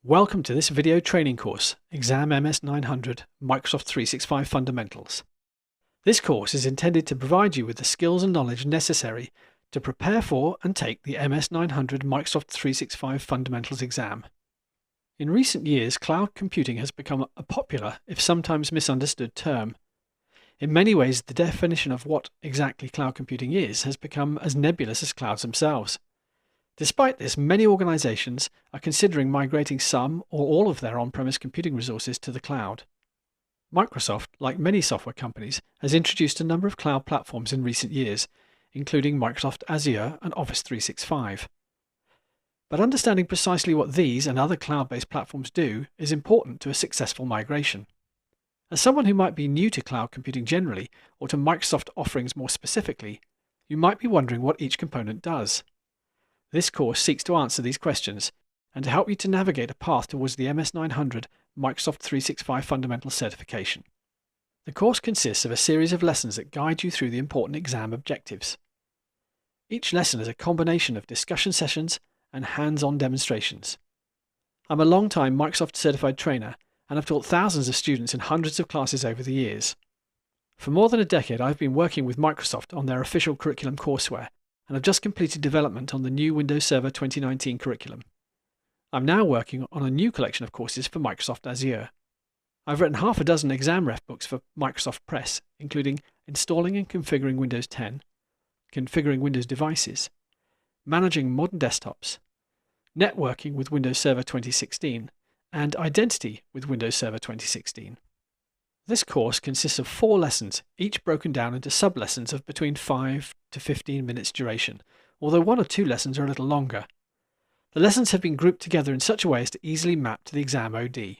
Welcome to this video training course, Exam MS-900 Microsoft 365 Fundamentals. This course is intended to provide you with the skills and knowledge necessary to prepare for and take the MS-900 Microsoft 365 Fundamentals exam. In recent years, cloud computing has become a popular, if sometimes misunderstood, term. In many ways, the definition of what exactly cloud computing is has become as nebulous as clouds themselves. Despite this, many organizations are considering migrating some or all of their on-premise computing resources to the cloud. Microsoft, like many software companies, has introduced a number of cloud platforms in recent years, including Microsoft Azure and Office 365. But understanding precisely what these and other cloud-based platforms do is important to a successful migration. As someone who might be new to cloud computing generally, or to Microsoft offerings more specifically, you might be wondering what each component does. This course seeks to answer these questions and to help you to navigate a path towards the MS-900 Microsoft 365 Fundamentals certification. The course consists of a series of lessons that guide you through the important exam objectives. Each lesson is a combination of discussion sessions and hands-on demonstrations. I'm a long-time Microsoft certified trainer and have taught thousands of students in hundreds of classes over the years. For more than a decade, I've been working with Microsoft on their official curriculum courseware, and I've just completed development on the new Windows Server 2019 curriculum. I'm now working on a new collection of courses for Microsoft Azure. I've written half a dozen exam ref books for Microsoft Press, including Installing and Configuring Windows 10, Configuring Windows Devices, Managing Modern Desktops, Networking with Windows Server 2016, and Identity with Windows Server 2016. This course consists of 4 lessons, each broken down into sub-lessons of between 5 to 15 minutes duration, although 1 or 2 lessons are a little longer. The lessons have been grouped together in such a way as to easily map to the exam OD.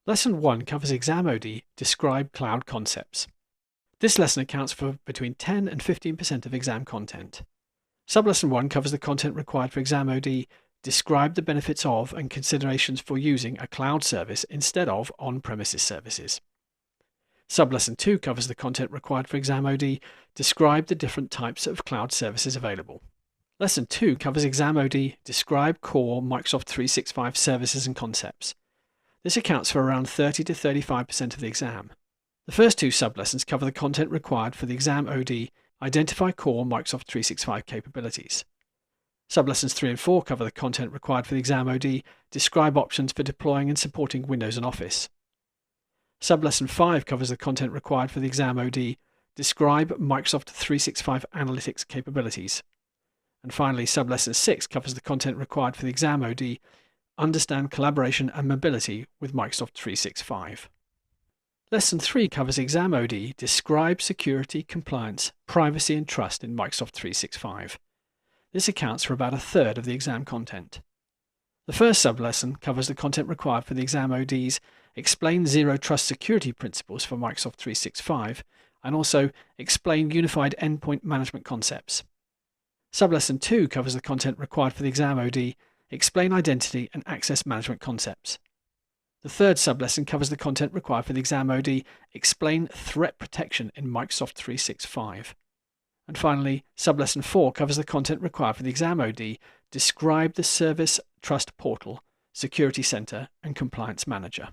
Lesson 1 covers exam OD, Describe Cloud Concepts. This lesson accounts for between 10 and 15% of exam content. Sub-lesson 1 covers the content required for exam OD, Describe the benefits of and considerations for using a cloud service instead of on-premises services. Sub-lesson 2 covers the content required for exam OD, Describe the different types of cloud services available. Lesson 2 covers exam OD, Describe core Microsoft 365 services and concepts. This accounts for around 30 to 35% of the exam. The first 2 sub-lessons cover the content required for the exam OD, Identify core Microsoft 365 capabilities. Sub-lessons 3 and 4 cover the content required for the exam OD, Describe options for deploying and supporting Windows and Office. Sub-lesson 5 covers the content required for the exam OD, Describe Microsoft 365 Analytics capabilities. And finally, sub-lesson 6 covers the content required for the exam OD, Understand collaboration and mobility with Microsoft 365. Lesson 3 covers exam OD, Describe security, compliance, privacy and trust in Microsoft 365. This accounts for about a third of the exam content. The first sub-lesson covers the content required for the exam ODs, Explain Zero Trust security principles for Microsoft 365, and also Explain unified endpoint management concepts. Sub-lesson 2 covers the content required for the exam OD, Explain identity and access management concepts. The third sub-lesson covers the content required for the exam OD, Explain threat protection in Microsoft 365. And finally, sub-lesson 4 covers the content required for the exam OD, Describe the Service Trust Portal, Security Center, and Compliance Manager.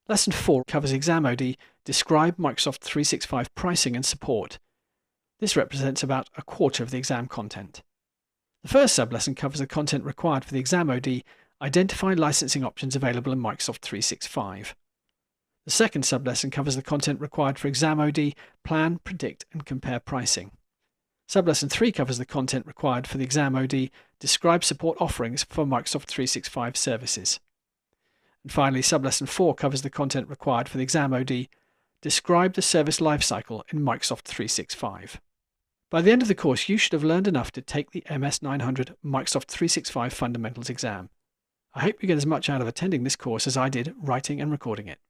Lesson 4 covers exam OD, Describe Microsoft 365 pricing and support. This represents about a quarter of the exam content. The first sub-lesson covers the content required for the exam OD, Identify licensing options available in Microsoft 365. The second sub-lesson covers the content required for exam OD, Plan, Predict, and Compare pricing. Sub-lesson 3 covers the content required for the exam OD, Describe support offerings for Microsoft 365 services. And finally, sub-lesson 4 covers the content required for the exam OD, Describe the service lifecycle in Microsoft 365. By the end of the course, you should have learned enough to take the MS-900 Microsoft 365 Fundamentals exam. I hope you get as much out of attending this course as I did writing and recording it.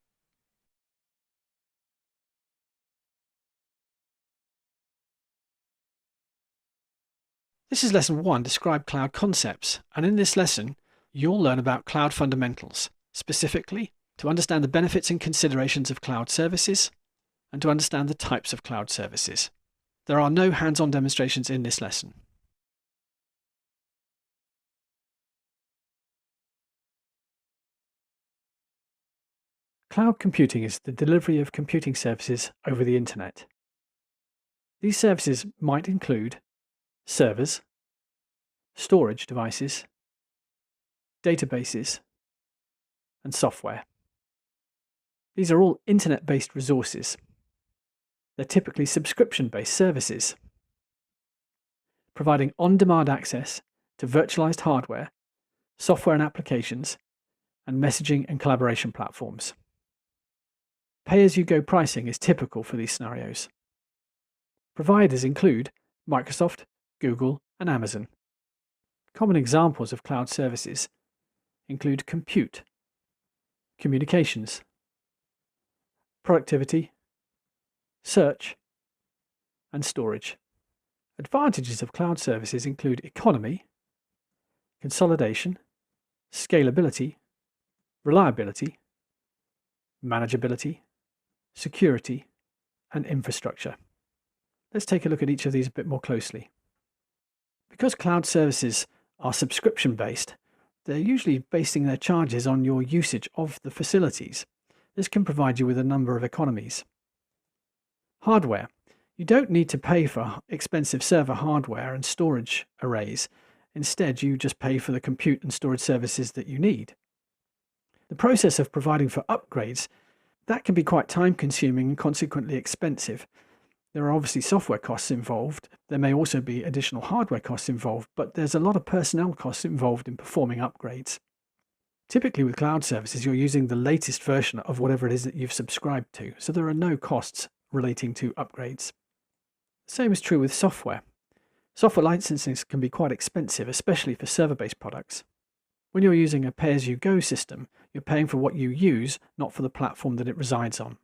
This is lesson 1, Describe Cloud Concepts, and in this lesson, you'll learn about cloud fundamentals, specifically to understand the benefits and considerations of cloud services, and to understand the types of cloud services. There are no hands-on demonstrations in this lesson. Cloud computing is the delivery of computing services over the internet. These services might include servers, storage devices, databases, and software. These are all internet-based resources. They're typically subscription-based services, providing on-demand access to virtualized hardware, software and applications, and messaging and collaboration platforms. Pay-as-you-go pricing is typical for these scenarios. Providers include Microsoft, Google, and Amazon. Common examples of cloud services include compute, communications, productivity, search, and storage. Advantages of cloud services include economy, consolidation, scalability, reliability, manageability, security, and infrastructure. Let's take a look at each of these a bit more closely. Because cloud services are subscription-based, they're usually basing their charges on your usage of the facilities. This can provide you with a number of economies. Hardware. You don't need to pay for expensive server hardware and storage arrays. Instead, you just pay for the compute and storage services that you need. The process of providing for upgrades, that can be quite time-consuming and consequently expensive. There are obviously software costs involved. There may also be additional hardware costs involved, but there's a lot of personnel costs involved in performing upgrades. Typically with cloud services, you're using the latest version of whatever it is that you've subscribed to, so there are no costs relating to upgrades. The same is true with software. Software licensing can be quite expensive, especially for server-based products. When you're using a pay-as-you-go system, you're paying for what you use, not for the platform that it resides on.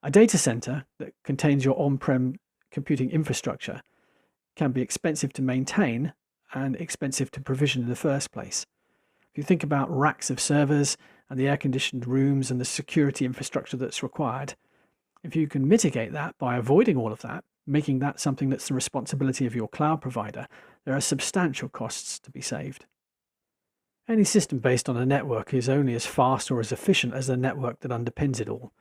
A data center that contains your on-prem computing infrastructure can be expensive to maintain and expensive to provision in the first place. If you think about racks of servers and the air-conditioned rooms and the security infrastructure that's required, if you can mitigate that by avoiding all of that, making that something that's the responsibility of your cloud provider, there are substantial costs to be saved. Any system based on a network is only as fast or as efficient as the network that underpins it all.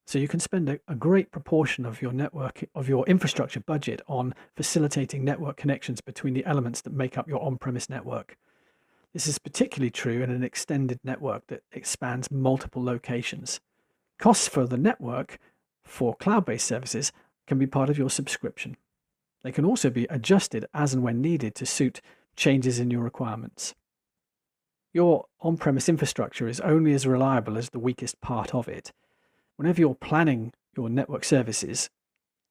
So you can spend a great proportion of your infrastructure budget on facilitating network connections between the elements that make up your on-premise network. This is particularly true in an extended network that expands multiple locations. Costs for the network for cloud-based services can be part of your subscription. They can also be adjusted as and when needed to suit changes in your requirements. Your on-premise infrastructure is only as reliable as the weakest part of it. Whenever you're planning your network services,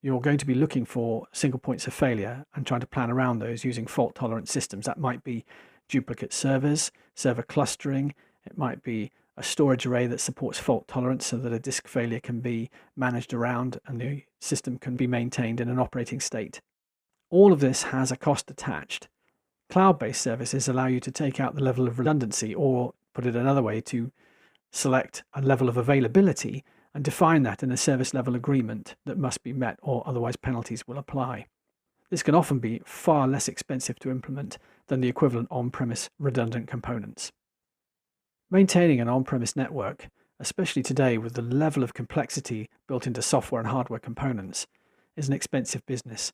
you're going to be looking for single points of failure and trying to plan around those using fault-tolerant systems. That might be duplicate servers, server clustering. It might be a storage array that supports fault tolerance so that a disk failure can be managed around and the system can be maintained in an operating state. All of this has a cost attached. Cloud-based services allow you to take out the level of redundancy, or put it another way, to select a level of availability and define that in a service level agreement that must be met, or otherwise penalties will apply. This can often be far less expensive to implement than the equivalent on-premise redundant components. Maintaining an on-premise network, especially today with the level of complexity built into software and hardware components, is an expensive business.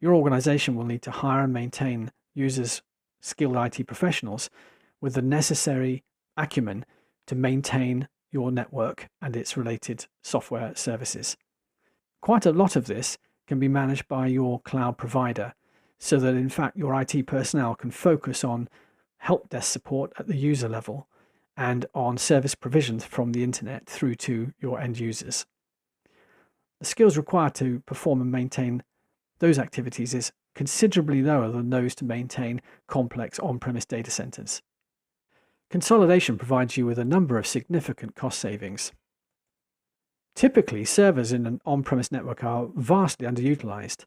Your organization will need to hire and maintain users, skilled IT professionals with the necessary acumen to maintain your network and its related software services. Quite a lot of this can be managed by your cloud provider, so that in fact your IT personnel can focus on help desk support at the user level and on service provisions from the internet through to your end users. The skills required to perform and maintain those activities is considerably lower than those to maintain complex on-premise data centers. Consolidation provides you with a number of significant cost savings. Typically, servers in an on-premise network are vastly underutilized.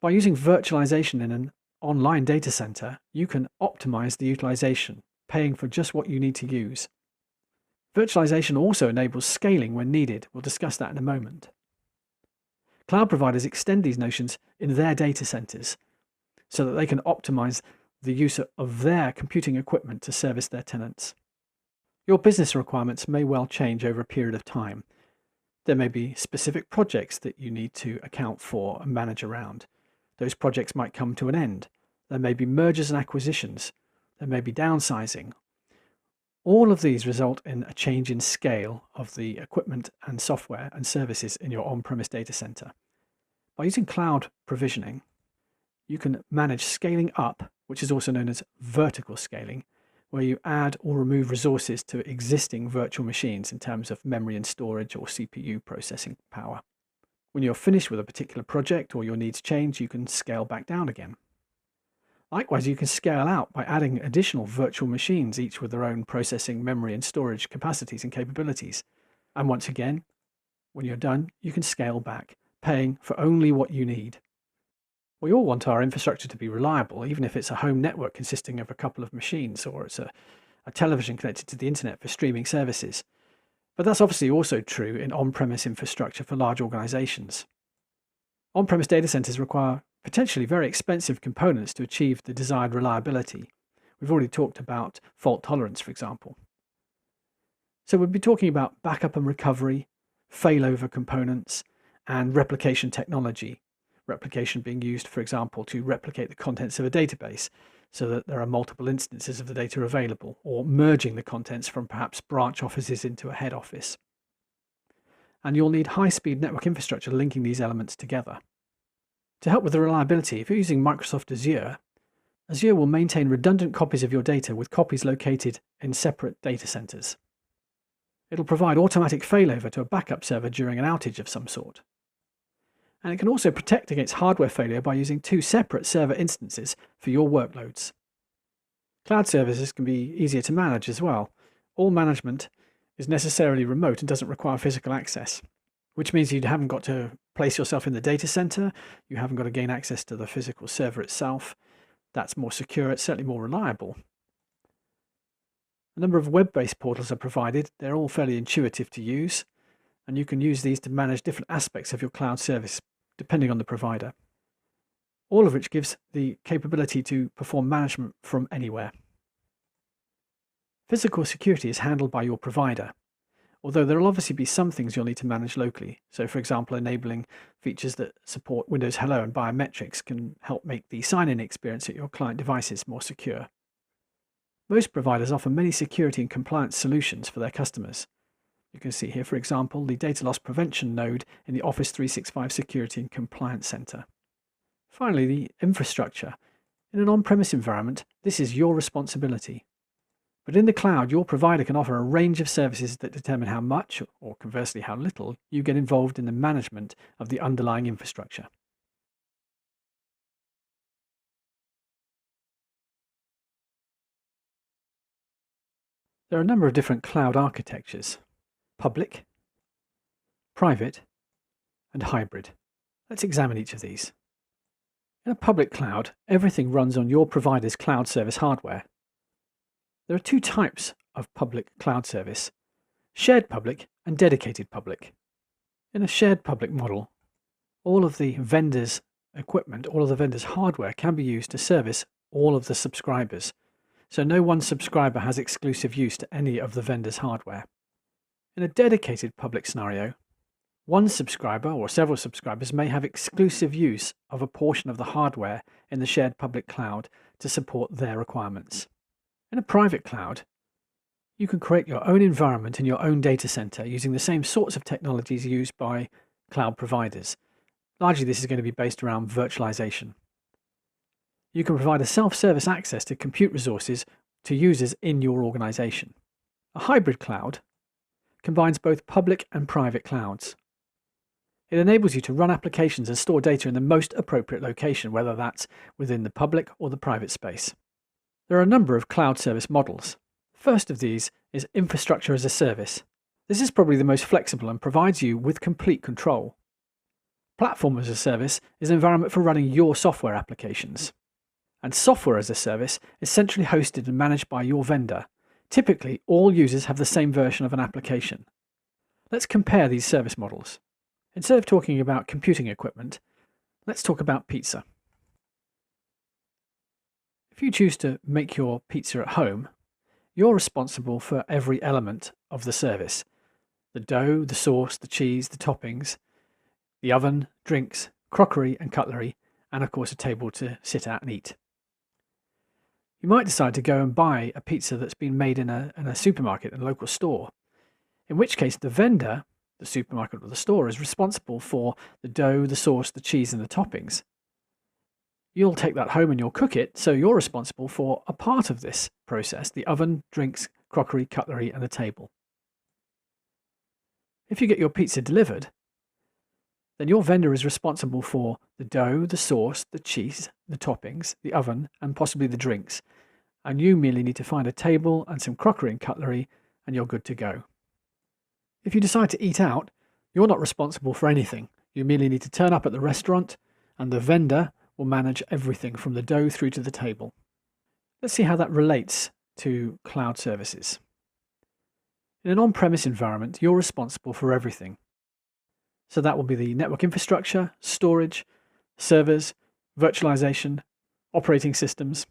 By using virtualization in an online data center, you can optimize the utilization, paying for just what you need to use. Virtualization also enables scaling when needed. We'll discuss that in a moment. Cloud providers extend these notions in their data centers so that they can optimize the use of their computing equipment to service their tenants. Your business requirements may well change over a period of time. There may be specific projects that you need to account for and manage around. Those projects might come to an end. There may be mergers and acquisitions. There may be downsizing. All of these result in a change in scale of the equipment and software and services in your on-premise data center. By using cloud provisioning, you can manage scaling up, which is also known as vertical scaling, where you add or remove resources to existing virtual machines in terms of memory and storage or CPU processing power. When you're finished with a particular project or your needs change, you can scale back down again. Likewise, you can scale out by adding additional virtual machines, each with their own processing, memory, and storage capacities and capabilities. And once again, when you're done, you can scale back, paying for only what you need. We all want our infrastructure to be reliable, even if it's a home network consisting of a couple of machines, or it's a television connected to the internet for streaming services. But that's obviously also true in on-premise infrastructure for large organizations. On-premise data centers require potentially very expensive components to achieve the desired reliability. We've already talked about fault tolerance, for example. So we'll be talking about backup and recovery, failover components, and replication technology. Replication being used, for example, to replicate the contents of a database so that there are multiple instances of the data available, or merging the contents from perhaps branch offices into a head office. And you'll need high-speed network infrastructure linking these elements together. To help with the reliability, if you're using Microsoft Azure, Azure will maintain redundant copies of your data with copies located in separate data centers. It'll provide automatic failover to a backup server during an outage of some sort. And it can also protect against hardware failure by using 2 separate server instances for your workloads. Cloud services can be easier to manage as well. All management is necessarily remote and doesn't require physical access, which means you haven't got to place yourself in the data center, you haven't got to gain access to the physical server itself. That's more secure, it's certainly more reliable. A number of web-based portals are provided. They're all fairly intuitive to use, and you can use these to manage different aspects of your cloud service depending on the provider, all of which gives the capability to perform management from anywhere. Physical security is handled by your provider, although there will obviously be some things you'll need to manage locally. So, for example, enabling features that support Windows Hello and biometrics can help make the sign-in experience at your client devices more secure. Most providers offer many security and compliance solutions for their customers. You can see here, for example, the data loss prevention node in the Office 365 Security and Compliance Center. Finally, the infrastructure. In an on-premise environment, this is your responsibility. But in the cloud, your provider can offer a range of services that determine how much, or conversely how little, you get involved in the management of the underlying infrastructure. There are a number of different cloud architectures: public, private, and hybrid. Let's examine each of these. In a public cloud, everything runs on your provider's cloud service hardware. There are 2 types of public cloud service: shared public and dedicated public. In a shared public model, all of the vendor's equipment, all of the vendor's hardware can be used to service all of the subscribers. So no one subscriber has exclusive use to any of the vendor's hardware. In a dedicated public scenario, one subscriber or several subscribers may have exclusive use of a portion of the hardware in the shared public cloud to support their requirements. In a private cloud, you can create your own environment in your own data center using the same sorts of technologies used by cloud providers. Largely, this is going to be based around virtualization. You can provide a self-service access to compute resources to users in your organization. A hybrid cloud combines both public and private clouds. It enables you to run applications and store data in the most appropriate location, whether that's within the public or the private space. There are a number of cloud service models. First of these is infrastructure as a service. This is probably the most flexible and provides you with complete control. Platform as a service is an environment for running your software applications. And software as a service is centrally hosted and managed by your vendor. Typically, all users have the same version of an application. Let's compare these service models. Instead of talking about computing equipment, let's talk about pizza. If you choose to make your pizza at home, you're responsible for every element of the service: the dough, the sauce, the cheese, the toppings, the oven, drinks, crockery and cutlery, and of course a table to sit at and eat. You might decide to go and buy a pizza that's been made in a supermarket and local store, in which case the vendor, the supermarket or the store, is responsible for the dough, the sauce, the cheese and the toppings. You'll take that home and you'll cook it, so you're responsible for a part of this process: the oven, drinks, crockery, cutlery and the table. If you get your pizza delivered, then your vendor is responsible for the dough, the sauce, the cheese, the toppings, the oven, and possibly the drinks. And you merely need to find a table and some crockery and cutlery, and you're good to go. If you decide to eat out, you're not responsible for anything. You merely need to turn up at the restaurant, and the vendor will manage everything from the dough through to the table. Let's see how that relates to cloud services. In an on-premise environment, you're responsible for everything. So that will be the network infrastructure, storage, servers, virtualization, operating systems,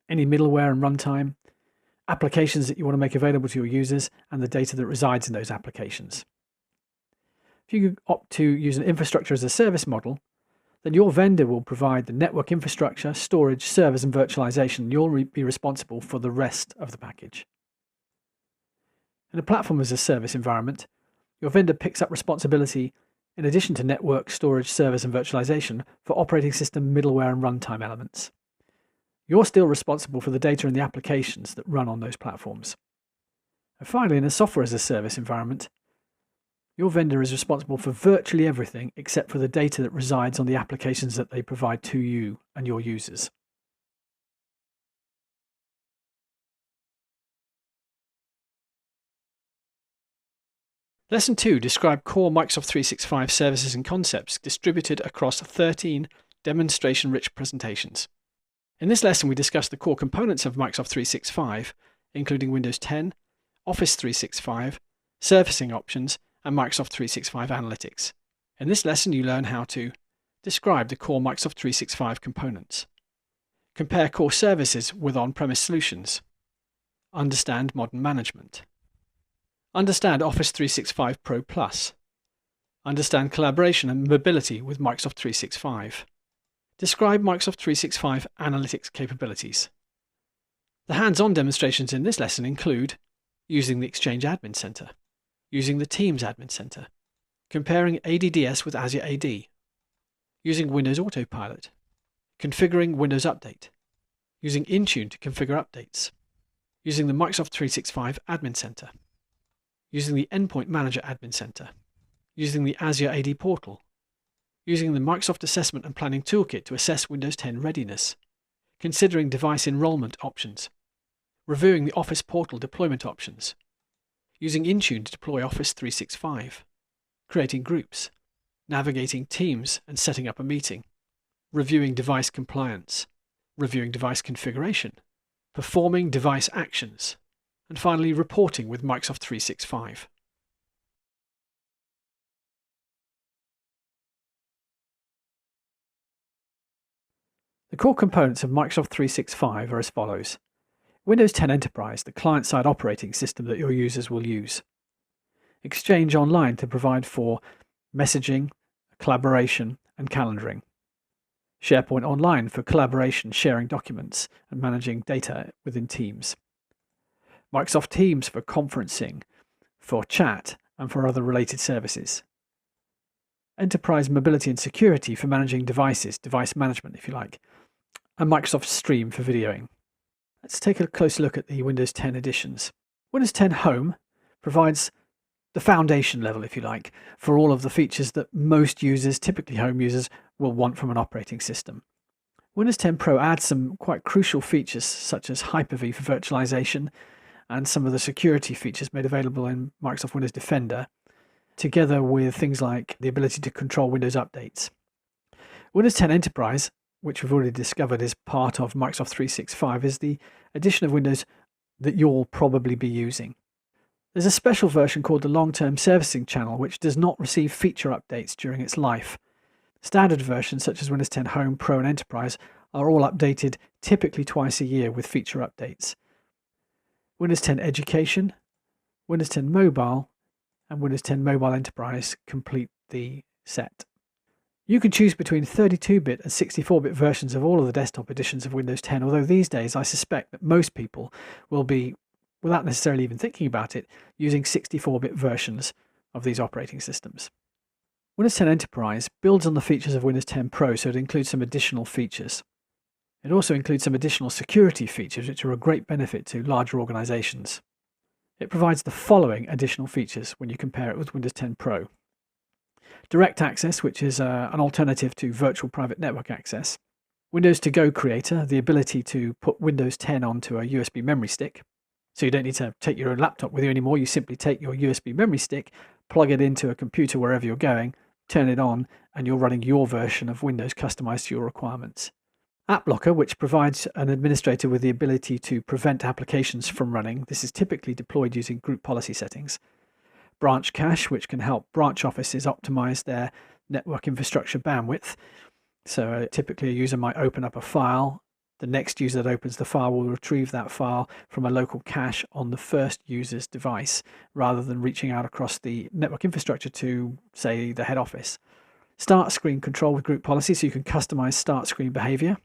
any middleware and runtime, applications that you want to make available to your users, and the data that resides in those applications. If you opt to use an infrastructure as a service model, then your vendor will provide the network infrastructure, storage, servers, and virtualization, and you'll be responsible for the rest of the package. In a platform as a service environment, your vendor picks up responsibility in addition to network, storage, servers, and virtualization for operating system, middleware, and runtime elements. You're still responsible for the data and the applications that run on those platforms. And finally, in a software as a service environment, your vendor is responsible for virtually everything except for the data that resides on the applications that they provide to you and your users. Lesson 2 describes core Microsoft 365 services and concepts distributed across 13 demonstration-rich presentations. In this lesson, we discuss the core components of Microsoft 365, including Windows 10, Office 365, surfacing options, and Microsoft 365 Analytics. In this lesson, you learn how to describe the core Microsoft 365 components, compare core services with on-premise solutions, understand modern management, understand Office 365 ProPlus, understand collaboration and mobility with Microsoft 365, describe Microsoft 365 Analytics capabilities. The hands-on demonstrations in this lesson include using the Exchange Admin Center, using the Teams Admin Center, comparing ADDS with Azure AD, using Windows Autopilot, configuring Windows Update, using Intune to configure updates, using the Microsoft 365 Admin Center, using the Endpoint Manager Admin Center, using the Azure AD Portal, using the Microsoft Assessment and Planning Toolkit to assess Windows 10 readiness, considering device enrollment options, reviewing the Office Portal deployment options, using Intune to deploy Office 365, creating groups, navigating Teams and setting up a meeting, reviewing device compliance, reviewing device configuration, performing device actions, and finally reporting with Microsoft 365. The core components of Microsoft 365 are as follows: Windows 10 Enterprise, the client-side operating system that your users will use; Exchange Online to provide for messaging, collaboration, and calendaring; SharePoint Online for collaboration, sharing documents, and managing data within Teams; Microsoft Teams for conferencing, for chat, and for other related services; Enterprise Mobility and Security for managing devices, device management if you like; and Microsoft Stream for videoing. Let's take a closer look at the Windows 10 editions. Windows 10 Home provides the foundation level, if you like, for all of the features that most users, typically home users, will want from an operating system. Windows 10 Pro adds some quite crucial features such as Hyper-V for virtualization and some of the security features made available in Microsoft Windows Defender, together with things like the ability to control Windows updates. Windows 10 Enterprise, which we've already discovered is part of Microsoft 365, is the edition of Windows that you'll probably be using. There's a special version called the Long-Term Servicing Channel, which does not receive feature updates during its life. Standard versions such as Windows 10 Home, Pro and Enterprise are all updated typically twice a year with feature updates. Windows 10 Education, Windows 10 Mobile, and Windows 10 Mobile Enterprise complete the set. You can choose between 32-bit and 64-bit versions of all of the desktop editions of Windows 10, although these days I suspect that most people will be, without necessarily even thinking about it, using 64-bit versions of these operating systems. Windows 10 Enterprise builds on the features of Windows 10 Pro, so it includes some additional features. It also includes some additional security features which are a great benefit to larger organizations. It provides the following additional features when you compare it with Windows 10 Pro. Direct access, which is an alternative to virtual private network access. Windows To Go Creator, the ability to put Windows 10 onto a USB memory stick. So you don't need to take your own laptop with you anymore. You simply take your USB memory stick, plug it into a computer wherever you're going, turn it on, and you're running your version of Windows customized to your requirements. App Blocker, which provides an administrator with the ability to prevent applications from running. This is typically deployed using group policy settings. Branch Cache, which can help branch offices optimize their network infrastructure bandwidth. So typically a user might open up a file. The next user that opens the file will retrieve that file from a local cache on the first user's device, rather than reaching out across the network infrastructure to, say, the head office. Start screen control with group policy, so you can customize start screen behavior.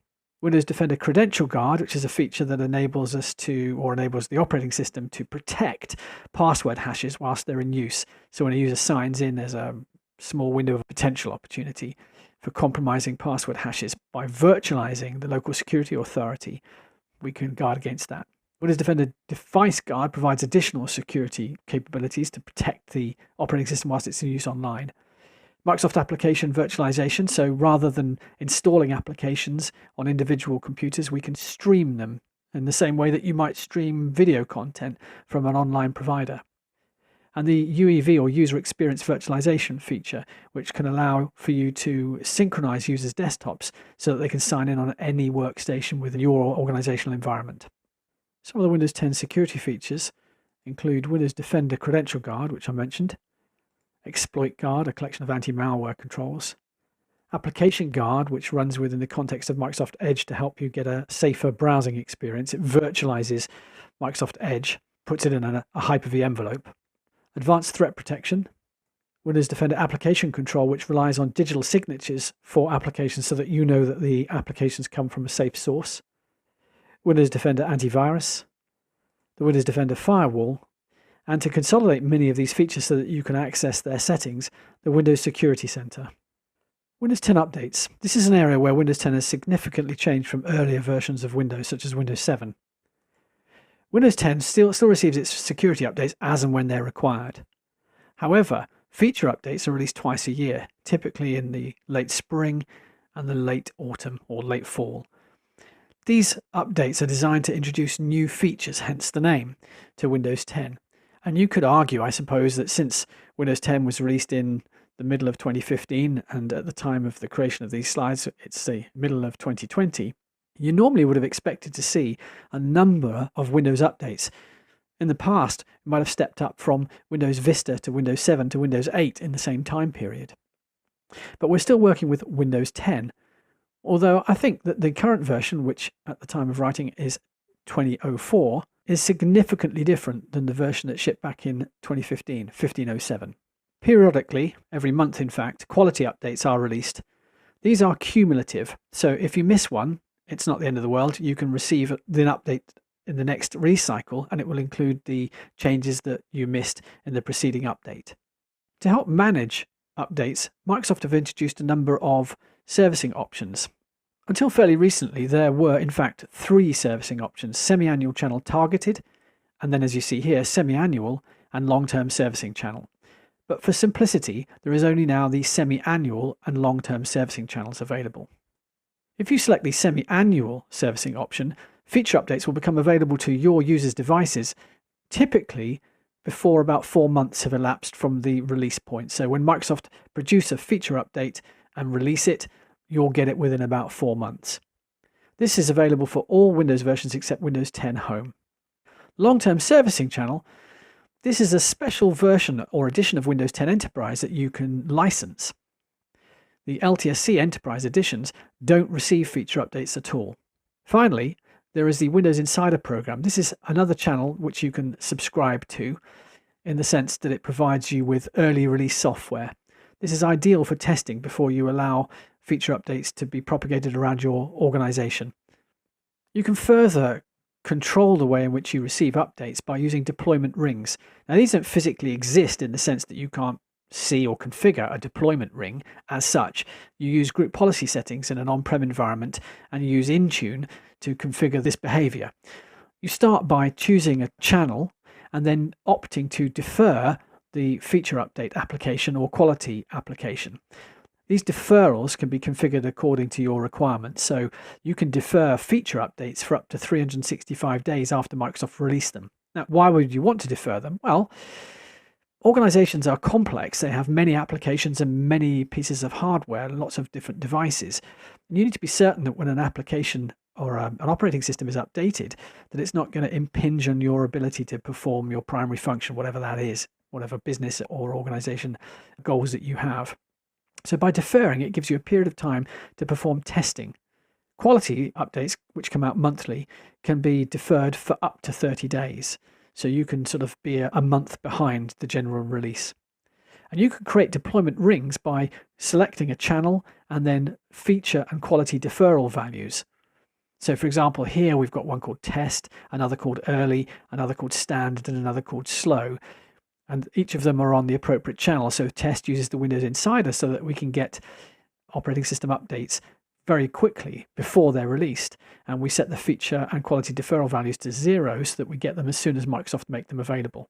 Windows Defender Credential Guard, which is a feature that enables the operating system to protect password hashes whilst they're in use. So when a user signs in, there's a small window of potential opportunity for compromising password hashes. By virtualizing the local security authority, we can guard against that. Windows Defender Device Guard provides additional security capabilities to protect the operating system whilst it's in use online. Microsoft Application Virtualization, so rather than installing applications on individual computers, we can stream them in the same way that you might stream video content from an online provider. And the UEV, or User Experience Virtualization feature, which can allow for you to synchronize users' desktops so that they can sign in on any workstation within your organizational environment. Some of the Windows 10 security features include Windows Defender Credential Guard, which I mentioned, Exploit Guard, a collection of anti-malware controls, Application Guard, which runs within the context of Microsoft Edge to help you get a safer browsing experience. It virtualizes Microsoft Edge, puts it in a Hyper-V envelope. Advanced Threat Protection, Windows Defender Application Control, which relies on digital signatures for applications so that you know that the applications come from a safe source. Windows Defender Antivirus, the Windows Defender Firewall, and to consolidate many of these features so that you can access their settings, the Windows Security Center. Windows 10 updates. This is an area where Windows 10 has significantly changed from earlier versions of Windows, such as Windows 7. Windows 10 still receives its security updates as and when they're required. However, feature updates are released twice a year, typically in the late spring and the late autumn or late fall. These updates are designed to introduce new features, hence the name, to Windows 10. And you could argue, I suppose, that since Windows 10 was released in the middle of 2015, and at the time of the creation of these slides, it's the middle of 2020, you normally would have expected to see a number of Windows updates. In the past, you might have stepped up from Windows Vista to Windows 7 to Windows 8 in the same time period. But we're still working with Windows 10, although I think that the current version, which at the time of writing is 2004, is significantly different than the version that shipped back in 2015, 1507. Periodically, every month in fact, quality updates are released. These are cumulative, so if you miss one, it's not the end of the world. You can receive an update in the next release cycle, and it will include the changes that you missed in the preceding update. To help manage updates, Microsoft have introduced a number of servicing options. Until fairly recently, there were, in fact, 3 servicing options: semi-annual channel targeted, and then, as you see here, semi-annual and long-term servicing channel. But for simplicity, there is only now the semi-annual and long-term servicing channels available. If you select the semi-annual servicing option, feature updates will become available to your users' devices, typically before about 4 months have elapsed from the release point. So when Microsoft produce a feature update and release it, you'll get it within about 4 months. This is available for all Windows versions except Windows 10 Home. Long-term servicing channel. This is a special version or edition of Windows 10 Enterprise that you can license. The LTSC Enterprise editions don't receive feature updates at all. Finally, there is the Windows Insider program. This is another channel which you can subscribe to in the sense that it provides you with early release software. This is ideal for testing before you allow feature updates to be propagated around your organization. You can further control the way in which you receive updates by using deployment rings. Now, these don't physically exist in the sense that you can't see or configure a deployment ring as such. You use group policy settings in an on-prem environment and you use Intune to configure this behavior. You start by choosing a channel and then opting to defer the feature update application or quality application. These deferrals can be configured according to your requirements, so you can defer feature updates for up to 365 days after Microsoft released them. Now, why would you want to defer them? Well, organizations are complex. They have many applications and many pieces of hardware, lots of different devices. You need to be certain that when an application or an operating system is updated, that it's not going to impinge on your ability to perform your primary function, whatever that is, whatever business or organization goals that you have. So by deferring, it gives you a period of time to perform testing. Quality updates, which come out monthly, can be deferred for up to 30 days. So you can sort of be a month behind the general release. And you can create deployment rings by selecting a channel and then feature and quality deferral values. So for example, here we've got one called test, another called early, another called standard, and another called slow. And each of them are on the appropriate channel. So test uses the Windows Insider so that we can get operating system updates very quickly before they're released. And we set the feature and quality deferral values to 0 so that we get them as soon as Microsoft make them available.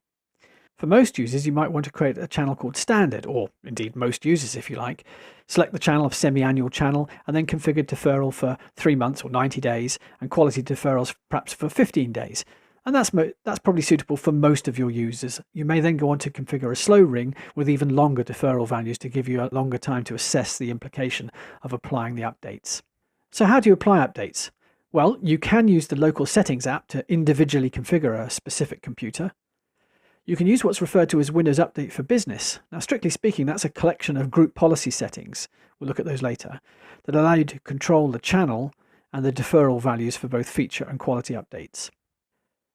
For most users, you might want to create a channel called standard, or indeed most users if you like. Select the channel of semi-annual channel and then configure deferral for 3 months or 90 days and quality deferrals perhaps for 15 days. And that's probably suitable for most of your users. You may then go on to configure a slow ring with even longer deferral values to give you a longer time to assess the implication of applying the updates. So how do you apply updates? Well, you can use the local settings app to individually configure a specific computer. You can use what's referred to as Windows Update for Business. Now, strictly speaking, that's a collection of group policy settings, we'll look at those later, that allow you to control the channel and the deferral values for both feature and quality updates.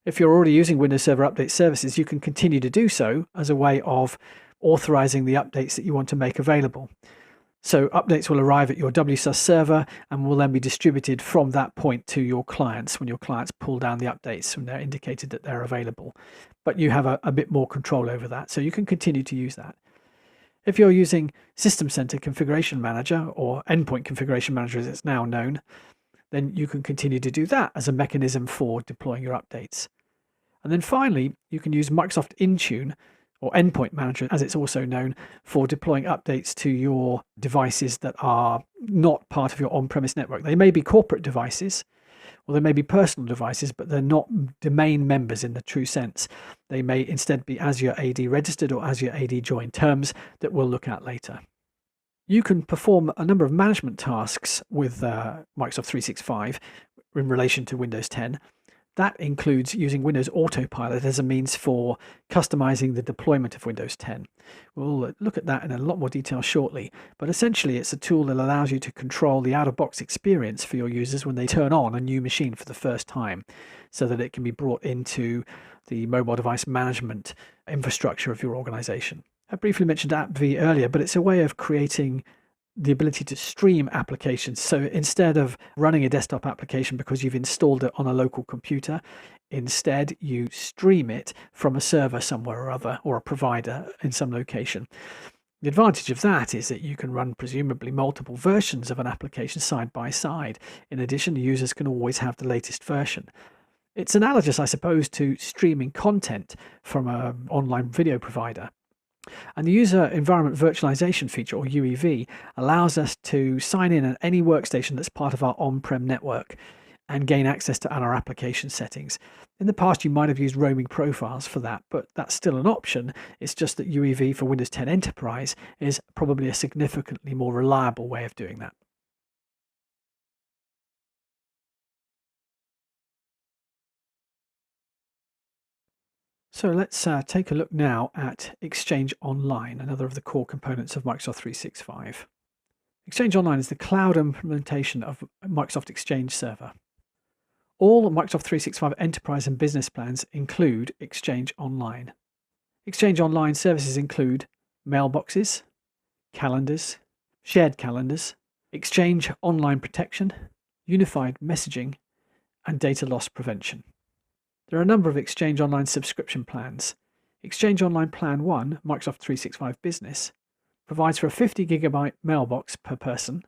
If you're already using Windows Server Update services, you can continue to do so as a way of authorizing the updates that you want to make available. So updates will arrive at your WSUS server and will then be distributed from that point to your clients when your clients pull down the updates when they're indicated that they're available. But you have a bit more control over that, so you can continue to use that. If you're using System Center Configuration Manager, or Endpoint Configuration Manager as it's now known, then you can continue to do that as a mechanism for deploying your updates. And then finally, you can use Microsoft Intune, or Endpoint Manager as it's also known, for deploying updates to your devices that are not part of your on-premise network. They may be corporate devices, or they may be personal devices, but they're not domain members in the true sense. They may instead be Azure AD registered or Azure AD joined, terms that we'll look at later. You can perform a number of management tasks with Microsoft 365 in relation to Windows 10. That includes using Windows Autopilot as a means for customizing the deployment of Windows 10. We'll look at that in a lot more detail shortly, but essentially it's a tool that allows you to control the out-of-box experience for your users when they turn on a new machine for the first time, so that it can be brought into the mobile device management infrastructure of your organization. I briefly mentioned AppV earlier, but it's a way of creating the ability to stream applications. So instead of running a desktop application because you've installed it on a local computer, instead you stream it from a server somewhere or other, or a provider in some location. The advantage of that is that you can run presumably multiple versions of an application side by side. In addition, users can always have the latest version. It's analogous, I suppose, to streaming content from an online video provider. And the User Environment Virtualization feature, or UEV, allows us to sign in at any workstation that's part of our on-prem network and gain access to our application settings. In the past, you might have used roaming profiles for that, but that's still an option. It's just that UEV for Windows 10 Enterprise is probably a significantly more reliable way of doing that. So let's take a look now at Exchange Online, another of the core components of Microsoft 365. Exchange Online is the cloud implementation of Microsoft Exchange Server. All Microsoft 365 Enterprise and Business plans include Exchange Online. Exchange Online services include mailboxes, calendars, shared calendars, Exchange Online protection, unified messaging, and data loss prevention. There are a number of Exchange Online subscription plans. Exchange Online Plan 1, Microsoft 365 Business, provides for a 50 gigabyte mailbox per person,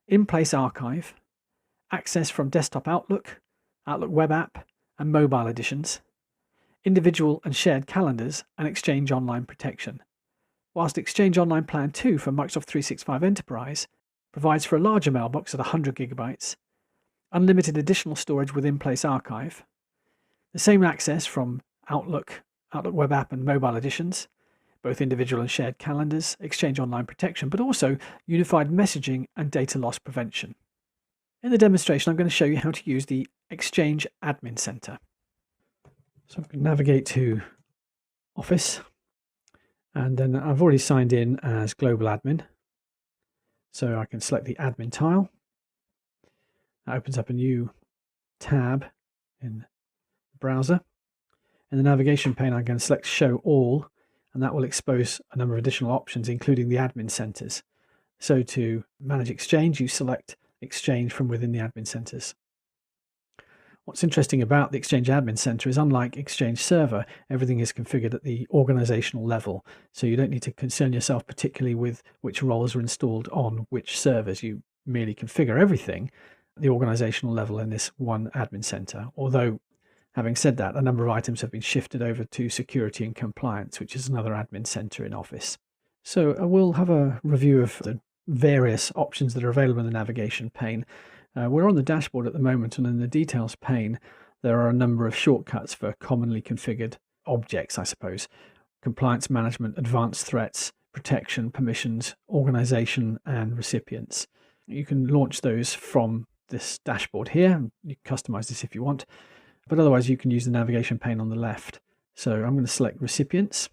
in-place archive, access from desktop Outlook, Outlook web app, and mobile editions, individual and shared calendars, and Exchange Online protection. Whilst Exchange Online Plan 2 for Microsoft 365 Enterprise provides for a larger mailbox at 100 gigabytes, unlimited additional storage with in-place archive, the same access from Outlook, Outlook web app, and mobile editions, both individual and shared calendars, Exchange Online protection, but also unified messaging and data loss prevention. In the demonstration, I'm going to show you how to use the Exchange Admin Center. So I'm going to navigate to Office, and then I've already signed in as Global Admin. So I can select the Admin tile. That opens up a new tab in the browser. In the navigation pane, I'm going to select Show All, and that will expose a number of additional options, including the admin centers. So to manage Exchange, you select Exchange from within the admin centers. What's interesting about the Exchange Admin Center is, unlike Exchange Server, everything is configured at the organizational level. So you don't need to concern yourself particularly with which roles are installed on which servers. You merely configure everything at the organizational level in this one admin center. Although, having said that, a number of items have been shifted over to security and compliance, which is another admin center in Office. So we'll have a review of the various options that are available in the navigation pane. We're on the dashboard at the moment, and in the details pane, there are a number of shortcuts for commonly configured objects, I suppose. Compliance management, advanced threats, protection, permissions, organization, and recipients. You can launch those from this dashboard here. You can customize this if you want, but otherwise you can use the navigation pane on the left. So I'm going to select recipients.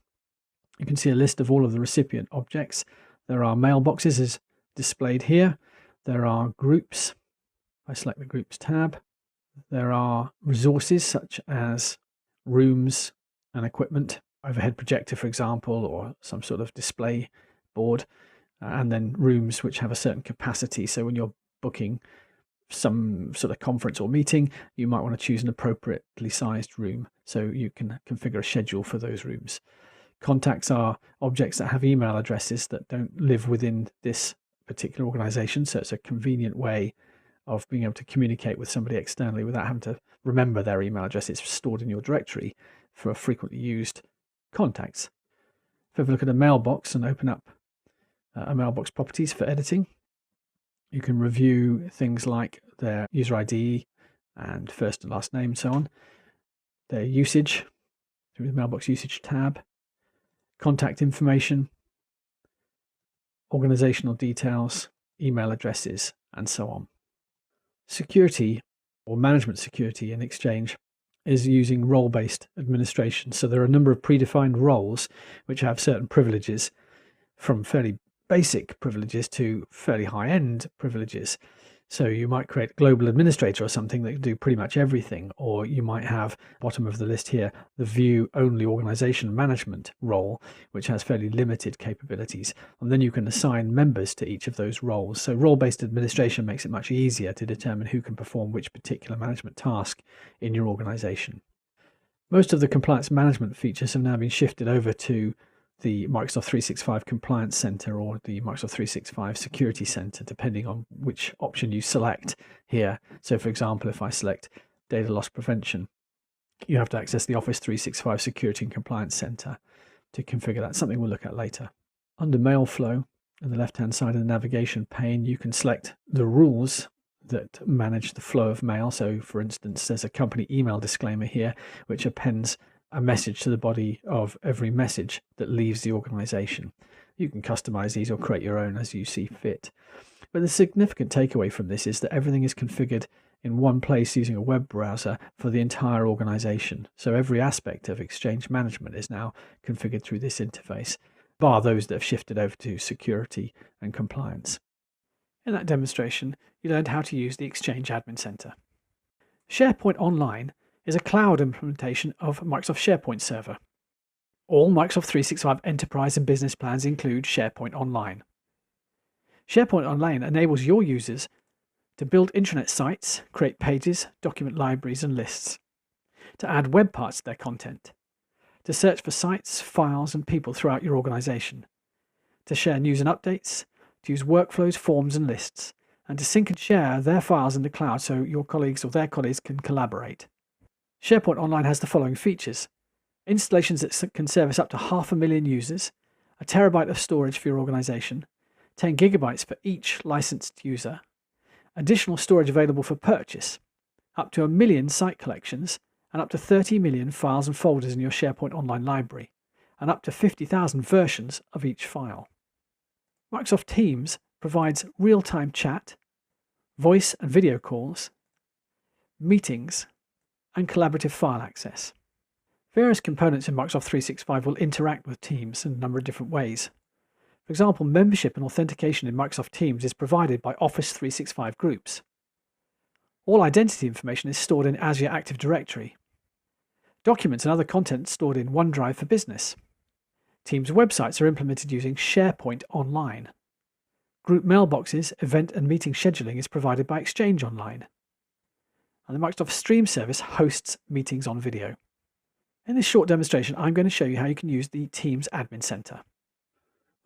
You can see a list of all of the recipient objects. There are mailboxes as displayed here. There are groups. I select the Groups tab. There are resources such as rooms and equipment, overhead projector, for example, or some sort of display board, and then rooms which have a certain capacity. So when you're booking some sort of conference or meeting, you might want to choose an appropriately sized room, so you can configure a schedule for those rooms. Contacts are objects that have email addresses that don't live within this particular organization, so it's a convenient way of being able to communicate with somebody externally without having to remember their email address. It's stored in your directory for frequently used contacts. If we have a look at a mailbox and open up a mailbox properties for editing, you can review things like their user ID and first and last name, so on, their usage through the mailbox usage tab, contact information, organizational details, email addresses, and so on. Security or management security in Exchange is using role-based administration. So there are a number of predefined roles which have certain privileges, from fairly basic privileges to fairly high-end privileges. So you might create a global administrator or something that can do pretty much everything, or you might have, bottom of the list here, the view-only organization management role, which has fairly limited capabilities. And then you can assign members to each of those roles. So role-based administration makes it much easier to determine who can perform which particular management task in your organization. Most of the compliance management features have now been shifted over to the Microsoft 365 Compliance Center or the Microsoft 365 Security Center, depending on which option you select here. So for example, if I select Data Loss Prevention, you have to access the Office 365 Security and Compliance Center to configure that, something we'll look at later. Under Mail Flow, on the left-hand side of the navigation pane, you can select the rules that manage the flow of mail. So for instance, there's a company email disclaimer here, which appends a message to the body of every message that leaves the organization. You can customize these or create your own as you see fit. But the significant takeaway from this is that everything is configured in one place using a web browser for the entire organization. So every aspect of Exchange management is now configured through this interface, bar those that have shifted over to security and compliance. In that demonstration, you learned how to use the Exchange Admin Center. SharePoint Online is a cloud implementation of Microsoft SharePoint Server. All Microsoft 365 enterprise and business plans include SharePoint Online. SharePoint Online enables your users to build intranet sites, create pages, document libraries and lists, to add web parts to their content, to search for sites, files and people throughout your organization, to share news and updates, to use workflows, forms and lists, and to sync and share their files in the cloud so your colleagues or their colleagues can collaborate. SharePoint Online has the following features: installations that can service up to 500,000 users, a terabyte of storage for your organization, 10 gigabytes for each licensed user, additional storage available for purchase, up to 1 million site collections, and up to 30 million files and folders in your SharePoint Online library, and up to 50,000 versions of each file. Microsoft Teams provides real-time chat, voice and video calls, meetings, and collaborative file access. Various components in Microsoft 365 will interact with Teams in a number of different ways. For example, membership and authentication in Microsoft Teams is provided by Office 365 groups. All identity information is stored in Azure Active Directory. Documents and other content stored in OneDrive for Business. Teams websites are implemented using SharePoint Online. Group mailboxes, event and meeting scheduling is provided by Exchange Online. And the Microsoft Stream service hosts meetings on video. In this short demonstration, I'm going to show you how you can use the Teams Admin Center.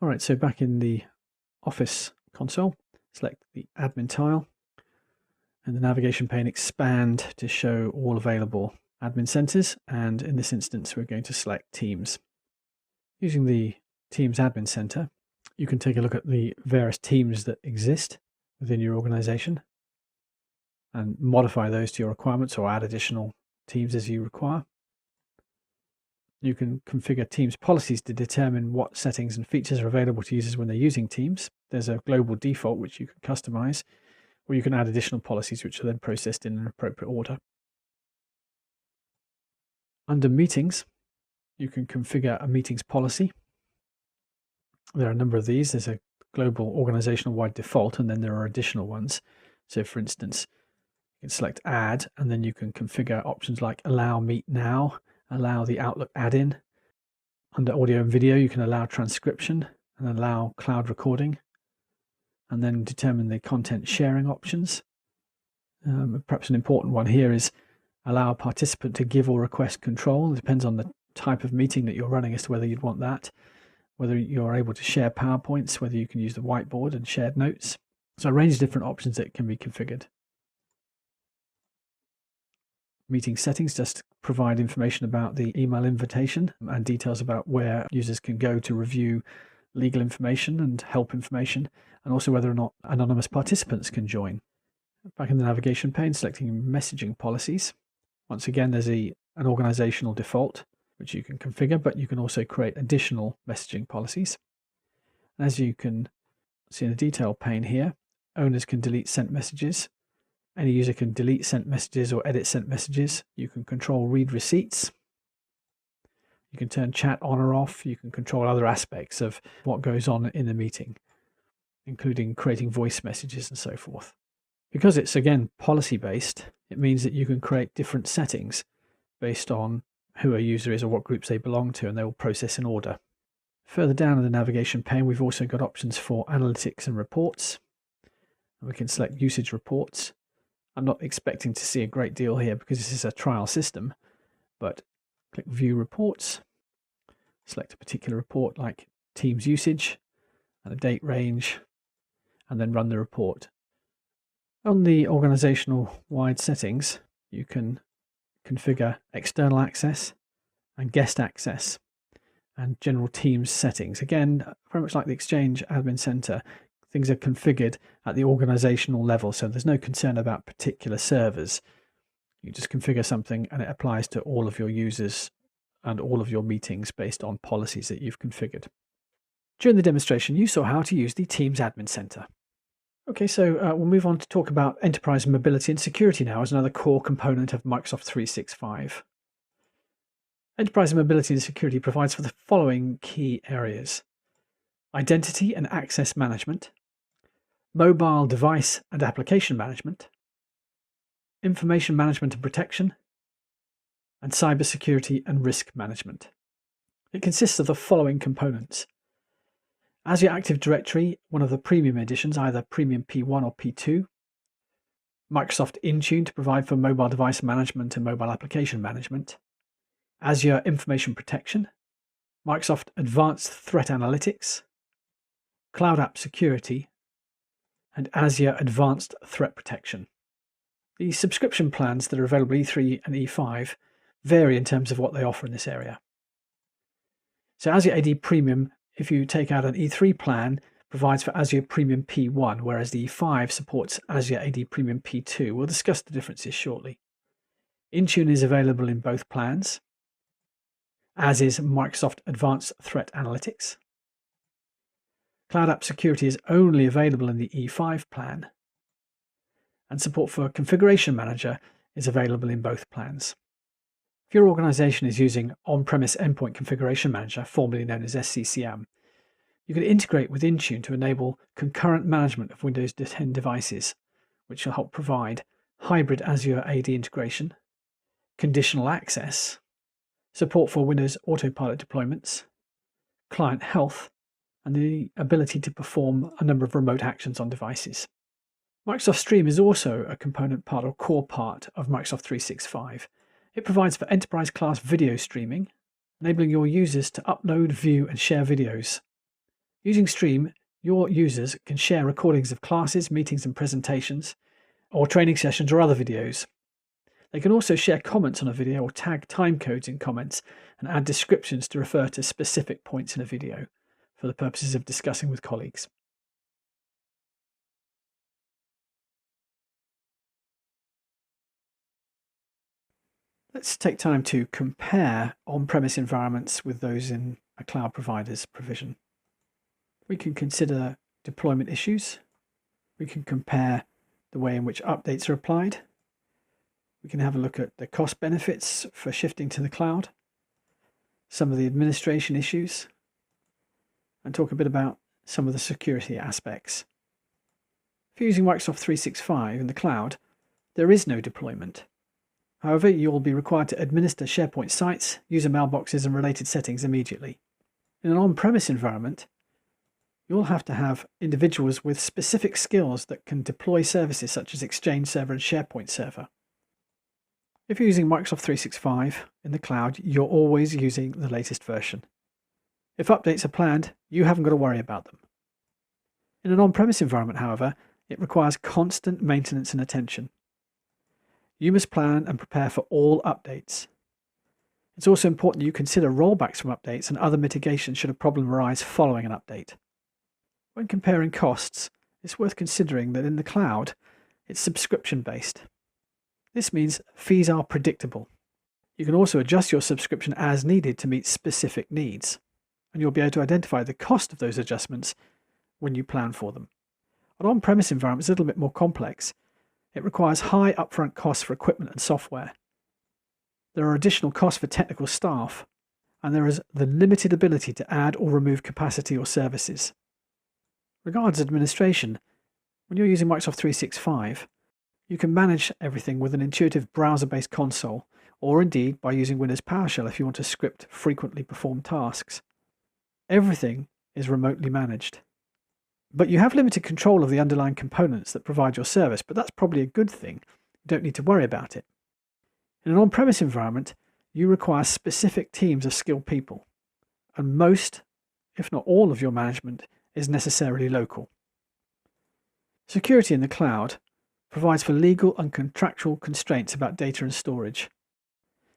All right, so back in the Office console, select the Admin tile, and the navigation pane expand to show all available admin centers. And in this instance, we're going to select Teams. Using the Teams Admin Center, you can take a look at the various teams that exist within your organization and modify those to your requirements or add additional teams as you require. You can configure Teams policies to determine what settings and features are available to users when they're using Teams. There's a global default which you can customize, or you can add additional policies which are then processed in an appropriate order. Under Meetings, you can configure a meetings policy. There are a number of these. There's a global organizational-wide default, and then there are additional ones. So for instance, you can select Add, and then you can configure options like Allow Meet Now, allow the Outlook add-in. Under Audio and Video, you can allow transcription and allow cloud recording, and then determine the content sharing options. Perhaps an important one here is allow a participant to give or request control. It depends on the type of meeting that you're running as to whether you'd want that, whether you're able to share PowerPoints, whether you can use the whiteboard and shared notes. So a range of different options that can be configured. Meeting settings just provide information about the email invitation and details about where users can go to review legal information and help information, and also whether or not anonymous participants can join. Back in the navigation pane, selecting messaging policies. Once again, there's an organizational default, which you can configure, but you can also create additional messaging policies. And as you can see in the detail pane here, owners can delete sent messages. Any user can delete sent messages or edit sent messages. You can control read receipts. You can turn chat on or off. You can control other aspects of what goes on in the meeting, including creating voice messages and so forth. Because it's, again, policy-based, it means that you can create different settings based on who a user is or what groups they belong to, and they will process in order. Further down in the navigation pane, we've also got options for analytics and reports. And we can select usage reports. I'm not expecting to see a great deal here because this is a trial system, but click View Reports, select a particular report like Teams usage and a date range, and then run the report. On the organizational-wide settings, you can configure external access and guest access and general Teams settings. Again, very much like the Exchange Admin Center, things are configured at the organizational level, so there's no concern about particular servers. You just configure something and it applies to all of your users and all of your meetings based on policies that you've configured. During the demonstration, you saw how to use the Teams Admin Center. Okay, so we'll move on to talk about enterprise mobility and security now as another core component of Microsoft 365. Enterprise mobility and security provides for the following key areas: identity and access management, mobile device and application management, information management and protection, and cybersecurity and risk management. It consists of the following components. Azure Active Directory, one of the premium editions, either Premium P1 or P2. Microsoft Intune to provide for mobile device management and mobile application management. Azure Information Protection. Microsoft Advanced Threat Analytics. Cloud App Security. And Azure Advanced Threat Protection. The subscription plans that are available E3 and E5 vary in terms of what they offer in this area. So Azure AD Premium, if you take out an E3 plan, provides for Azure Premium P1, whereas the E5 supports Azure AD Premium P2. We'll discuss the differences shortly. Intune is available in both plans, as is Microsoft Advanced Threat Analytics. Cloud App Security is only available in the E5 plan, and support for Configuration Manager is available in both plans. If your organization is using on-premise Endpoint Configuration Manager, formerly known as SCCM, you can integrate with Intune to enable concurrent management of Windows 10 devices, which will help provide hybrid Azure AD integration, conditional access, support for Windows Autopilot deployments, client health, and the ability to perform a number of remote actions on devices. Microsoft Stream is also a component part or core part of Microsoft 365. It provides for enterprise-class video streaming, enabling your users to upload, view, and share videos. Using Stream, your users can share recordings of classes, meetings, and presentations, or training sessions or other videos. They can also share comments on a video or tag timecodes in comments and add descriptions to refer to specific points in a video for the purposes of discussing with colleagues. Let's take time to compare on-premise environments with those in a cloud provider's provision. We can consider deployment issues. We can compare the way in which updates are applied. We can have a look at the cost benefits for shifting to the cloud, some of the administration issues, and talk a bit about some of the security aspects. If you're using Microsoft 365 in the cloud, there is no deployment. However, you'll be required to administer SharePoint sites, user mailboxes, and related settings immediately. In an on-premise environment, you'll have to have individuals with specific skills that can deploy services such as Exchange Server and SharePoint Server. If you're using Microsoft 365 in the cloud, you're always using the latest version. If updates are planned, you haven't got to worry about them. In an on-premise environment, however, it requires constant maintenance and attention. You must plan and prepare for all updates. It's also important that you consider rollbacks from updates and other mitigations should a problem arise following an update. When comparing costs, it's worth considering that in the cloud, it's subscription-based. This means fees are predictable. You can also adjust your subscription as needed to meet specific needs, and you'll be able to identify the cost of those adjustments when you plan for them. An on-premise environment is a little bit more complex. It requires high upfront costs for equipment and software. There are additional costs for technical staff, and there is the limited ability to add or remove capacity or services. Regards administration, when you're using Microsoft 365, you can manage everything with an intuitive browser-based console, or indeed by using Windows PowerShell if you want to script frequently performed tasks. Everything is remotely managed. But you have limited control of the underlying components that provide your service, but that's probably a good thing. You don't need to worry about it. In an on-premise environment, you require specific teams of skilled people, and most, if not all, of your management is necessarily local. Security in the cloud provides for legal and contractual constraints about data and storage.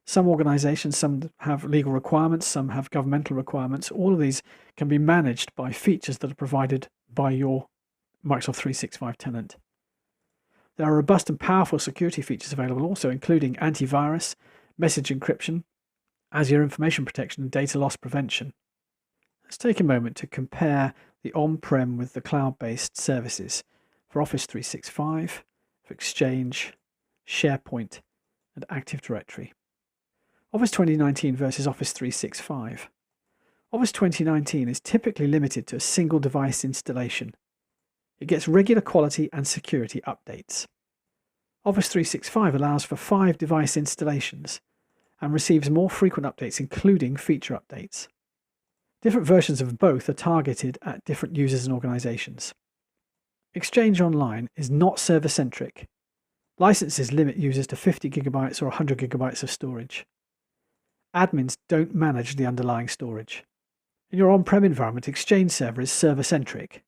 Some organizations, some have legal requirements, some have governmental requirements. All of these can be managed by features that are provided by your Microsoft 365 tenant. There are robust and powerful security features available also, including antivirus, message encryption, Azure information protection, and data loss prevention. Let's take a moment to compare the on-prem with the cloud-based services for Office 365, for Exchange, SharePoint, and Active Directory. Office 2019 versus Office 365. Office 2019 is typically limited to a single device installation. It gets regular quality and security updates. Office 365 allows for 5 device installations and receives more frequent updates, including feature updates. Different versions of both are targeted at different users and organizations. Exchange Online is not server-centric. Licenses limit users to 50 gigabytes or 100 gigabytes of storage. Admins don't manage the underlying storage. In your on-prem environment, Exchange Server is server-centric.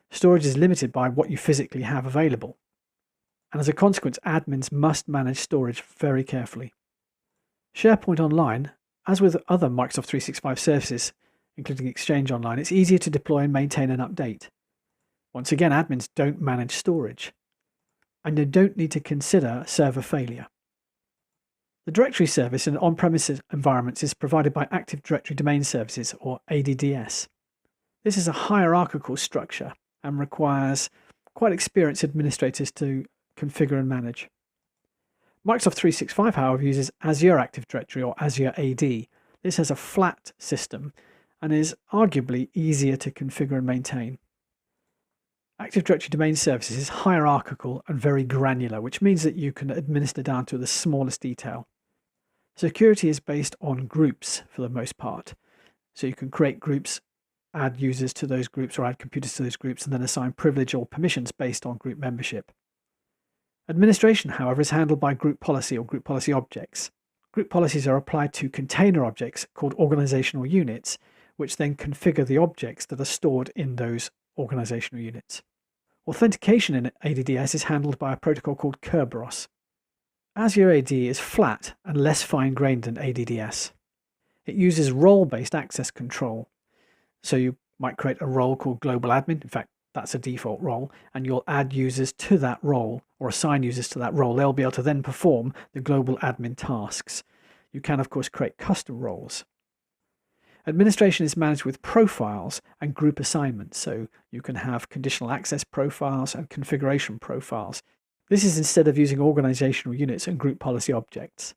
Storage is limited by what you physically have available. And as a consequence, admins must manage storage very carefully. SharePoint Online, as with other Microsoft 365 services, including Exchange Online, it's easier to deploy and maintain and update. Once again, admins don't manage storage, and you don't need to consider server failure. The directory service in on-premises environments is provided by Active Directory Domain Services, or ADDS. This is a hierarchical structure and requires quite experienced administrators to configure and manage. Microsoft 365, however, uses Azure Active Directory, or Azure AD. This has a flat system and is arguably easier to configure and maintain. Active Directory Domain Services is hierarchical and very granular, which means that you can administer down to the smallest detail. Security is based on groups for the most part. So you can create groups, add users to those groups or add computers to those groups, and then assign privilege or permissions based on group membership. Administration, however, is handled by group policy or group policy objects. Group policies are applied to container objects called organizational units, which then configure the objects that are stored in those organizational units. Authentication in ADDS is handled by a protocol called Kerberos. Azure AD is flat and less fine-grained than ADDS. It uses role-based access control. So you might create a role called Global Admin. In fact, that's a default role, and you'll add users to that role or assign users to that role. They'll be able to then perform the global admin tasks. You can, of course, create custom roles. Administration is managed with profiles and group assignments, so you can have conditional access profiles and configuration profiles. This is instead of using organizational units and group policy objects.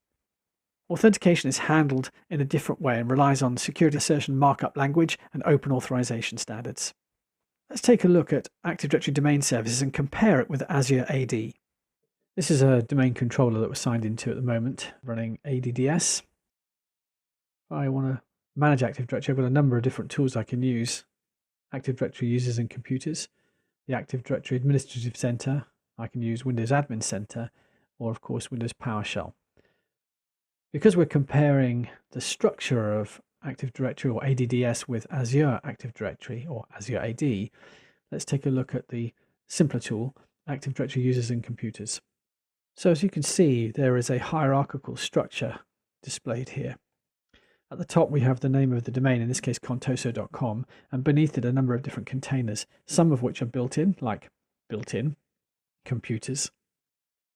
Authentication is handled in a different way and relies on security assertion markup language and open authorization standards. Let's take a look at Active Directory Domain Services and compare it with Azure AD. This is a domain controller that we're signed into at the moment, running ADDS. I want to manage Active Directory. I've got a number of different tools I can use. Active Directory Users and Computers, the Active Directory Administrative Center. I can use Windows Admin Center, or of course Windows PowerShell. Because we're comparing the structure of Active Directory or ADDS with Azure Active Directory or Azure AD, let's take a look at the simpler tool, Active Directory Users and Computers. So as you can see, there is a hierarchical structure displayed here. At the top, we have the name of the domain, in this case contoso.com, and beneath it a number of different containers, some of which are built-in, like built-in, computers,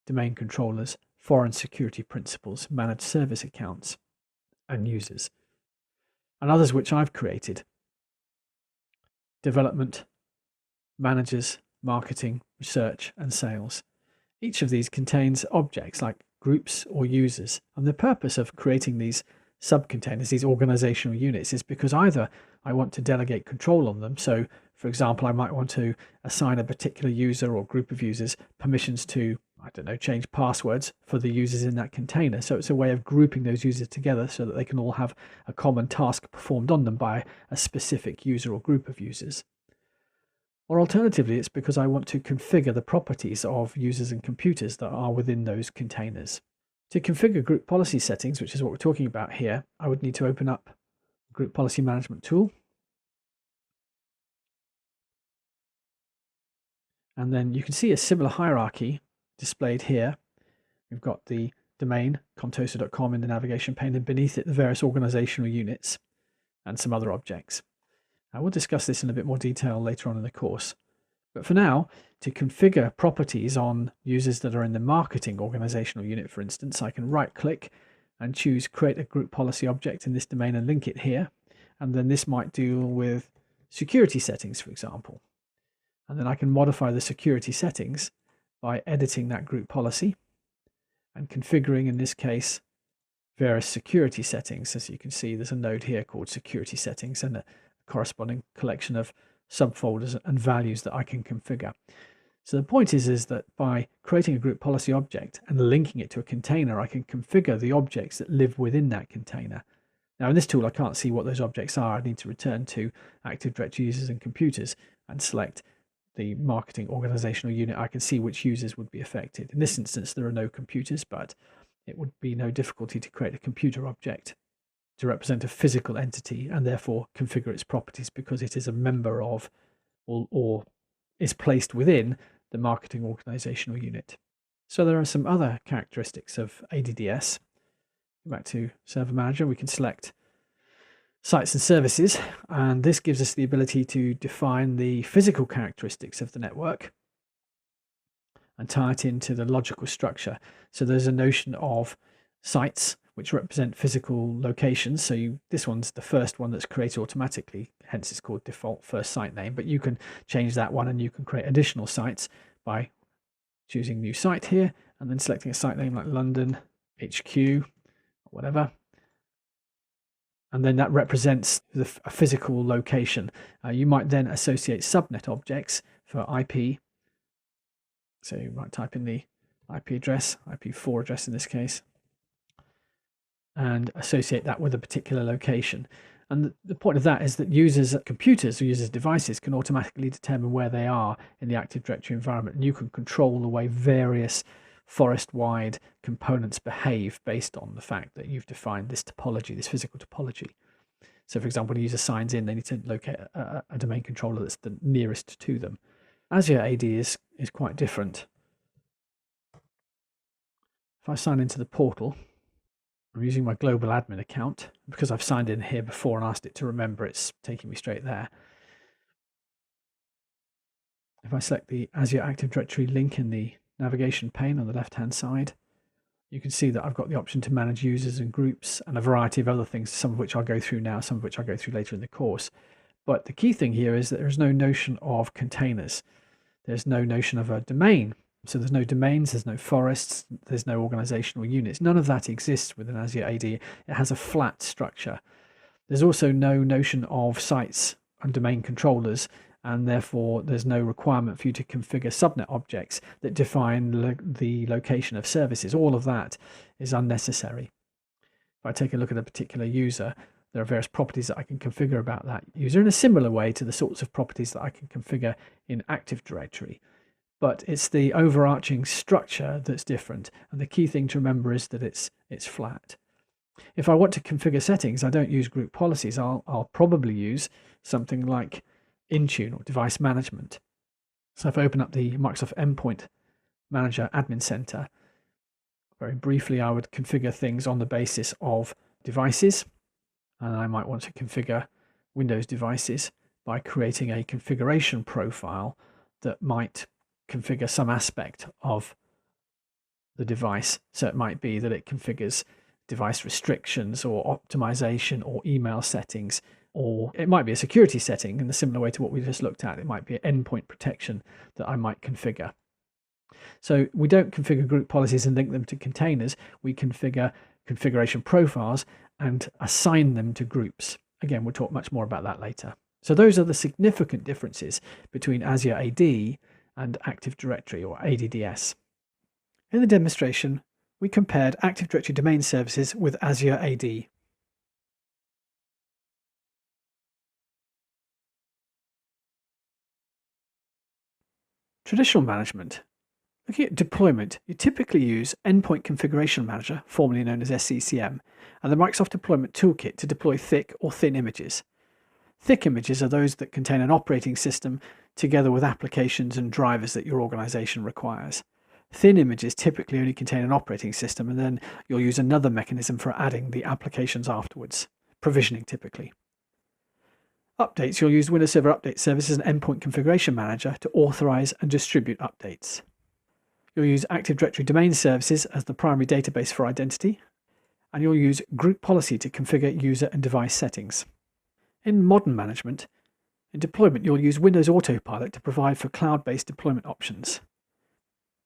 domain controllers, foreign security principles, managed service accounts, and users, and others which I've created: development, managers, marketing, research, and sales. Each of these contains objects like groups or users, and the purpose of creating these subcontainers, these organizational units, is because either I want to delegate control on them. So, for example, I might want to assign a particular user or group of users permissions to, I don't know, change passwords for the users in that container. So it's a way of grouping those users together so that they can all have a common task performed on them by a specific user or group of users. Or alternatively, it's because I want to configure the properties of users and computers that are within those containers. To configure group policy settings, which is what we're talking about here, I would need to open up the Group Policy Management tool. And then you can see a similar hierarchy displayed here. We've got the domain, contoso.com, in the navigation pane, and beneath it the various organizational units and some other objects. I will discuss this in a bit more detail later on in the course. But for now, to configure properties on users that are in the marketing organizational unit, for instance, I can right-click and choose Create a Group Policy Object in this domain and link it here. And then this might deal with security settings, for example. And then I can modify the security settings by editing that group policy and configuring, in this case, various security settings. As you can see, there's a node here called Security Settings and a corresponding collection of subfolders and values that I can configure. So the point is that by creating a group policy object and linking it to a container, I can configure the objects that live within that container. Now in this tool, I can't see what those objects are. I need to return to Active Directory users and computers and select the marketing organizational unit. I can see which users would be affected. In this instance, there are no computers, but it would be no difficulty to create a computer object to represent a physical entity and therefore configure its properties because it is a member of or is placed within the marketing organizational unit. So there are some other characteristics of ADDS. Go back to Server Manager, we can select Sites and Services, and this gives us the ability to define the physical characteristics of the network and tie it into the logical structure. So there's a notion of sites, which represent physical locations. So this one's the first one that's created automatically, hence it's called default first site name, but you can change that one and you can create additional sites by choosing new site here and then selecting a site name like London HQ or whatever. And then that represents a physical location. You might then associate subnet objects for IP. So you might type in the IP address, IP4 address in this case, and associate that with a particular location. And the point of that is that users' computers or users' devices can automatically determine where they are in the Active Directory environment, and you can control the way various forest-wide components behave based on the fact that you've defined this topology, this physical topology. So for example, when a user signs in, they need to locate a domain controller that's the nearest to them. Azure AD is quite different. If I sign into the portal, I'm using my global admin account. Because I've signed in here before and asked it to remember, it's taking me straight there. If I select the Azure Active Directory link in the navigation pane on the left-hand side, you can see that I've got the option to manage users and groups and a variety of other things, some of which I'll go through now, some of which I'll go through later in the course. But the key thing here is that there's no notion of containers. There's no notion of a domain. So there's no domains, there's no forests, there's no organizational units. None of that exists within Azure AD. It has a flat structure. There's also no notion of sites and domain controllers, and therefore there's no requirement for you to configure subnet objects that define the location of services. All of that is unnecessary. If I take a look at a particular user, there are various properties that I can configure about that user in a similar way to the sorts of properties that I can configure in Active Directory. But it's the overarching structure that's different. And the key thing to remember is that it's flat. If I want to configure settings, I don't use group policies. I'll probably use something like Intune or device management. So if I open up the Microsoft Endpoint Manager Admin Center, very briefly, I would configure things on the basis of devices. And I might want to configure Windows devices by creating a configuration profile that might configure some aspect of the device. So it might be that it configures device restrictions or optimization or email settings, or it might be a security setting in the similar way to what we just looked at. It might be an endpoint protection that I might configure. So we don't configure group policies and link them to containers. We configure configuration profiles and assign them to groups. Again, we'll talk much more about that later. So those are the significant differences between Azure AD and Active Directory or ADDS. In the demonstration, we compared Active Directory domain services with Azure AD. Traditional management. Looking at deployment, you typically use Endpoint Configuration Manager, formerly known as SCCM, and the Microsoft Deployment Toolkit to deploy thick or thin images. Thick images are those that contain an operating system together with applications and drivers that your organization requires. Thin images typically only contain an operating system, and then you'll use another mechanism for adding the applications afterwards, provisioning typically. Updates, you'll use Windows Server Update Services and Endpoint Configuration Manager to authorize and distribute updates. You'll use Active Directory Domain Services as the primary database for identity, and you'll use Group Policy to configure user and device settings. In modern management, in deployment, you'll use Windows Autopilot to provide for cloud-based deployment options.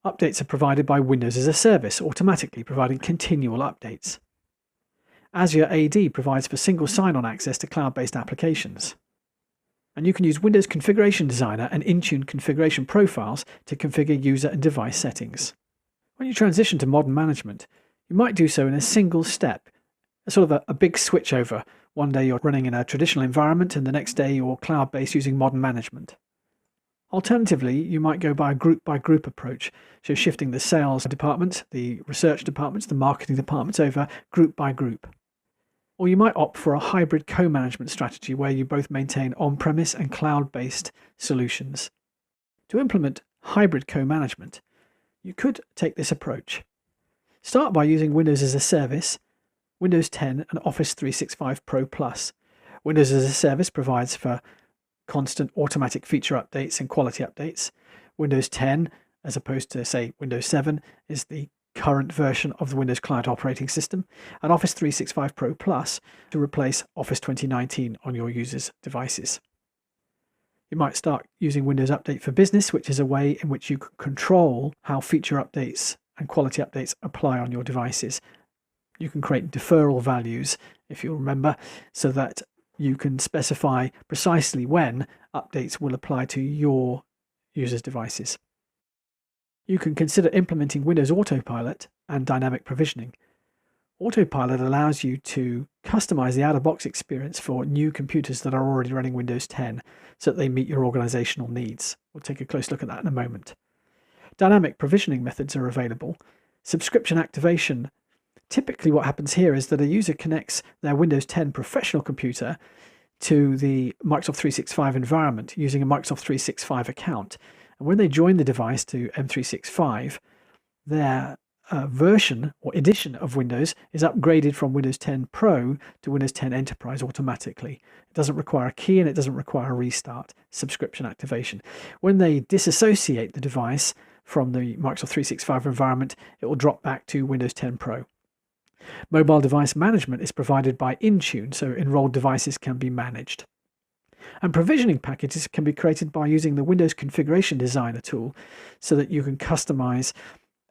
Updates are provided by Windows as a service, automatically providing continual updates. Azure AD provides for single sign-on access to cloud-based applications. And you can use Windows Configuration Designer and Intune configuration profiles to configure user and device settings. When you transition to modern management, you might do so in a single step, sort of a big switch over. One day you're running in a traditional environment and the next day you're cloud-based using modern management. Alternatively, you might go by a group approach, so shifting the sales department, the research departments, the marketing departments over group by group. Or you might opt for a hybrid co-management strategy where you both maintain on-premise and cloud-based solutions. To implement hybrid co-management, you could take this approach. Start by using Windows as a Service, Windows 10 and Office 365 ProPlus. Windows as a Service provides for constant automatic feature updates and quality updates. Windows 10, as opposed to, say, Windows 7, is the current version of the Windows Client operating system, and Office 365 Pro Plus to replace Office 2019 on your users' devices. You might start using Windows Update for Business, which is a way in which you can control how feature updates and quality updates apply on your devices. You can create deferral values, if you'll remember, so that you can specify precisely when updates will apply to your users' devices. You can consider implementing Windows Autopilot and dynamic provisioning. Autopilot allows you to customize the out-of-box experience for new computers that are already running Windows 10 so that they meet your organizational needs. We'll take a close look at that in a moment. Dynamic provisioning methods are available. Subscription activation. Typically what happens here is that a user connects their Windows 10 professional computer to the Microsoft 365 environment using a Microsoft 365 account. And when they join the device to M365, their version or edition of Windows is upgraded from Windows 10 Pro to Windows 10 Enterprise automatically. It doesn't require a key and it doesn't require a restart. Subscription activation. When they disassociate the device from the Microsoft 365 environment, it will drop back to Windows 10 Pro. Mobile device management is provided by Intune, so enrolled devices can be managed. And provisioning packages can be created by using the Windows Configuration Designer tool so that you can customize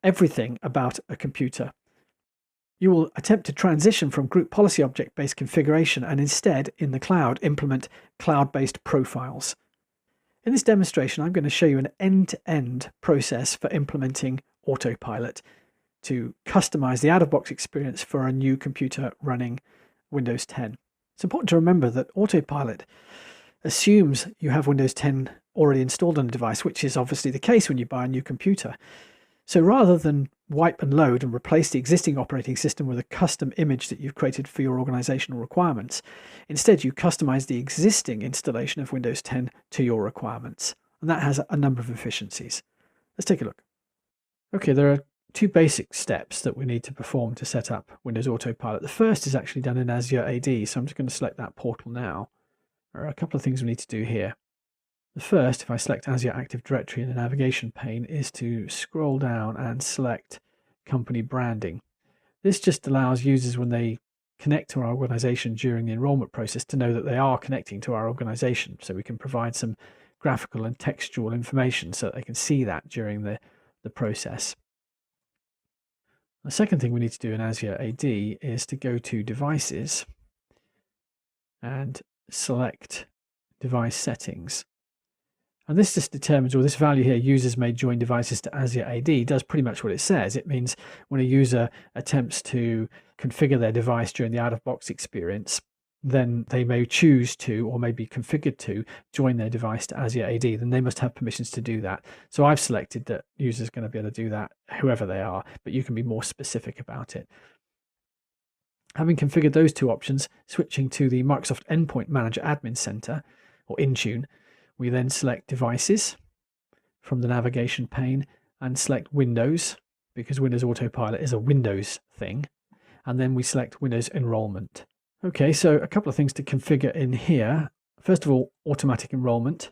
everything about a computer. You will attempt to transition from group policy object-based configuration and instead, in the cloud, implement cloud-based profiles. In this demonstration, I'm going to show you an end-to-end process for implementing Autopilot to customize the out-of-box experience for a new computer running Windows 10. It's important to remember that Autopilot assumes you have Windows 10 already installed on a device, which is obviously the case when you buy a new computer. So rather than wipe and load and replace the existing operating system with a custom image that you've created for your organizational requirements, instead you customize the existing installation of Windows 10 to your requirements. And that has a number of efficiencies. Let's take a look. Okay, there are two basic steps that we need to perform to set up Windows Autopilot. The first is actually done in Azure AD, so I'm just going to select that portal now. There are a couple of things we need to do here. The first, if I select Azure Active Directory in the navigation pane, is to scroll down and select Company Branding. This just allows users, when they connect to our organization during the enrollment process, to know that they are connecting to our organization, so we can provide some graphical and textual information so that they can see that during the process. The second thing we need to do in Azure AD is to go to Devices and select Device Settings. And this just determines, or this value here, users may join devices to Azure AD, does pretty much what it says. It means when a user attempts to configure their device during the out-of-box experience, then they may choose to, or may be configured to, join their device to Azure AD. Then they must have permissions to do that. So I've selected that users are going to be able to do that, whoever they are, but you can be more specific about it. Having configured those two options, switching to the Microsoft Endpoint Manager Admin Center, or Intune, we then select Devices from the navigation pane and select Windows, because Windows Autopilot is a Windows thing. And then we select Windows Enrollment. Okay, so a couple of things to configure in here. First of all, automatic enrollment.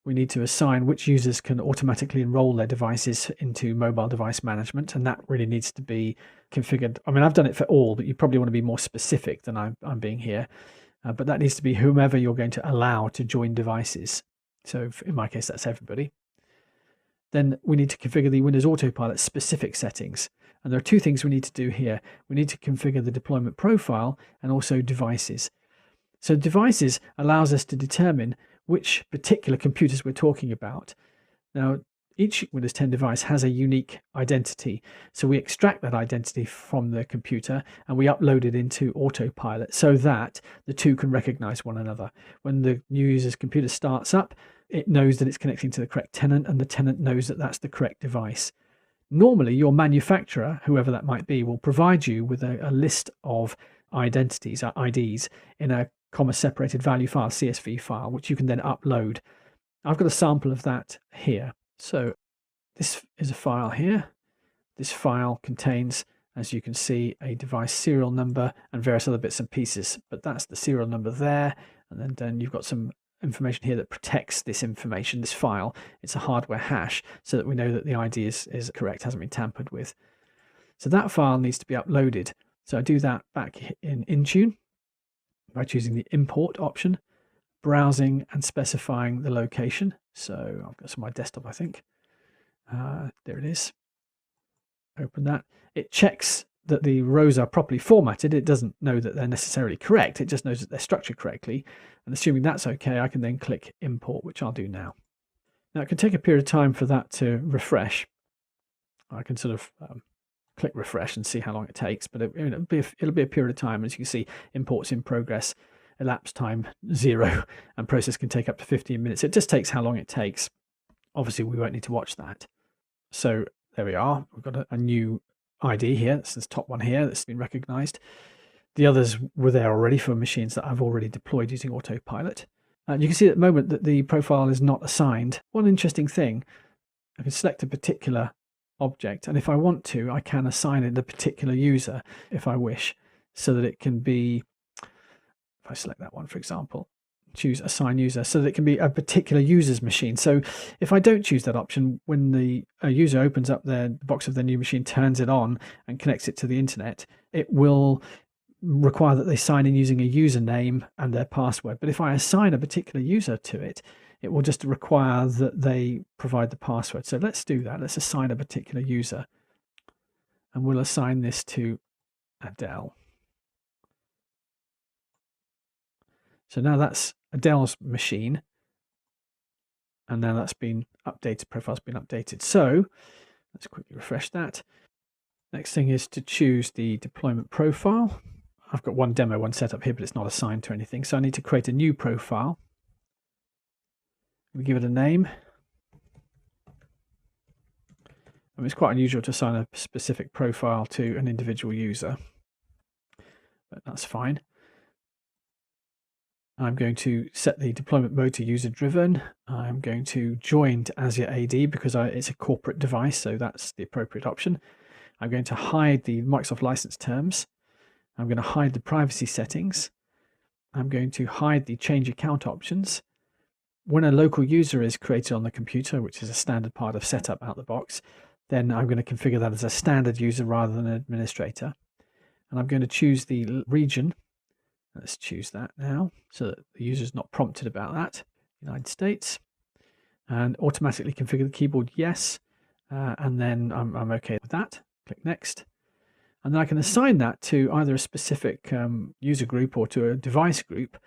We need to assign which users can automatically enroll their devices into mobile device management, and that really needs to be configured. I mean, I've done it for all, but you probably want to be more specific than I'm being here. But that needs to be whomever you're going to allow to join devices. So in my case, that's everybody. Then we need to configure the Windows Autopilot specific settings. And there are two things we need to do here. We need to configure the deployment profile and also devices. So devices allows us to determine which particular computers we're talking about. Now, each Windows 10 device has a unique identity. So we extract that identity from the computer and we upload it into Autopilot so that the two can recognize one another. When the new user's computer starts up, it knows that it's connecting to the correct tenant and the tenant knows that that's the correct device. Normally, your manufacturer, whoever that might be, will provide you with a list of identities, IDs, in a comma-separated value file, CSV file, which you can then upload. I've got a sample of that here. So this is a file here. This file contains, as you can see, a device serial number and various other bits and pieces, but that's the serial number there. And then you've got some information here that protects this information, this file. It's a hardware hash so that we know that the ID is correct, hasn't been tampered with. So that file needs to be uploaded. So I do that back in Intune by choosing the import option, browsing and specifying the location. So I've got some on my desktop, I think. There it is. Open that. It checks that the rows are properly formatted. It doesn't know that they're necessarily correct. It just knows that they're structured correctly. And assuming that's okay, I can then click import, which I'll do now. Now it can take a period of time for that to refresh. I can sort of click refresh and see how long it takes, but it'll be a period of time. As you can see, imports in progress, elapsed time 0, and process can take up to 15 minutes. It just takes how long it takes. Obviously, we won't need to watch that. So there we are. We've got a new ID here. This is the top one here that's been recognized. The others were there already for machines that I've already deployed using Autopilot. And you can see at the moment that the profile is not assigned. One interesting thing, I can select a particular object, and if I want to, I can assign it a particular user if I wish, so that it can be, if I select that one, for example, choose assign user, so that it can be a particular user's machine. So if I don't choose that option, when the user opens up the box of their new machine, turns it on and connects it to the internet, it will require that they sign in using a username and their password. But if I assign a particular user to it, it will just require that they provide the password. So let's do that. Let's assign a particular user, and we'll assign this to Adele. So now that's Adele's machine, and now that's been updated, profile's been updated. So let's quickly refresh that. Next thing is to choose the deployment profile. I've got one demo one set up here, but it's not assigned to anything. So I need to create a new profile. We give it a name. I mean, it's quite unusual to assign a specific profile to an individual user, but that's fine. I'm going to set the deployment mode to user driven. I'm going to join to Azure AD because it's a corporate device, so that's the appropriate option. I'm going to hide the Microsoft license terms. I'm going to hide the privacy settings. I'm going to hide the change account options. When a local user is created on the computer, which is a standard part of setup out the box, then I'm going to configure that as a standard user rather than an administrator. And I'm going to choose the region. Let's choose that now so that the user is not prompted about that. United States. And automatically configure the keyboard, yes. And then I'm okay with that. Click next. And then I can assign that to either a specific user group or to a device group.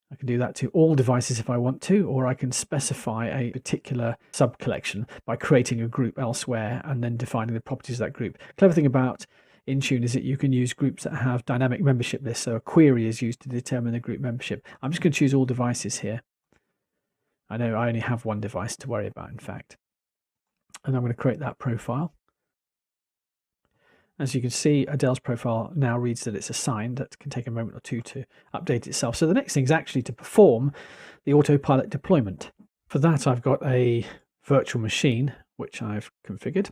I can do that to all devices if I want to, or I can specify a particular sub-collection by creating a group elsewhere and then defining the properties of that group. Clever thing about Intune is that you can use groups that have dynamic membership lists, so a query is used to determine the group membership. I'm just going to choose all devices here. I know I only have one device to worry about, in fact. And I'm going to create that profile. As you can see, Adele's profile now reads that it's assigned. That can take a moment or two to update itself. So the next thing is actually to perform the Autopilot deployment. For that, I've got a virtual machine, which I've configured.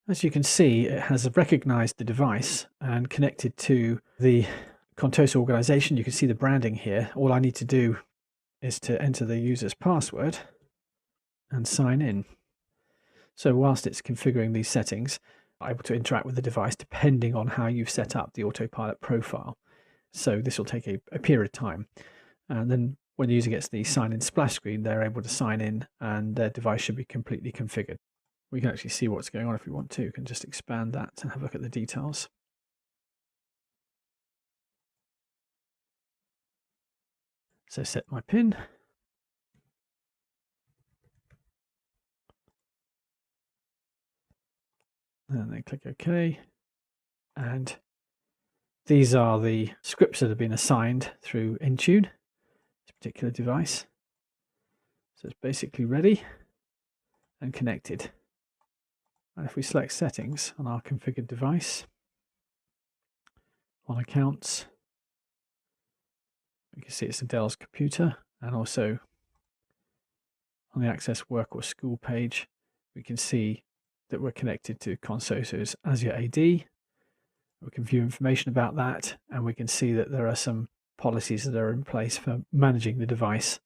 As you can see, it has recognized the device and connected to the Contoso organization. You can see the branding here. All I need to do is to enter the user's password and sign in. So whilst it's configuring these settings, I'm able to interact with the device depending on how you've set up the Autopilot profile. So this will take a period of time. And then when the user gets the sign in splash screen, they're able to sign in and their device should be completely configured. We can actually see what's going on if we want to. We can just expand that and have a look at the details. So set my PIN. And then click OK. And these are the scripts that have been assigned through Intune, this particular device. So it's basically ready and connected. And if we select settings on our configured device, on accounts, we can see it's a Dell's computer, and also on the Access Work or School page, we can see that we're connected to Consoso's Azure AD. We can view information about that, and we can see that there are some policies that are in place for managing the device.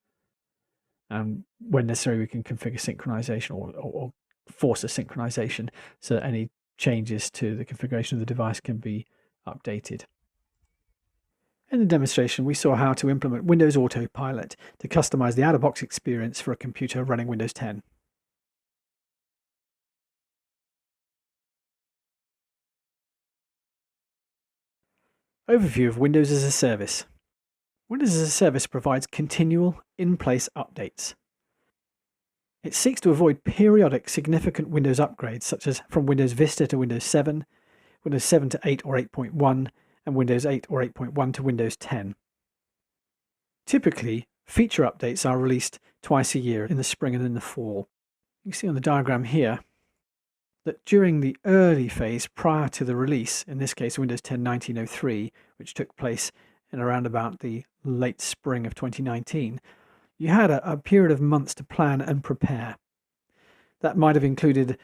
And when necessary, we can configure synchronization or force a synchronization so that any changes to the configuration of the device can be updated. In the demonstration, we saw how to implement Windows Autopilot to customize the out-of-box experience for a computer running Windows 10. Overview of Windows as a Service. Windows as a Service provides continual, in-place updates. It seeks to avoid periodic significant Windows upgrades, such as from Windows Vista to Windows 7, Windows 7 to 8 or 8.1, and Windows 8 or 8.1 to Windows 10. Typically, feature updates are released twice a year, in the spring and in the fall. You can see on the diagram here that during the early phase prior to the release, in this case Windows 10 1903, which took place in around about the late spring of 2019, you had a period of months to plan and prepare. That might have included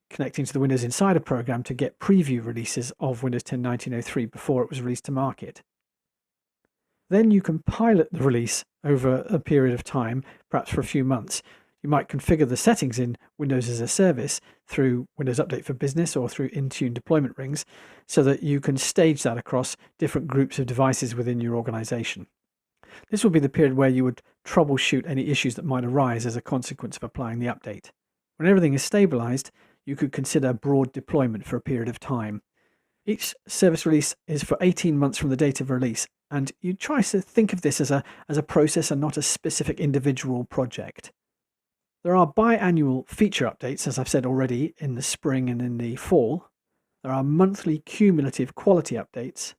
connecting to the Windows Insider program to get preview releases of Windows 10 1903 before it was released to market. Then you can pilot the release over a period of time, perhaps for a few months. You might configure the settings in Windows as a Service through Windows Update for Business or through Intune deployment rings so that you can stage that across different groups of devices within your organization. This will be the period where you would troubleshoot any issues that might arise as a consequence of applying the update. When everything is stabilized, you could consider broad deployment for a period of time. Each service release is for 18 months from the date of release, and you try to think of this as a process and not a specific individual project. There are biannual feature updates, as I've said already, in the spring and in the fall. There are monthly cumulative quality updates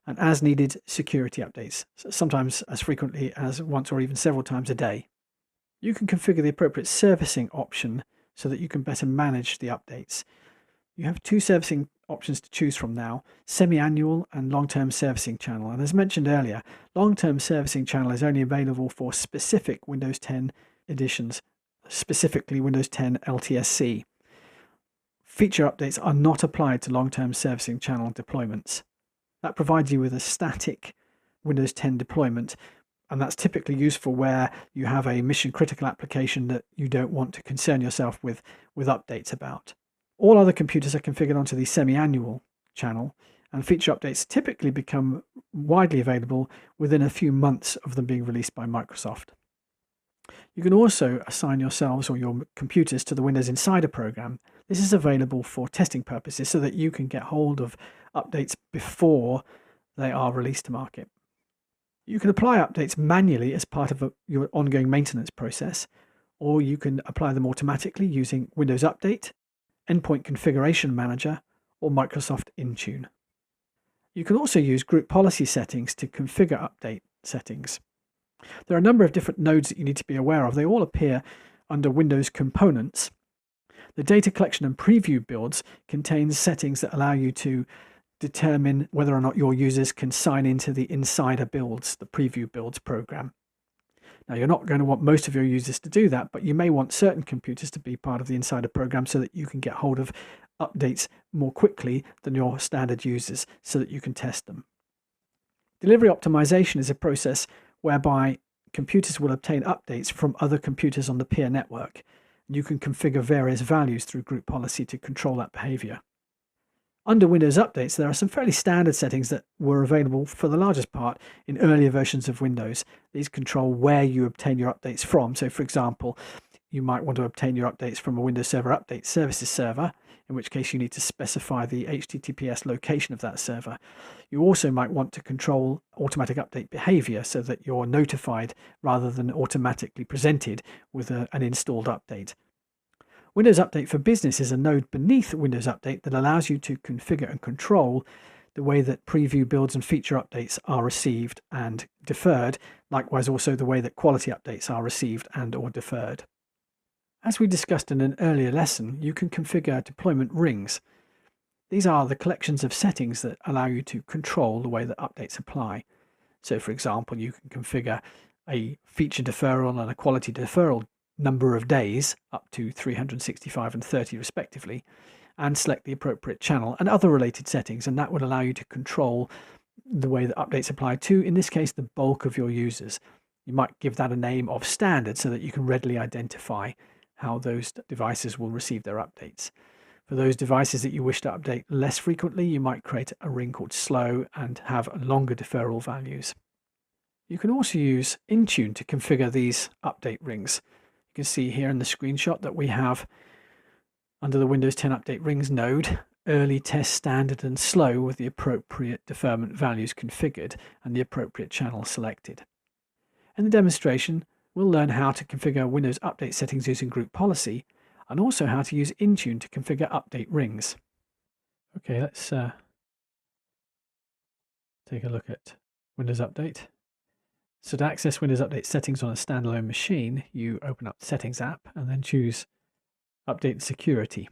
and as needed security updates, sometimes as frequently as once or even several times a day. You can configure the appropriate servicing option so that you can better manage the updates. You have two servicing options to choose from now: semi-annual and long-term servicing channel. And as mentioned earlier, long-term servicing channel is only available for specific Windows 10 editions, specifically Windows 10 LTSC. Feature updates are not applied to long-term servicing channel deployments. That provides you with a static Windows 10 deployment, and that's typically useful where you have a mission-critical application that you don't want to concern yourself with updates about. All other computers are configured onto the semi-annual channel, and feature updates typically become widely available within a few months of them being released by Microsoft. You can also assign yourselves or your computers to the Windows Insider program. This is available for testing purposes so that you can get hold of updates before they are released to market. You can apply updates manually as part of your ongoing maintenance process, or you can apply them automatically using Windows Update, Endpoint Configuration Manager, or Microsoft Intune. You can also use group policy settings to configure update settings. There are a number of different nodes that you need to be aware of. They all appear under Windows Components. The data collection and preview builds contains settings that allow you to determine whether or not your users can sign into the Insider builds, the preview builds program. Now, you're not going to want most of your users to do that, but you may want certain computers to be part of the Insider program so that you can get hold of updates more quickly than your standard users so that you can test them. Delivery optimization is a process whereby computers will obtain updates from other computers on the peer network. You can configure various values through group policy to control that behavior. Under Windows Updates, there are some fairly standard settings that were available for the largest part in earlier versions of Windows. These control where you obtain your updates from. So, for example, you might want to obtain your updates from a Windows Server Update Services server, in which case you need to specify the HTTPS location of that server. You also might want to control automatic update behavior so that you're notified rather than automatically presented with an installed update. Windows Update for Business is a node beneath Windows Update that allows you to configure and control the way that preview builds and feature updates are received and deferred, likewise also the way that quality updates are received and or deferred. As we discussed in an earlier lesson, you can configure deployment rings. These are the collections of settings that allow you to control the way that updates apply. So for example, you can configure a feature deferral and a quality deferral number of days, up to 365 and 30 respectively, and select the appropriate channel and other related settings, and that would allow you to control the way that updates apply to, in this case, the bulk of your users. You might give that a name of standard so that you can readily identify how those devices will receive their updates. For those devices that you wish to update less frequently, you might create a ring called slow and have longer deferral values. You can also use Intune to configure these update rings. You can see here in the screenshot that we have, under the Windows 10 Update Rings node, early, test, standard, and slow with the appropriate deferment values configured and the appropriate channel selected. In the demonstration, we'll learn how to configure Windows Update settings using group policy, and also how to use Intune to configure update rings. Okay, let's take a look at Windows Update. So to access Windows Update settings on a standalone machine, you open up the Settings app and then choose Update Security.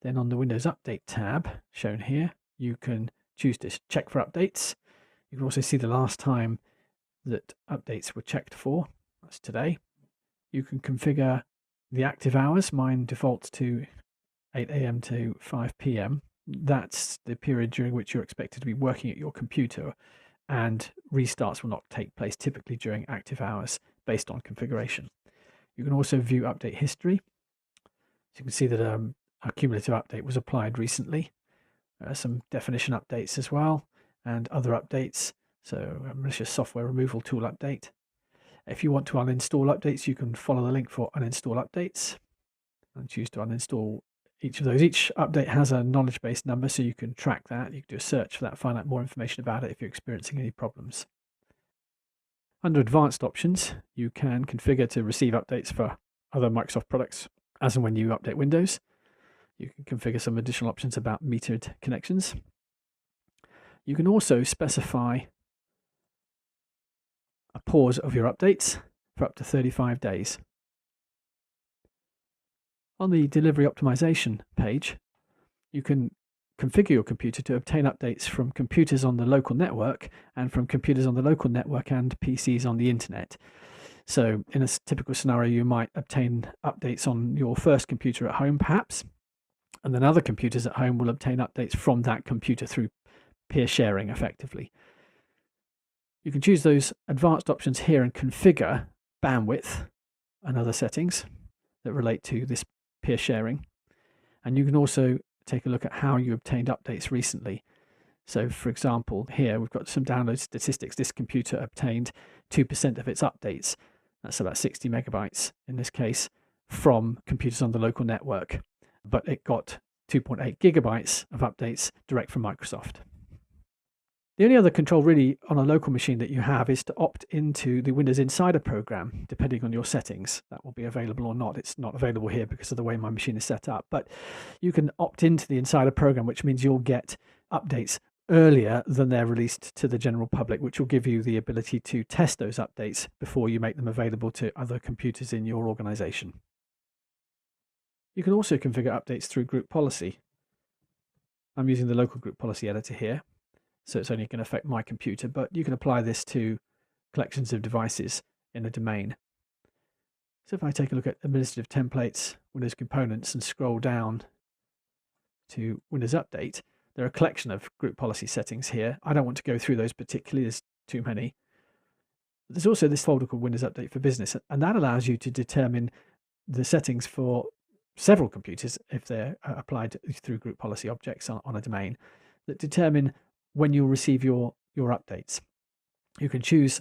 Then on the Windows Update tab, shown here, you can choose to check for updates. You can also see the last time that updates were checked for. That's today. You can configure the active hours. Mine defaults to 8 AM to 5 PM. That's the period during which you're expected to be working at your computer, and restarts will not take place typically during active hours based on configuration. You can also view update history. So you can see that a cumulative update was applied recently. Some definition updates as well, and other updates. So a malicious software removal tool update. If you want to uninstall updates, you can follow the link for uninstall updates and choose to uninstall each of those. Each update has a knowledge base number, so you can track that. You can do a search for that, find out more information about it if you're experiencing any problems. Under advanced options, you can configure to receive updates for other Microsoft products as and when you update Windows. You can configure some additional options about metered connections. You can also specify a pause of your updates for up to 35 days. On the delivery optimization page, you can configure your computer to obtain updates from computers on the local network and from computers on the local network and PCs on the internet. So in a typical scenario, you might obtain updates on your first computer at home, perhaps, and then other computers at home will obtain updates from that computer through peer sharing effectively. You can choose those advanced options here and configure bandwidth and other settings that relate to this peer sharing. And you can also take a look at how you obtained updates recently. So for example, here we've got some download statistics. This computer obtained 2% of its updates. That's about 60 megabytes in this case from computers on the local network, but it got 2.8 gigabytes of updates direct from Microsoft. The only other control really on a local machine that you have is to opt into the Windows Insider program, depending on your settings. That will be available or not. It's not available here because of the way my machine is set up, but you can opt into the Insider program, which means you'll get updates earlier than they're released to the general public, which will give you the ability to test those updates before you make them available to other computers in your organization. You can also configure updates through group policy. I'm using the local group policy editor here, so it's only going to affect my computer, but you can apply this to collections of devices in a domain. So if I take a look at administrative templates, Windows components, and scroll down to Windows Update, there are a collection of group policy settings here. I don't want to go through those particularly, there's too many. But there's also this folder called Windows Update for Business, and that allows you to determine the settings for several computers if they're applied through group policy objects on a domain that determine when you'll receive your updates. You can choose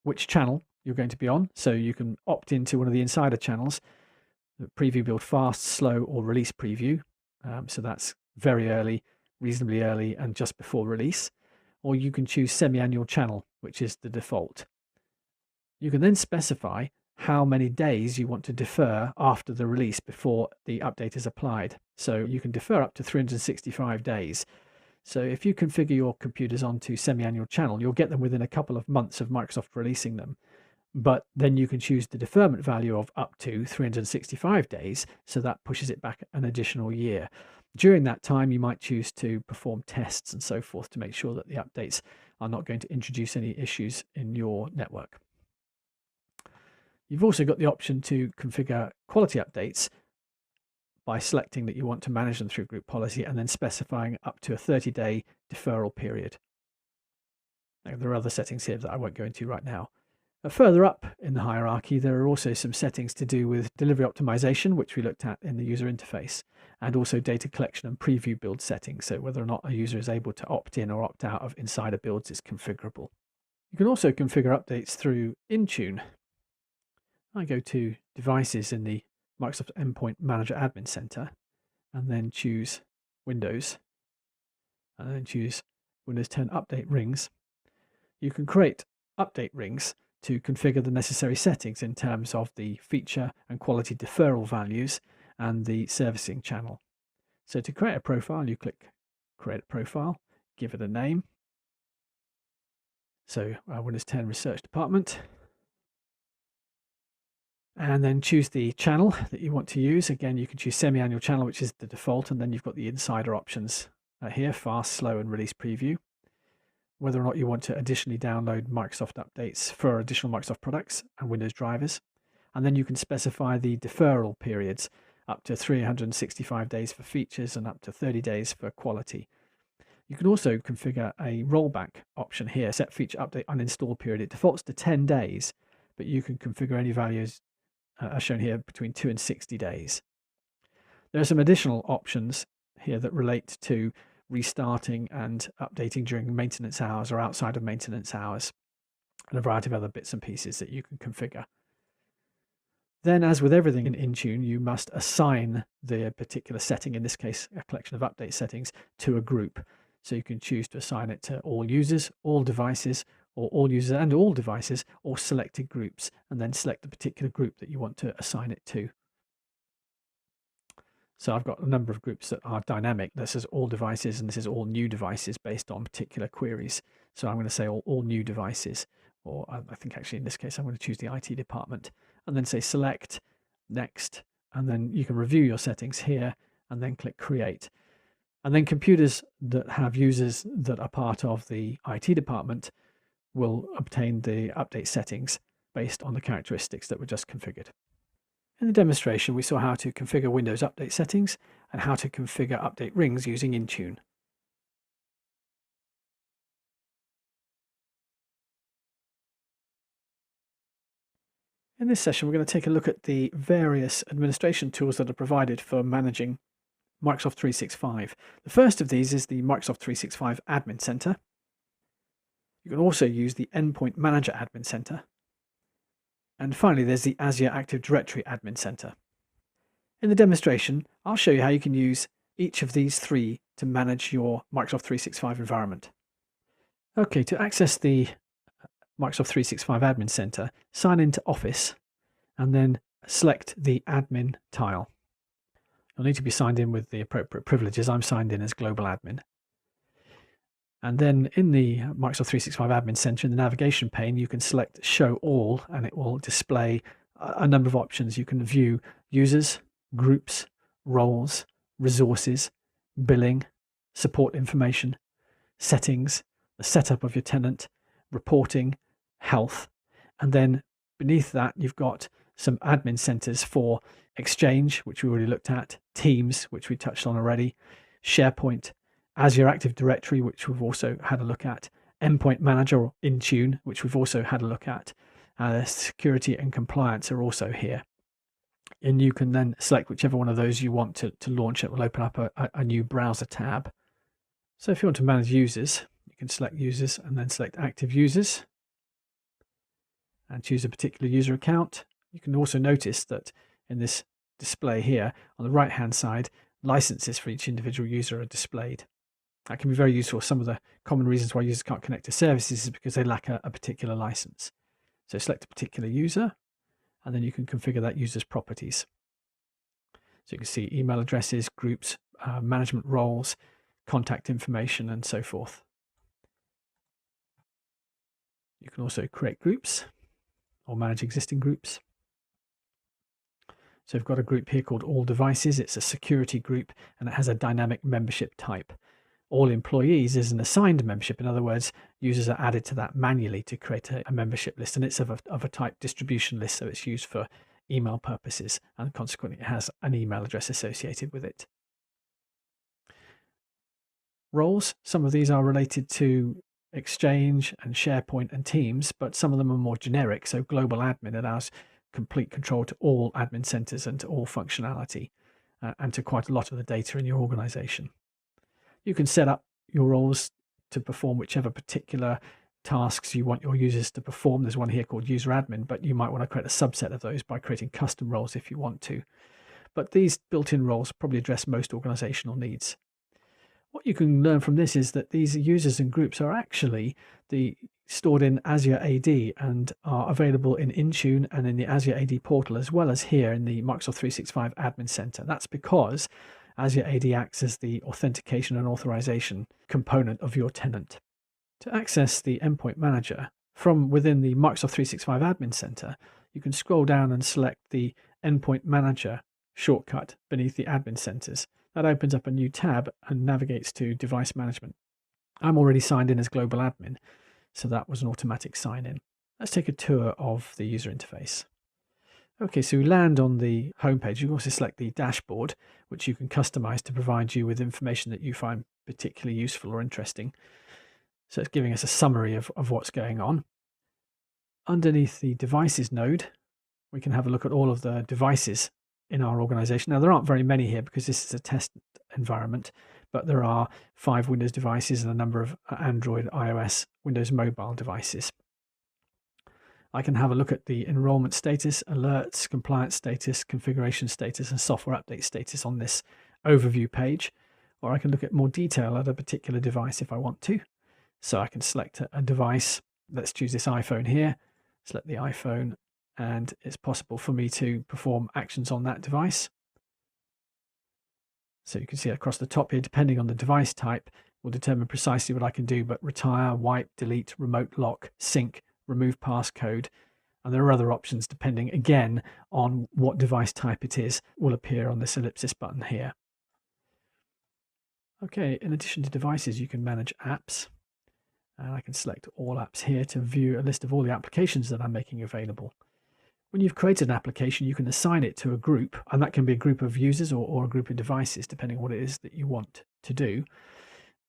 which channel you're going to be on. So you can opt into one of the insider channels, the preview build fast, slow, or release preview. So that's very early, reasonably early, and just before release. Or you can choose semi-annual channel, which is the default. You can then specify how many days you want to defer after the release before the update is applied. So you can defer up to 365 days. So if you configure your computers onto semi-annual channel, you'll get them within a couple of months of Microsoft releasing them. But then you can choose the deferment value of up to 365 days. So that pushes it back an additional year. During that time, you might choose to perform tests and so forth to make sure that the updates are not going to introduce any issues in your network. You've also got the option to configure quality updates by selecting that you want to manage them through group policy and then specifying up to a 30-day deferral period. Now, there are other settings here that I won't go into right now. Further up in the hierarchy, there are also some settings to do with delivery optimization, which we looked at in the user interface, and also data collection and preview build settings. So whether or not a user is able to opt in or opt out of insider builds is configurable. You can also configure updates through Intune. I go to Devices in the Microsoft Endpoint Manager Admin Center, and then choose Windows, and then choose Windows 10 Update Rings. You can create update rings to configure the necessary settings in terms of the feature and quality deferral values and the servicing channel. So to create a profile, you click Create a Profile, give it a name. So Windows 10 Research Department. And then choose the channel that you want to use. Again, you can choose semi-annual channel, which is the default, and then you've got the insider options here, fast, slow, and release preview. Whether or not you want to additionally download Microsoft updates for additional Microsoft products and Windows drivers. And then you can specify the deferral periods, up to 365 days for features and up to 30 days for quality. You can also configure a rollback option here, set feature update uninstall period. It defaults to 10 days, but you can configure any values as shown here between 2 and 60 days. There are some additional options here that relate to restarting and updating during maintenance hours or outside of maintenance hours, and a variety of other bits and pieces that you can configure. Then, as with everything in Intune, you must assign the particular setting, in this case a collection of update settings, to a group. So you can choose to assign it to all users, all devices, or all users and all devices, or selected groups, and then select the particular group that you want to assign it to. So I've got a number of groups that are dynamic. This is all devices, and this is all new devices based on particular queries. So I'm going to say all new devices, or I think actually in this case I'm going to choose the IT department, and then say select, next, and then you can review your settings here, and then click create. And then computers that have users that are part of the IT department will obtain the update settings based on the characteristics that were just configured. In the demonstration, we saw how to configure Windows update settings and how to configure update rings using Intune. In this session, we're going to take a look at the various administration tools that are provided for managing Microsoft 365. The first of these is the Microsoft 365 Admin Center. You can also use the Endpoint Manager Admin Center. And finally, there's the Azure Active Directory Admin Center. In the demonstration, I'll show you how you can use each of these three to manage your Microsoft 365 environment. Okay, to access the Microsoft 365 Admin Center, sign into Office and then select the Admin tile. You'll need to be signed in with the appropriate privileges. I'm signed in as Global Admin. And then in the Microsoft 365 Admin Center, in the navigation pane, you can select Show All, and it will display a number of options. You can view users, groups, roles, resources, billing, support information, settings, the setup of your tenant, reporting, health. And then beneath that, you've got some admin centers for Exchange, which we already looked at, Teams, which we touched on already, SharePoint, Azure Active Directory, which we've also had a look at, Endpoint Manager or Intune, which we've also had a look at. Security and compliance are also here. And you can then select whichever one of those you want to launch. It will open up a new browser tab. So if you want to manage users, you can select users and then select active users. and choose a particular user account. You can also notice that in this display here on the right hand side, licenses for each individual user are displayed. That can be very useful. Some of the common reasons why users can't connect to services is because they lack a particular license. So select a particular user, and then you can configure that user's properties. So you can see email addresses, groups, management roles, contact information, and so forth. You can also create groups or manage existing groups. So we've got a group here called All Devices. It's a security group, and it has a dynamic membership type. All Employees is an assigned membership. In other words, users are added to that manually to create a membership list, and it's of a type distribution list, so it's used for email purposes, and consequently it has an email address associated with it. Roles, some of these are related to Exchange and SharePoint and Teams, but some of them are more generic. So Global Admin allows complete control to all admin centers and to all functionality and to quite a lot of the data in your organization. You can set up your roles to perform whichever particular tasks you want your users to perform. There's one here called User Admin, but you might want to create a subset of those by creating custom roles if you want to. But these built-in roles probably address most organizational needs. What you can learn from this is that these users and groups are actually stored in Azure AD and are available in Intune and in the Azure AD portal, as well as here in the Microsoft 365 Admin Center. That's because Azure AD acts as the authentication and authorization component of your tenant. To access the Endpoint Manager from within the Microsoft 365 Admin Center, you can scroll down and select the Endpoint Manager shortcut beneath the Admin Centers. That opens up a new tab and navigates to device management. I'm already signed in as Global Admin, so that was an automatic sign in. Let's take a tour of the user interface. Okay, so we land on the homepage. You can also select the dashboard, which you can customize to provide you with information that you find particularly useful or interesting. So it's giving us a summary of what's going on. Underneath the devices node, we can have a look at all of the devices in our organization. Now, there aren't very many here because this is a test environment, but there are 5 Windows devices and a number of Android, iOS, Windows Mobile devices. I can have a look at the enrollment status, alerts, compliance status, configuration status, and software update status on this overview page, or I can look at more detail at a particular device if I want to. So I can select a device. Let's choose this iPhone here, select the iPhone, and it's possible for me to perform actions on that device. So you can see across the top here, depending on the device type, will determine precisely what I can do, but retire, wipe, delete, remote lock, sync, remove passcode, and there are other options depending again on what device type it is, will appear on this ellipsis button here. Okay, in addition to devices, you can manage apps. And I can select all apps here to view a list of all the applications that I'm making available. When you've created an application, you can assign it to a group, and that can be a group of users or a group of devices, depending on what it is that you want to do.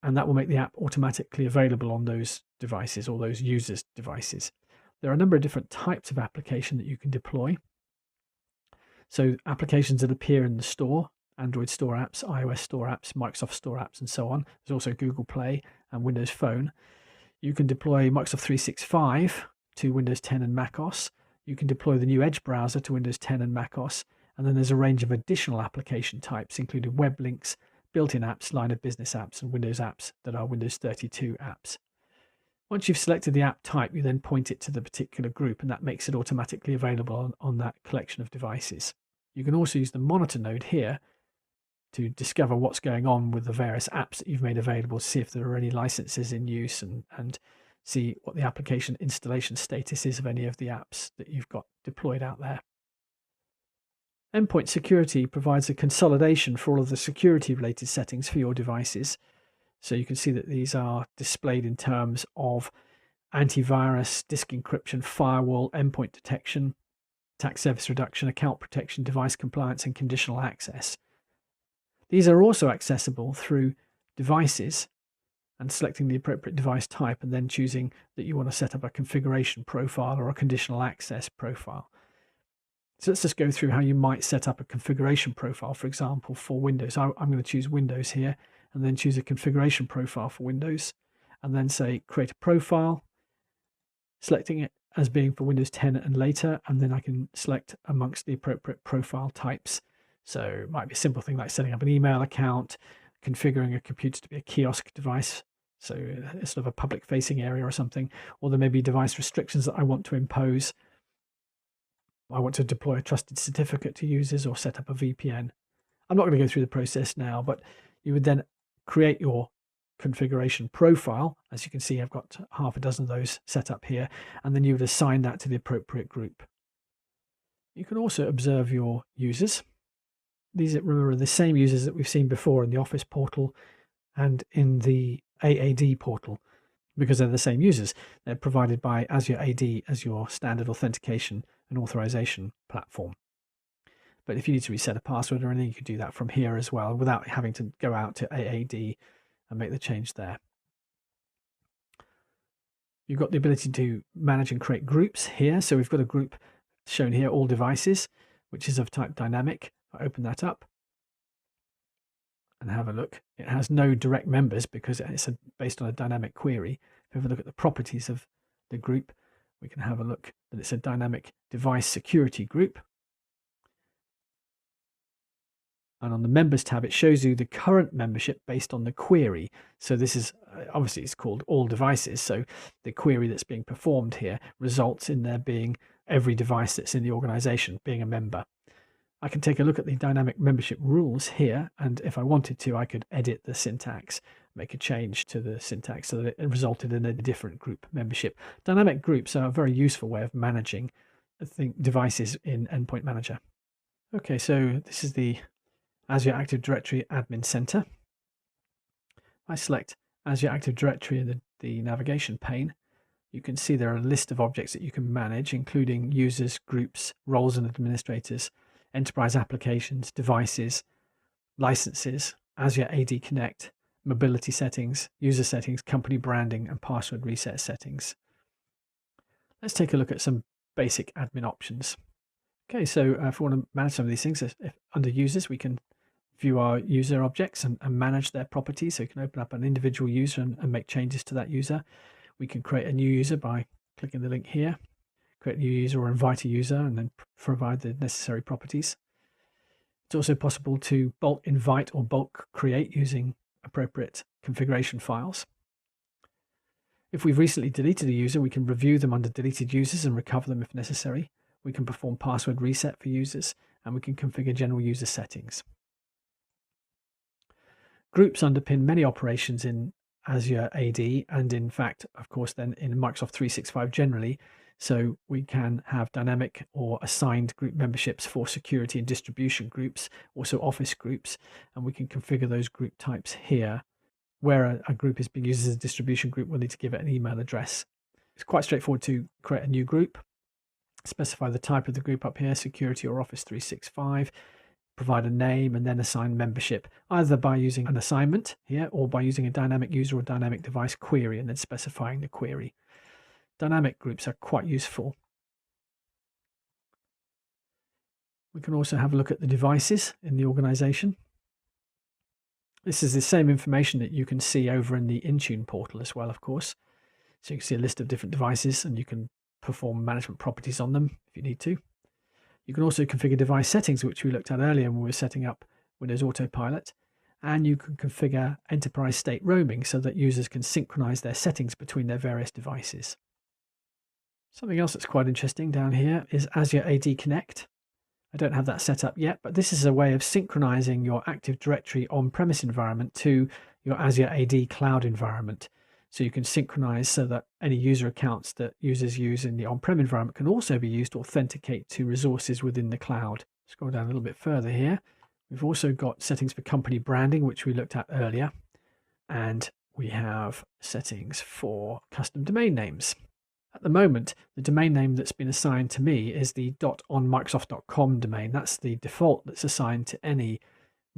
And that will make the app automatically available on those devices or those users' devices. There are a number of different types of application that you can deploy. So applications that appear in the store, Android Store apps, iOS Store apps, Microsoft Store apps, and so on. There's also Google Play and Windows Phone. You can deploy Microsoft 365 to Windows 10 and macOS. You can deploy the new Edge browser to Windows 10 and macOS. And then there's a range of additional application types, including web links, built-in apps, line of business apps, and Windows apps that are Windows 32 apps. Once you've selected the app type, you then point it to the particular group, and that makes it automatically available on that collection of devices. You can also use the monitor node here to discover what's going on with the various apps that you've made available, see if there are any licenses in use, and see what the application installation status is of any of the apps that you've got deployed out there. Endpoint Security provides a consolidation for all of the security-related settings for your devices. So you can see that these are displayed in terms of antivirus, disk encryption, firewall, endpoint detection, attack surface reduction, account protection, device compliance, and conditional access. These are also accessible through devices and selecting the appropriate device type and then choosing that you want to set up a configuration profile or a conditional access profile. So let's just go through how you might set up a configuration profile, for example, for Windows. I'm going to choose Windows here and then choose a configuration profile for Windows and then say create a profile, selecting as being for Windows 10 and later, and then I can select amongst the appropriate profile types. So it might be a simple thing like setting up an email account, configuring a computer to be a kiosk device, so it's sort of a public facing area or something, or there may be device restrictions that I want to impose. I want to deploy a trusted certificate to users or set up a VPN. I'm not going to go through the process now, but you would then create your configuration profile. As you can see, I've got half a dozen of those set up here, and then you would assign that to the appropriate group. You can also observe your users. These, remember, are the same users that we've seen before in the Office portal and in the AAD portal, because they're the same users. They're provided by Azure AD as your standard authentication and authorization platform. But if you need to reset a password or anything, you could do that from here as well without having to go out to AAD and make the change there. You've got the ability to manage and create groups here. So we've got a group shown here, all devices, which is of type dynamic. If I open that up and have a look, it has no direct members because it's based on a dynamic query. If we have a look at the properties of the group, we can have a look that it's a dynamic device security group. And on the members tab, it shows you the current membership based on the query. So this is obviously it's called all devices. So the query that's being performed here results in there being every device that's in the organization being a member. I can take a look at the dynamic membership rules here. And if I wanted to, I could edit the syntax, make a change to the syntax so that it resulted in a different group membership. Dynamic groups are a very useful way of managing, I think, devices in Endpoint Manager. Okay, so this is the Azure Active Directory Admin Center. I select Azure Active Directory in the navigation pane. You can see there are a list of objects that you can manage, including users, groups, roles and administrators, enterprise applications, devices, licenses, Azure AD Connect, mobility settings, user settings, company branding, and password reset settings. Let's take a look at some basic admin options. Okay, so if we want to manage some of these things, under users, we can view our user objects and manage their properties. So you can open up an individual user and make changes to that user. We can create a new user by clicking the link here, create a new user or invite a user and then provide the necessary properties. It's also possible to bulk invite or bulk create using appropriate configuration files. If we've recently deleted a user, we can review them under deleted users and recover them if necessary. We can perform password reset for users, and we can configure general user settings. Groups underpin many operations in Azure AD and in fact, of course, then in Microsoft 365 generally. So we can have dynamic or assigned group memberships for security and distribution groups, also office groups, and we can configure those group types here. Where a group is being used as a distribution group, we'll need to give it an email address. It's quite straightforward to create a new group, specify the type of the group up here, security or Office 365, provide a name and then assign membership, either by using an assignment here or by using a dynamic user or dynamic device query and then specifying the query. Dynamic groups are quite useful. We can also have a look at the devices in the organization. This is the same information that you can see over in the Intune portal as well, of course. So you can see a list of different devices and you can perform management properties on them if you need to. You can also configure device settings, which we looked at earlier when we were setting up Windows Autopilot. And you can configure enterprise state roaming so that users can synchronize their settings between their various devices. Something else that's quite interesting down here is Azure AD Connect. I don't have that set up yet, but this is a way of synchronizing your Active Directory on-premise environment to your Azure AD cloud environment. So you can synchronize so that any user accounts that users use in the on-prem environment can also be used to authenticate to resources within the cloud. Scroll down a little bit further here. We've also got settings for company branding, which we looked at earlier. And we have settings for custom domain names. At the moment, the domain name that's been assigned to me is the .onmicrosoft.com domain. That's the default that's assigned to any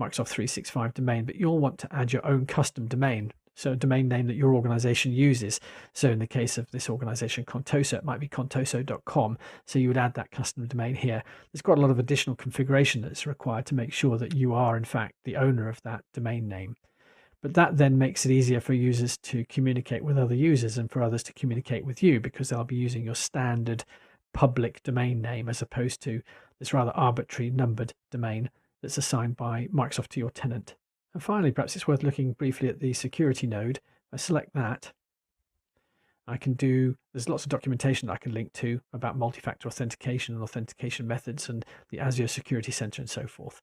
Microsoft 365 domain, but you'll want to add your own custom domain. So a domain name that your organization uses. So in the case of this organization, Contoso, it might be contoso.com. So you would add that custom domain here. There's quite a lot of additional configuration that's required to make sure that you are in fact the owner of that domain name. But that then makes it easier for users to communicate with other users and for others to communicate with you, because they'll be using your standard public domain name as opposed to this rather arbitrary numbered domain that's assigned by Microsoft to your tenant. And finally, perhaps it's worth looking briefly at the security node. If I select that, there's lots of documentation that I can link to about multi-factor authentication and authentication methods and the Azure Security Center and so forth.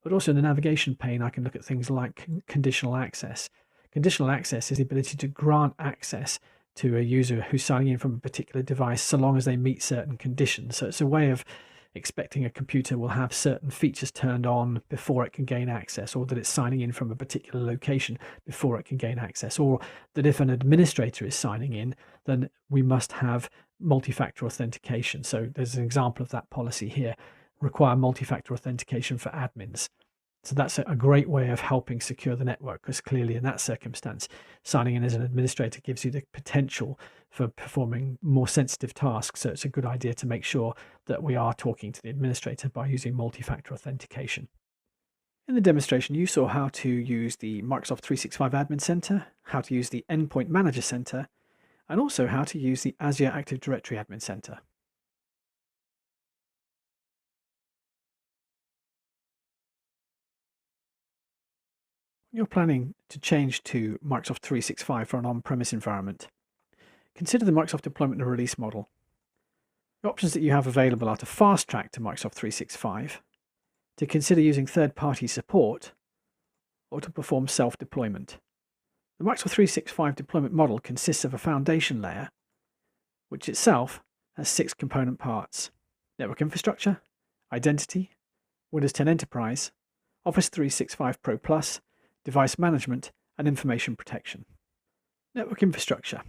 But also in the navigation pane, I can look at things like conditional access. Conditional access is the ability to grant access to a user who's signing in from a particular device so long as they meet certain conditions. So it's a way of expecting a computer will have certain features turned on before it can gain access, or that it's signing in from a particular location before it can gain access, or that if an administrator is signing in, then we must have multi-factor authentication. So there's an example of that policy here: require multi-factor authentication for admins. So that's a great way of helping secure the network, because clearly in that circumstance, signing in as an administrator gives you the potential for performing more sensitive tasks. So it's a good idea to make sure that we are talking to the administrator by using multi-factor authentication. In the demonstration, you saw how to use the Microsoft 365 Admin Center, how to use the Endpoint Manager Center, and also how to use the Azure Active Directory Admin Center. You're planning to change to Microsoft 365 for an on-premise environment. Consider the Microsoft deployment and release model. The options that you have available are to fast track to Microsoft 365, to consider using third-party support, or to perform self-deployment. The Microsoft 365 deployment model consists of a foundation layer, which itself has 6 component parts: network infrastructure, identity, Windows 10 Enterprise, Office 365 ProPlus, device management, and information protection. Network infrastructure.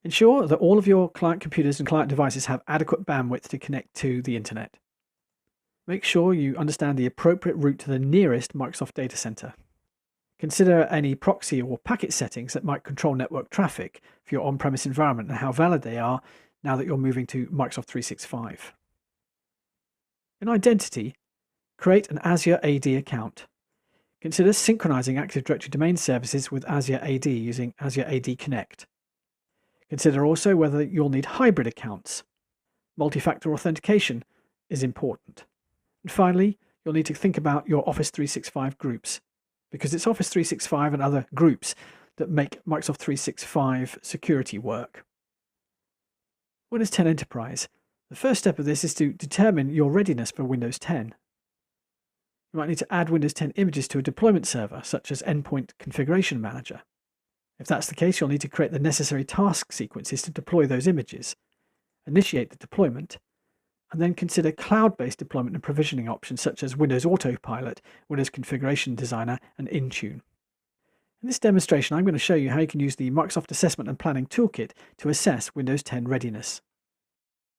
Ensure that all of your client computers and client devices have adequate bandwidth to connect to the internet. Make sure you understand the appropriate route to the nearest Microsoft data center. Consider any proxy or packet settings that might control network traffic for your on-premise environment and how valid they are now that you're moving to Microsoft 365. In identity, create an Azure AD account. Consider synchronizing Active Directory domain services with Azure AD using Azure AD Connect. Consider also whether you'll need hybrid accounts. Multi-factor authentication is important. And finally, you'll need to think about your Office 365 groups, because it's Office 365 and other groups that make Microsoft 365 security work. Windows 10 Enterprise. The first step of this is to determine your readiness for Windows 10. You might need to add Windows 10 images to a deployment server, such as Endpoint Configuration Manager. If that's the case, you'll need to create the necessary task sequences to deploy those images, initiate the deployment, and then consider cloud-based deployment and provisioning options such as Windows Autopilot, Windows Configuration Designer, and Intune. In this demonstration, I'm going to show you how you can use the Microsoft Assessment and Planning Toolkit to assess Windows 10 readiness.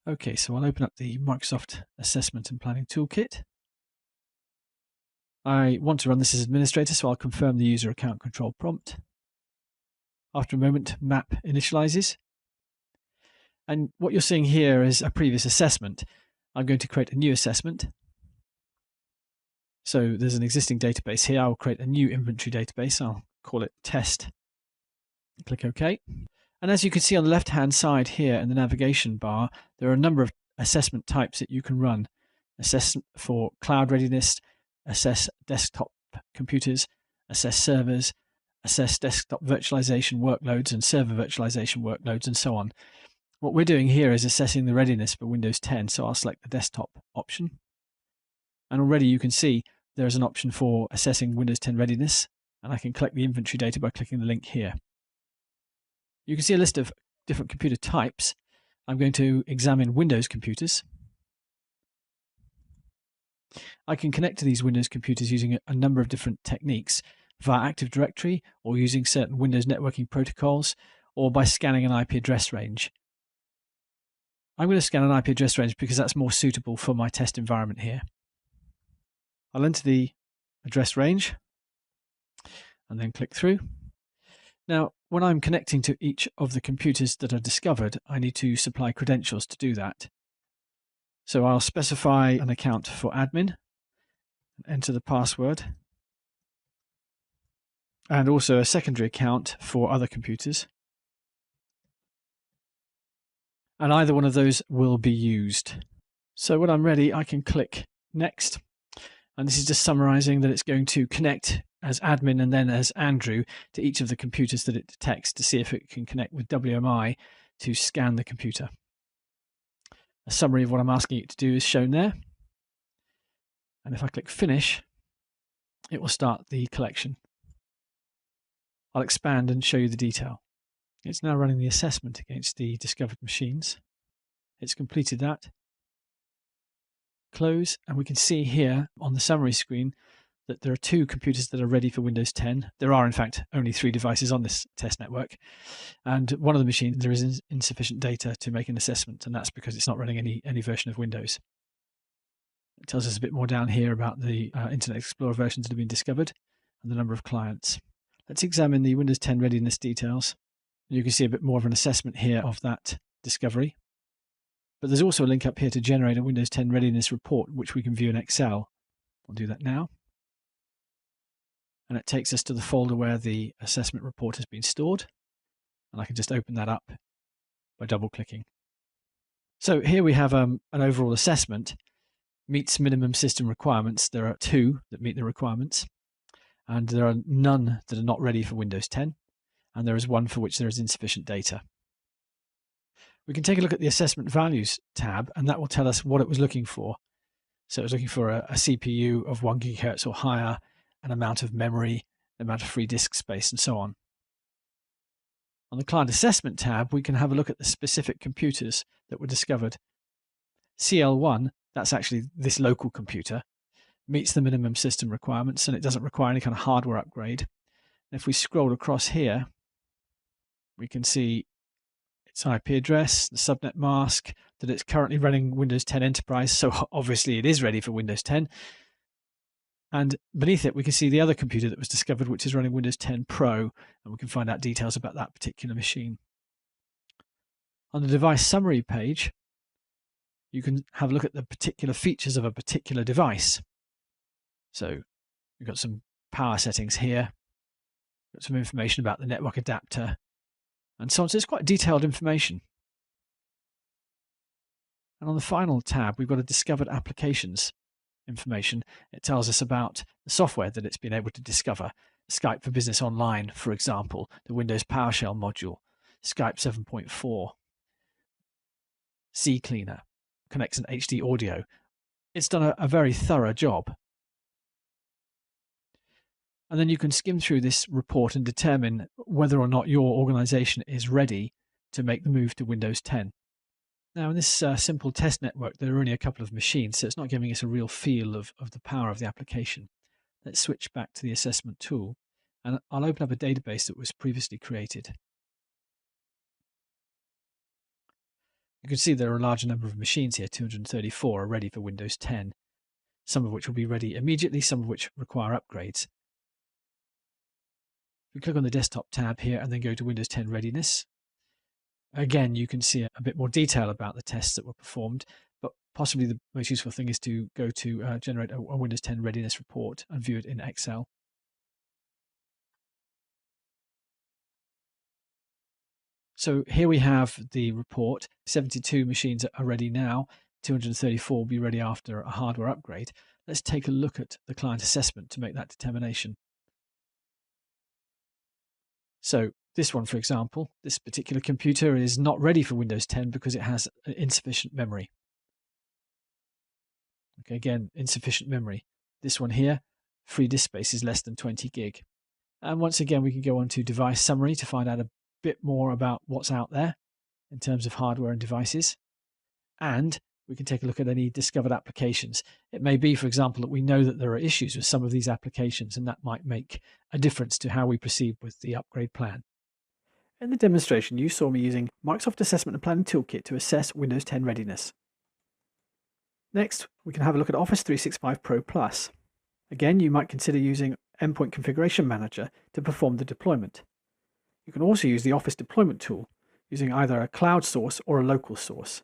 Okay, so I'll open up the Microsoft Assessment and Planning Toolkit. I want to run this as administrator, so I'll confirm the user account control prompt. After a moment, map initializes. And what you're seeing here is a previous assessment. I'm going to create a new assessment. So there's an existing database here. I'll create a new inventory database. I'll call it test. Click OK. And as you can see on the left-hand side here in the navigation bar, there are a number of assessment types that you can run. Assess for cloud readiness, assess desktop computers, assess servers, assess desktop virtualization workloads and server virtualization workloads, and so on. What we're doing here is assessing the readiness for Windows 10, so I'll select the desktop option. And already you can see there is an option for assessing Windows 10 readiness, and I can collect the inventory data by clicking the link here. You can see a list of different computer types. I'm going to examine Windows computers. I can connect to these Windows computers using a number of different techniques, via Active Directory, or using certain Windows networking protocols, or by scanning an IP address range. I'm going to scan an IP address range because that's more suitable for my test environment here. I'll enter the address range and then click through. Now, when I'm connecting to each of the computers that are discovered, I need to supply credentials to do that. So I'll specify an account for admin, enter the password, and also a secondary account for other computers. And either one of those will be used. So when I'm ready, I can click Next. And this is just summarizing that it's going to connect as admin and then as Andrew to each of the computers that it detects to see if it can connect with WMI to scan the computer. A summary of what I'm asking it to do is shown there. And if I click Finish, it will start the collection. I'll expand and show you the detail. It's now running the assessment against the discovered machines. It's completed that. Close, and we can see here on the summary screen that there are 2 computers that are ready for Windows 10. There are, in fact, only 3 devices on this test network. And one of the machines, there is insufficient data to make an assessment, and that's because it's not running any version of Windows. It tells us a bit more down here about the Internet Explorer versions that have been discovered and the number of clients. Let's examine the Windows 10 readiness details. You can see a bit more of an assessment here of that discovery. But there's also a link up here to generate a Windows 10 readiness report, which we can view in Excel. I'll do that now. And it takes us to the folder where the assessment report has been stored. And I can just open that up by double-clicking. So here we have an overall assessment. Meets minimum system requirements. There are 2 that meet the requirements. And there are none that are not ready for Windows 10. And there is 1 for which there is insufficient data. We can take a look at the Assessment Values tab, and that will tell us what it was looking for. So it was looking for a CPU of 1 GHz or higher, an amount of memory, the amount of free disk space, and so on. On the Client Assessment tab, we can have a look at the specific computers that were discovered. CL1, that's actually this local computer, meets the minimum system requirements, and it doesn't require any kind of hardware upgrade. And if we scroll across here, we can see its IP address, the subnet mask, that it's currently running Windows 10 Enterprise, so obviously it is ready for Windows 10. And beneath it, we can see the other computer that was discovered, which is running Windows 10 Pro, and we can find out details about that particular machine. On the device summary page, you can have a look at the particular features of a particular device. So we've got some power settings here, got some information about the network adapter, and so on. So it's quite detailed information. And on the final tab, we've got a discovered applications information. It tells us about the software that it's been able to discover. Skype for Business Online, for example, the Windows PowerShell module, Skype 7.4, CCleaner, connects an HD audio. It's done a very thorough job. And then you can skim through this report and determine whether or not your organization is ready to make the move to Windows 10. Now, in this simple test network, there are only a couple of machines, so it's not giving us a real feel of the power of the application. Let's switch back to the assessment tool, and I'll open up a database that was previously created. You can see there are a large number of machines here, 234 are ready for Windows 10, some of which will be ready immediately, some of which require upgrades. We click on the desktop tab here and then go to Windows 10 Readiness. Again, you can see a bit more detail about the tests that were performed, but possibly the most useful thing is to go to generate a Windows 10 Readiness report and view it in Excel. So here we have the report. 72 machines are ready now. 234 will be ready after a hardware upgrade. Let's take a look at the client assessment to make that determination. So this one, for example, this particular computer is not ready for Windows 10 because it has insufficient memory. Okay, again, insufficient memory. This one here, free disk space is less than 20 gig. And once again, we can go on to device summary to find out a bit more about what's out there in terms of hardware and devices. And we can take a look at any discovered applications. It may be, for example, that we know that there are issues with some of these applications, and that might make a difference to how we proceed with the upgrade plan. In the demonstration, you saw me using Microsoft Assessment and Planning Toolkit to assess Windows 10 readiness. Next, we can have a look at Office 365 ProPlus. Again, you might consider using Endpoint Configuration Manager to perform the deployment. You can also use the Office Deployment tool using either a cloud source or a local source.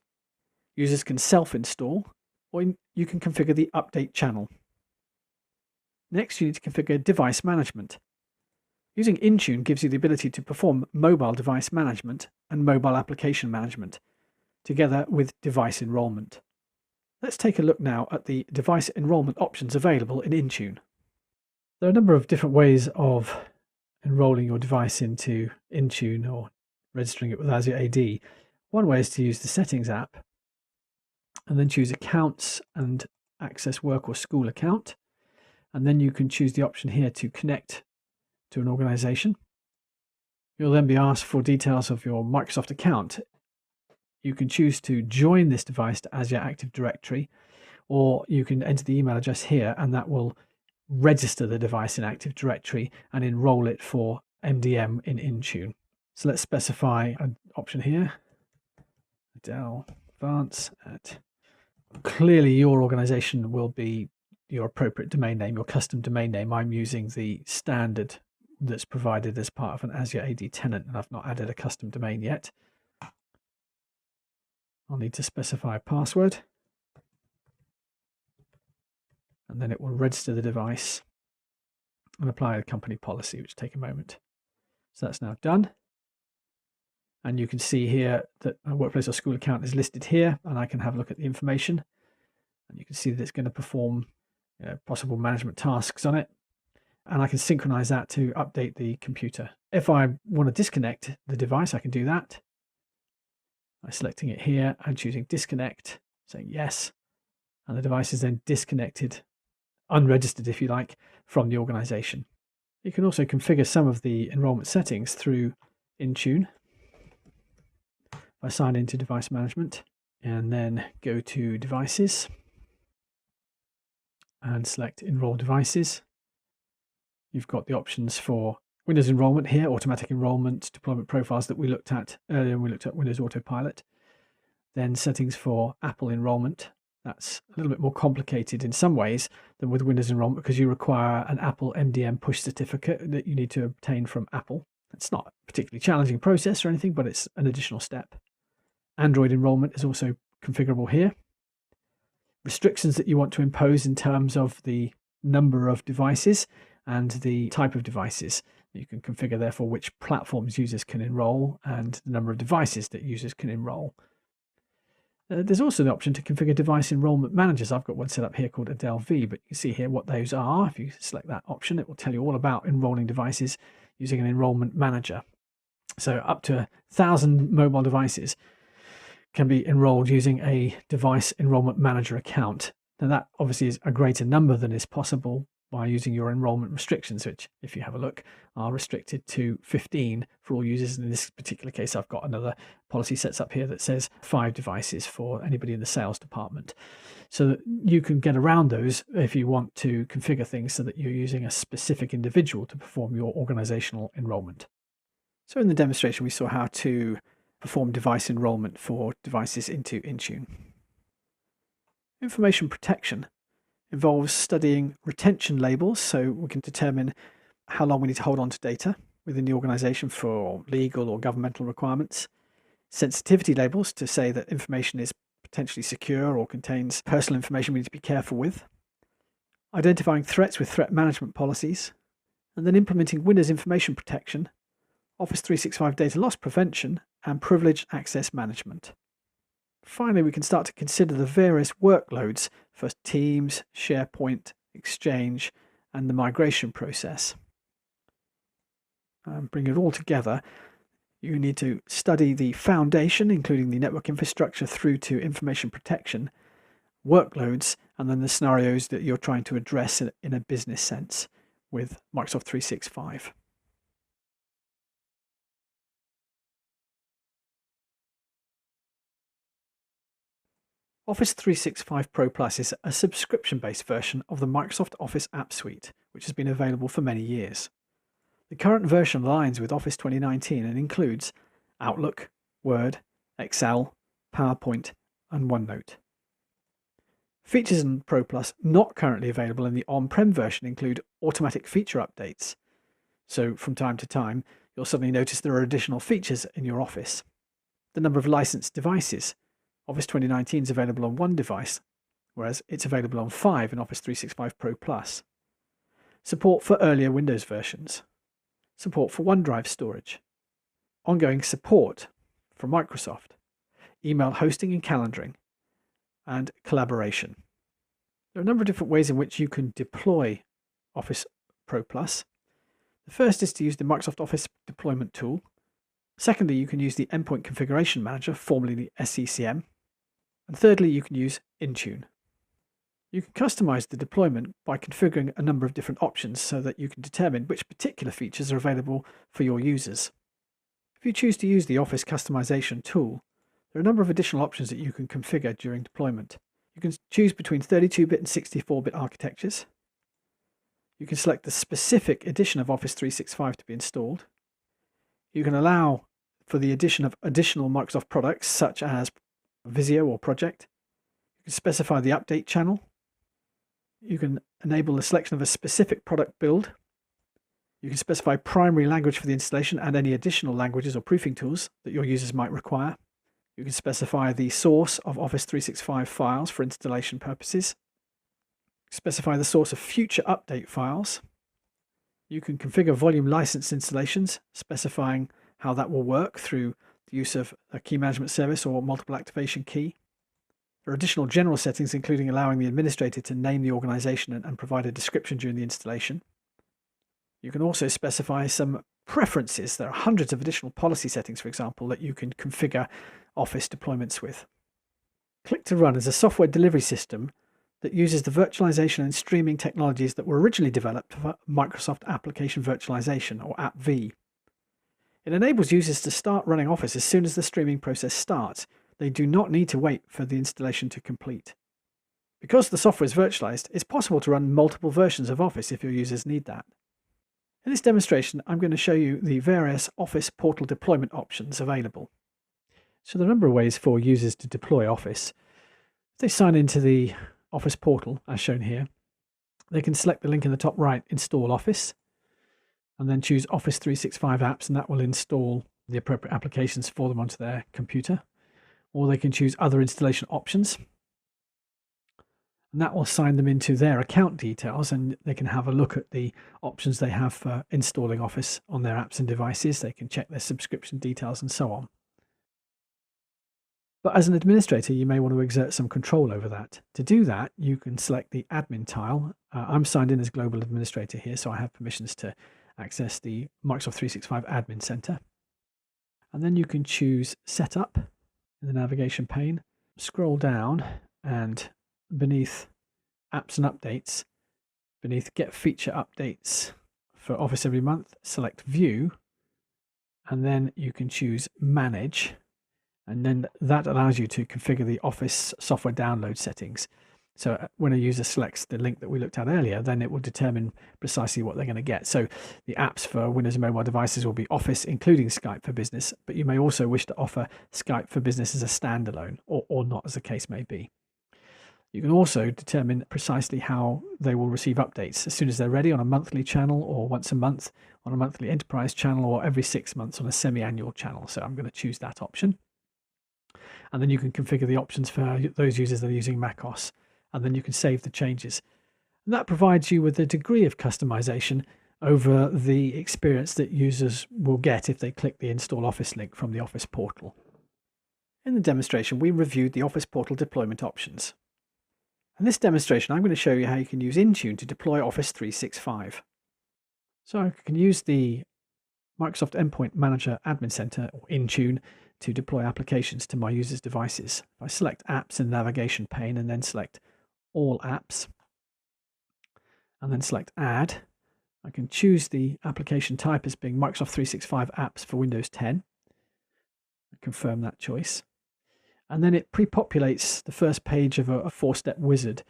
Users can self-install, or you can configure the update channel. Next, you need to configure device management. Using Intune gives you the ability to perform mobile device management and mobile application management, together with device enrollment. Let's take a look now at the device enrollment options available in Intune. There are a number of different ways of enrolling your device into Intune or registering it with Azure AD. One way is to use the Settings app and then choose Accounts and access work or school account. And then you can choose the option here to connect to an organization. You'll then be asked for details of your Microsoft account. You can choose to join this device to Azure Active Directory, or you can enter the email address here and that will register the device in Active Directory and enroll it for MDM in Intune. So let's specify an option here, Dell Advance at. Clearly your organization will be your appropriate domain name, your custom domain name. I'm using the standard that's provided as part of an Azure AD tenant, and I've not added a custom domain yet. I'll need to specify a password, and then it will register the device and apply a company policy, which will take a moment. So that's now done. And you can see here that a workplace or school account is listed here, and I can have a look at the information. And you can see that it's going to perform possible management tasks on it. And I can synchronize that to update the computer. If I want to disconnect the device, I can do that by selecting it here and choosing disconnect, saying yes. And the device is then disconnected, unregistered if you like, from the organization. You can also configure some of the enrollment settings through Intune. I sign into device management and then go to devices and select enroll devices. You've got the options for Windows enrollment here, automatic enrollment, deployment profiles that we looked at earlier when we looked at Windows Autopilot. Then settings for Apple enrollment. That's a little bit more complicated in some ways than with Windows enrollment because you require an Apple MDM push certificate that you need to obtain from Apple. It's not a particularly challenging process or anything, but it's an additional step. Android enrollment is also configurable here. Restrictions that you want to impose in terms of the number of devices and the type of devices. You can configure therefore which platforms users can enroll and the number of devices that users can enroll. There's also the option to configure device enrollment managers. I've got one set up here called Adele V, but you can see here what those are. If you select that option, it will tell you all about enrolling devices using an enrollment manager. So up to 1,000 mobile devices can be enrolled using a device enrollment manager account. Now that obviously is a greater number than is possible by using your enrollment restrictions, which if you have a look are restricted to 15 for all users. In this particular case, I've got another policy sets up here that says 5 devices for anybody in the sales department. So that you can get around those if you want to configure things so that you're using a specific individual to perform your organizational enrollment. So in the demonstration, we saw how to perform device enrollment for devices into Intune. Information protection involves studying retention labels so we can determine how long we need to hold on to data within the organization for legal or governmental requirements. Sensitivity labels to say that information is potentially secure or contains personal information we need to be careful with. Identifying threats with threat management policies. And then implementing Windows information protection, Office 365 data loss prevention, and privileged access management. Finally, we can start to consider the various workloads for Teams, SharePoint, Exchange, and the migration process. Bring it all together. You need to study the foundation, including the network infrastructure through to information protection, workloads, and then the scenarios that you're trying to address in a business sense with Microsoft 365. Office 365 ProPlus is a subscription-based version of the Microsoft Office App Suite, which has been available for many years. The current version aligns with Office 2019 and includes Outlook, Word, Excel, PowerPoint, and OneNote. Features in ProPlus not currently available in the on-prem version include automatic feature updates. So from time to time, you'll suddenly notice there are additional features in your Office. The number of licensed devices. Office 2019 is available on 1 device, whereas it's available on 5 in Office 365 Pro Plus. Support for earlier Windows versions. support for OneDrive storage, ongoing support from Microsoft, email hosting and calendaring, and collaboration. There are a number of different ways in which you can deploy Office ProPlus. The first is to use the Microsoft Office deployment tool. Secondly, you can use the Endpoint Configuration Manager, formerly the SCCM. And thirdly, you can use Intune. You can customize the deployment by configuring a number of different options so that you can determine which particular features are available for your users. If you choose to use the Office customization tool, there are a number of additional options that you can configure during deployment. You can choose between 32-bit and 64-bit architectures. You can select the specific edition of Office 365 to be installed. You can allow for the addition of additional Microsoft products such as Visio or Project. You can specify the update channel. You can enable the selection of a specific product build. You can specify primary language for the installation and any additional languages or proofing tools that your users might require. You can specify the source of Office 365 files for installation purposes. Specify the source of future update files. You can configure volume license installations, specifying how that will work through the use of a key management service or multiple activation key. There are additional general settings, including allowing the administrator to name the organization and provide a description during the installation. You can also specify some preferences. There are hundreds of additional policy settings, for example, that you can configure Office deployments with. Click to Run is a software delivery system that uses the virtualization and streaming technologies that were originally developed for Microsoft Application Virtualization, or AppV. It enables users to start running Office as soon as the streaming process starts. They do not need to wait for the installation to complete. Because the software is virtualized, it's possible to run multiple versions of Office if your users need that. In this demonstration, I'm going to show you the various Office portal deployment options available. So there are a number of ways for users to deploy Office. If they sign into the Office portal, as shown here, they can select the link in the top right, Install Office, and then choose Office 365 apps, and that will install the appropriate applications for them onto their computer. Or they can choose other installation options, and that will sign them into their account details, and they can have a look at the options they have for installing Office on their apps and devices. They can check their subscription details and so on. But as an administrator, you may want to exert some control over that. To do that, you can select the admin tile. I'm signed in as global administrator here, so I have permissions to access the Microsoft 365 Admin Center. And then you can choose Setup in the navigation pane. Scroll down, and beneath Apps and Updates, beneath Get Feature Updates for Office every month, select View, and then you can choose Manage. And then that allows you to configure the Office software download settings. So when a user selects the link that we looked at earlier, then it will determine precisely what they're going to get. So the apps for Windows and mobile devices will be Office, including Skype for Business, but you may also wish to offer Skype for Business as a standalone, or not, as the case may be. You can also determine precisely how they will receive updates as soon as they're ready, on a monthly channel, or once a month on a monthly enterprise channel, or every 6 months on a semi-annual channel. So I'm going to choose that option. And then you can configure the options for those users that are using macOS, and then you can save the changes. And that provides you with a degree of customization over the experience that users will get if they click the Install Office link from the Office portal. In the demonstration, we reviewed the Office portal deployment options. In this demonstration, I'm going to show you how you can use Intune to deploy Office 365. So I can use the Microsoft Endpoint Manager Admin Center, or Intune, to deploy applications to my users' devices. If I select Apps in the navigation pane and then select All Apps, and then select Add, I can choose the application type as being Microsoft 365 Apps for Windows 10. I confirm that choice. And then it pre-populates the first page of a 4-step wizard.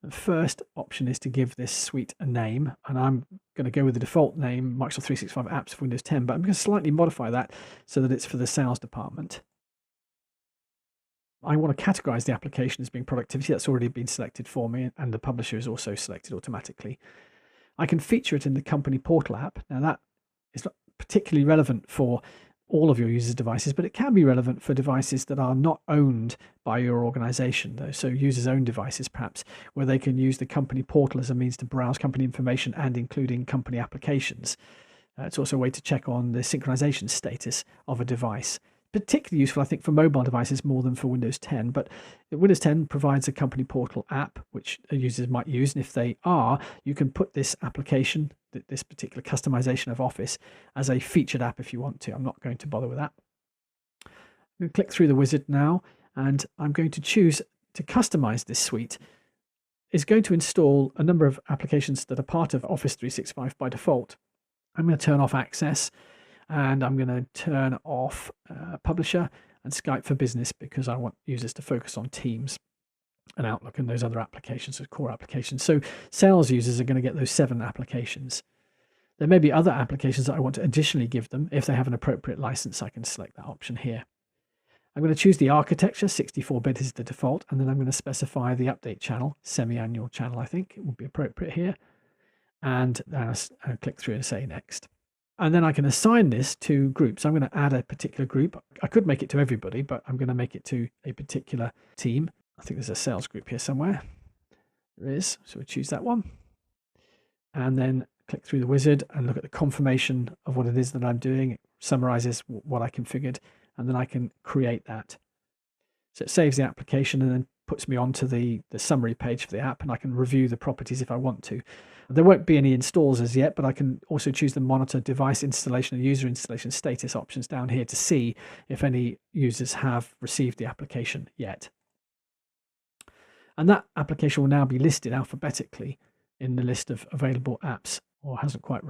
The first option is to give this suite a name, and I'm going to go with the default name, Microsoft 365 Apps for Windows 10, but I'm going to slightly modify that so that it's for the sales department. I want to categorize the application as being productivity. That's already been selected for me, and the publisher is also selected automatically. I can feature it in the company portal app. Now that is not particularly relevant for all of your users' devices, but it can be relevant for devices that are not owned by your organization, though. So users' own devices, perhaps, where they can use the company portal as a means to browse company information and including company applications. It's also a way to check on the synchronization status of a device. Particularly useful, I think, for mobile devices more than for Windows 10. But Windows 10 provides a company portal app, which users might use. And if they are, you can put this application, this particular customization of Office, as a featured app if you want to. I'm not going to bother with that. I'm going to click through the wizard now, and I'm going to choose to customize this suite. It's going to install a number of applications that are part of Office 365 by default. I'm going to turn off Access, and I'm going to turn off Publisher and Skype for Business because I want users to focus on Teams and Outlook and those other applications, those core applications. So sales users are going to get those 7 applications. There may be other applications that I want to additionally give them. If they have an appropriate license, I can select that option here. I'm going to choose the architecture, 64-bit is the default, and then I'm going to specify the update channel, semi-annual channel, I think it would be appropriate here. And I'll click through and say next. And then I can assign this to groups. I'm going to add a particular group. I could make it to everybody, but I'm going to make it to a particular team. I think there's a sales group here somewhere. There is, so we choose that one. And then click through the wizard and look at the confirmation of what it is that I'm doing. It summarizes what I configured, and then I can create that. So it saves the application and then puts me onto the summary page for the app, and I can review the properties if I want to. There won't be any installs as yet, but I can also choose the monitor device installation and user installation status options down here to see if any users have received the application yet. And that application will now be listed alphabetically in the list of available apps, or hasn't quite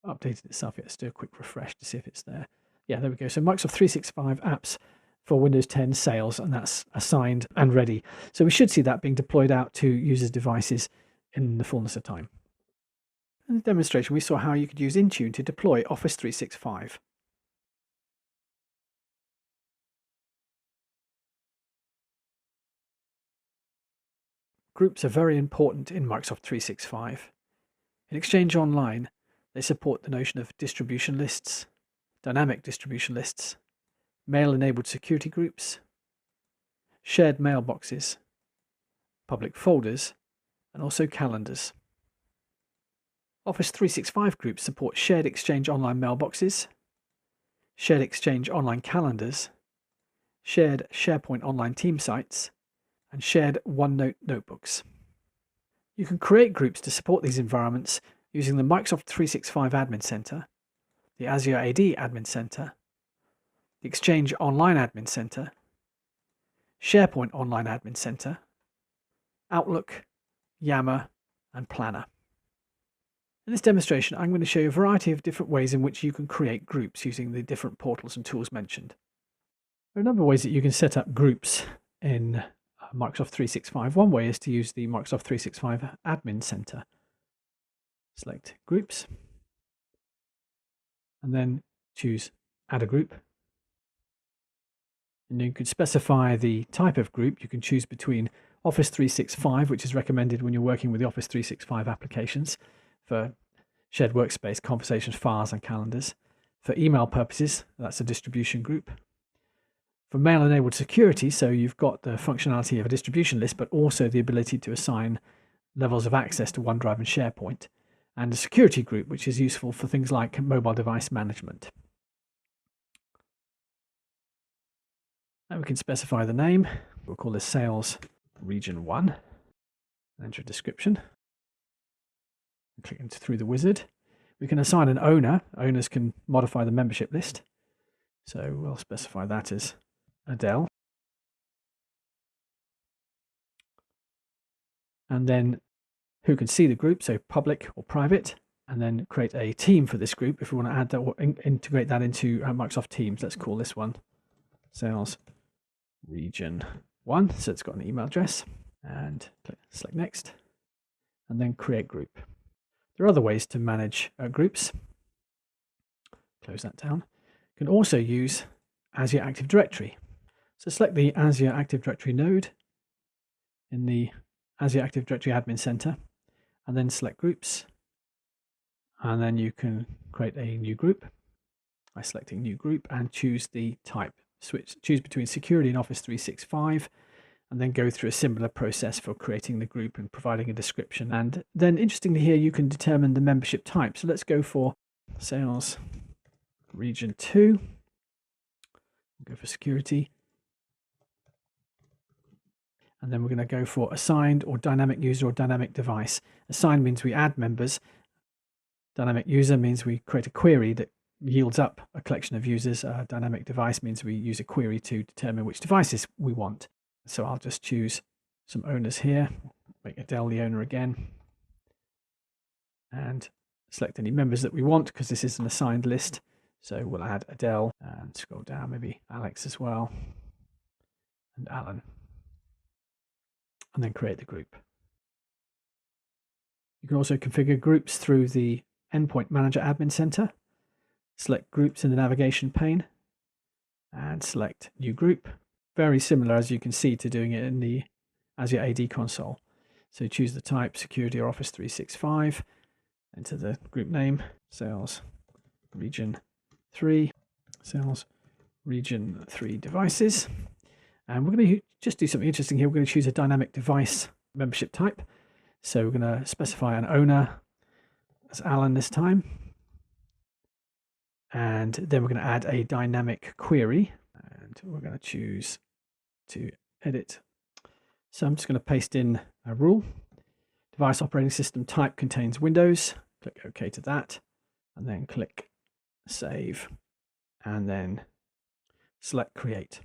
updated itself yet. Let's do a quick refresh to see if it's there. Yeah, there we go. So Microsoft 365 apps for Windows 10 sales, and that's assigned and ready. So we should see that being deployed out to users' devices in the fullness of time. In the demonstration, we saw how you could use Intune to deploy Office 365. Groups are very important in Microsoft 365. In Exchange Online, they support the notion of distribution lists, dynamic distribution lists, mail-enabled security groups, shared mailboxes, public folders, and also calendars. Office 365 groups support shared Exchange Online mailboxes, shared Exchange Online calendars, shared SharePoint Online team sites, and shared OneNote notebooks. You can create groups to support these environments using the Microsoft 365 Admin Center, the Azure AD Admin Center, the Exchange Online Admin Center, SharePoint Online Admin Center, Outlook, Yammer, and Planner. In this demonstration, I'm going to show you a variety of different ways in which you can create groups using the different portals and tools mentioned. There are a number of ways that you can set up groups in Microsoft 365. One way is to use the Microsoft 365 Admin Center. Select Groups, and then choose Add a Group. And you can specify the type of group. You can choose between Office 365, which is recommended when you're working with the Office 365 applications, for shared workspace, conversations, files, and calendars. For email purposes, that's a distribution group. For mail-enabled security, so you've got the functionality of a distribution list, but also the ability to assign levels of access to OneDrive and SharePoint. And a security group, which is useful for things like mobile device management. And we can specify the name. We'll call this Sales Region 1. Enter a description. Click through the wizard. We can assign an owner. Owners can modify the membership list. So we'll specify that as Adele. And then who can see the group, so public or private, and then create a team for this group if we want to add that or integrate that into Microsoft Teams. Let's call this one Sales Region 1. So it's got an email address, and select Next, and then create group. There are other ways to manage groups. Close that down. You can also use Azure Active Directory. So select the Azure Active Directory node in the Azure Active Directory Admin Center, and then select Groups. And then you can create a new group by selecting New Group and choose the type. Choose between Security and Office 365, and then go through a similar process for creating the group and providing a description. And then interestingly here, you can determine the membership type. So let's go for sales region 2. Go for security. And then we're going to go for assigned or dynamic user or dynamic device. Assigned means we add members. Dynamic user means we create a query that yields up a collection of users. Dynamic device means we use a query to determine which devices we want. So I'll just choose some owners here, make Adele the owner again, and select any members that we want because this is an assigned list. So we'll add Adele and scroll down, maybe Alex as well, and Alan, and then create the group. You can also configure groups through the Endpoint Manager Admin Center. Select groups in the navigation pane and select new group. Very similar, as you can see, to doing it in the Azure AD console. So choose the type, security or Office 365, enter the group name, sales region 3, sales region 3 devices. And we're going to just do something interesting here. We're going to choose a dynamic device membership type. So we're going to specify an owner as Alan this time. And then we're going to add a dynamic query. And we're going to choose to edit. So I'm just going to paste in a rule. Device operating system type contains Windows. Click OK to that. And then click Save. And then select Create.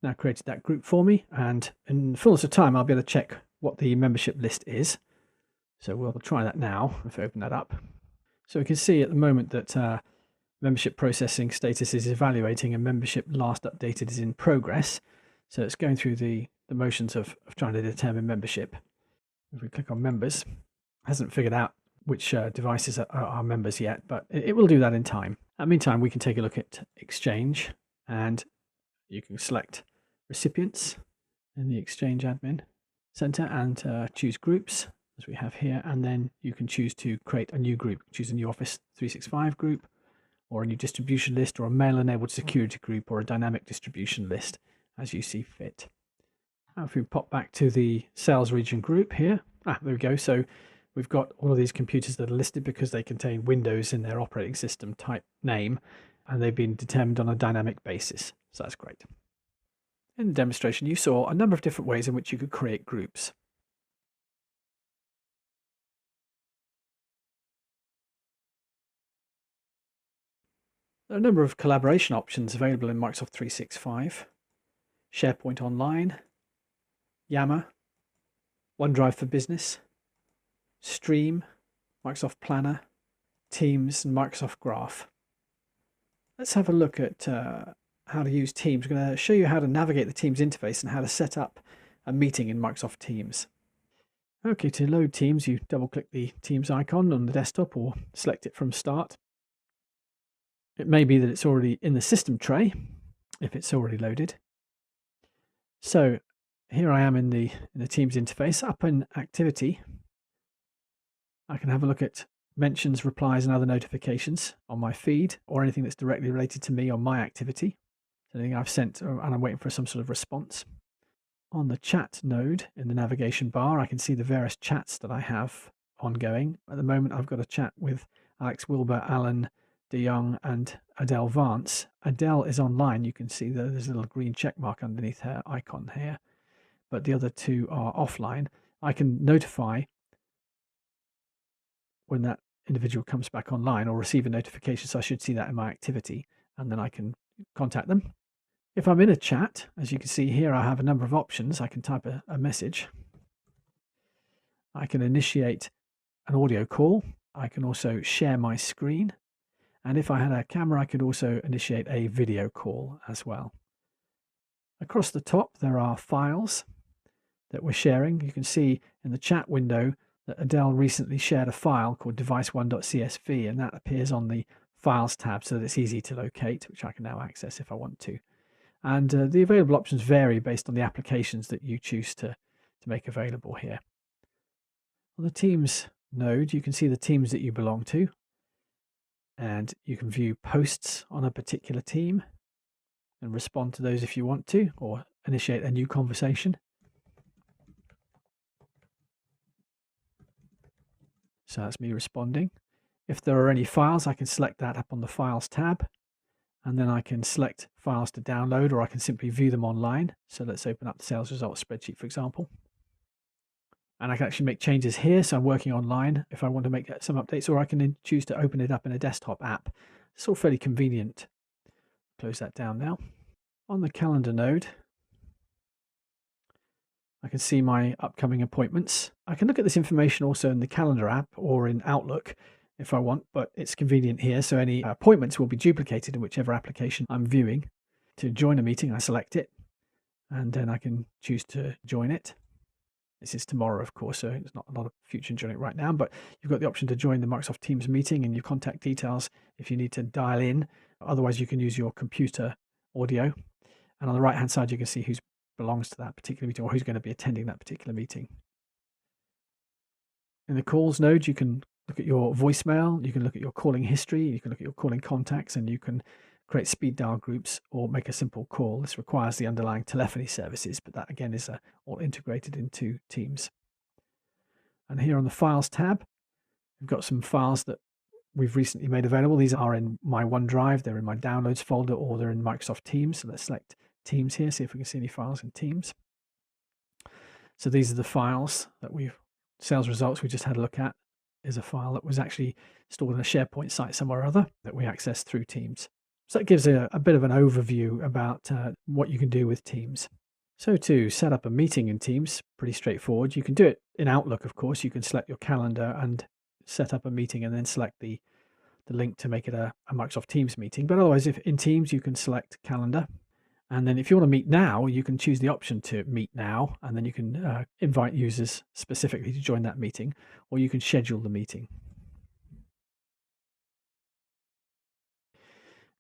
Now created that group for me. And in the fullness of time, I'll be able to check what the membership list is. So we'll try that now if I open that up. So we can see at the moment that membership processing status is evaluating and membership last updated is in progress. So it's going through the motions of trying to determine membership. If we click on members, it hasn't figured out which devices are members yet, but it will do that in time. In the meantime, we can take a look at Exchange, and you can select recipients in the Exchange Admin Center and choose groups, as we have here, and then you can choose to create a new group. Choose a new Office 365 group, or a new distribution list, or a mail-enabled security group, or a dynamic distribution list, as you see fit. Now if we pop back to the sales region group here, there we go. So we've got all of these computers that are listed because they contain Windows in their operating system type name, and they've been determined on a dynamic basis. So that's great. In the demonstration, you saw a number of different ways in which you could create groups. There are a number of collaboration options available in Microsoft 365. SharePoint Online, Yammer, OneDrive for Business, Stream, Microsoft Planner, Teams, and Microsoft Graph. Let's have a look at how to use Teams. I'm going to show you how to navigate the Teams interface and how to set up a meeting in Microsoft Teams. Okay, to load Teams, you double-click the Teams icon on the desktop or select it from Start. It may be that it's already in the system tray, if it's already loaded. So here I am in the Teams interface. Up in Activity, I can have a look at mentions, replies, and other notifications on my feed, or anything that's directly related to me on my activity. Anything I've sent and I'm waiting for some sort of response. On the chat node in the navigation bar, I can see the various chats that I have ongoing. At the moment, I've got a chat with Alex Wilbur, Alan De Jong, and Adele Vance. Adele is online. You can see that there's a little green check mark underneath her icon here, but the other two are offline. I can notify when that individual comes back online or receive a notification, so I should see that in my activity, and then I can contact them. If I'm in a chat, as you can see here, I have a number of options. I can type a message. I can initiate an audio call. I can also share my screen. And if I had a camera, I could also initiate a video call as well. Across the top, there are files that we're sharing. You can see in the chat window that Adele recently shared a file called device1.csv, and that appears on the Files tab so that it's easy to locate, which I can now access if I want to. And the available options vary based on the applications that you choose to make available here. On the Teams node, you can see the teams that you belong to, and you can view posts on a particular team and respond to those if you want to, or initiate a new conversation. So that's me responding. If there are any files, I can select that up on the Files tab, and then I can select files to download, or I can simply view them online. So let's open up the sales results spreadsheet, for example. And I can actually make changes here. So I'm working online if I want to make some updates, or I can then choose to open it up in a desktop app. It's all fairly convenient. Close that down now. On the calendar node, I can see my upcoming appointments. I can look at this information also in the calendar app or in Outlook if I want, but it's convenient here. So any appointments will be duplicated in whichever application I'm viewing. To join a meeting, I select it, and then I can choose to join it. This is tomorrow, of course, so there's not a lot of future in joining it right now, but you've got the option to join the Microsoft Teams meeting and your contact details if you need to dial in. Otherwise, you can use your computer audio. And on the right-hand side, you can see who belongs to that particular meeting or who's going to be attending that particular meeting. In the calls node, you can look at your voicemail, you can look at your calling history, you can look at your calling contacts, and you can create speed dial groups or make a simple call. This requires the underlying telephony services, but that again is all integrated into Teams. And here on the Files tab, we've got some files that we've recently made available. These are in my OneDrive, they're in my Downloads folder, or they're in Microsoft Teams. So let's select Teams here, see if we can see any files in Teams. So these are the files that sales results we just had a look at is a file that was actually stored in a SharePoint site somewhere or other that we accessed through Teams. So that gives a bit of an overview about what you can do with Teams. So to set up a meeting in Teams, pretty straightforward. You can do it in Outlook, of course. You can select your calendar and set up a meeting and then select the link to make it a Microsoft Teams meeting. But otherwise, if in Teams, you can select calendar. And then if you want to meet now, you can choose the option to meet now, and then you can invite users specifically to join that meeting, or you can schedule the meeting.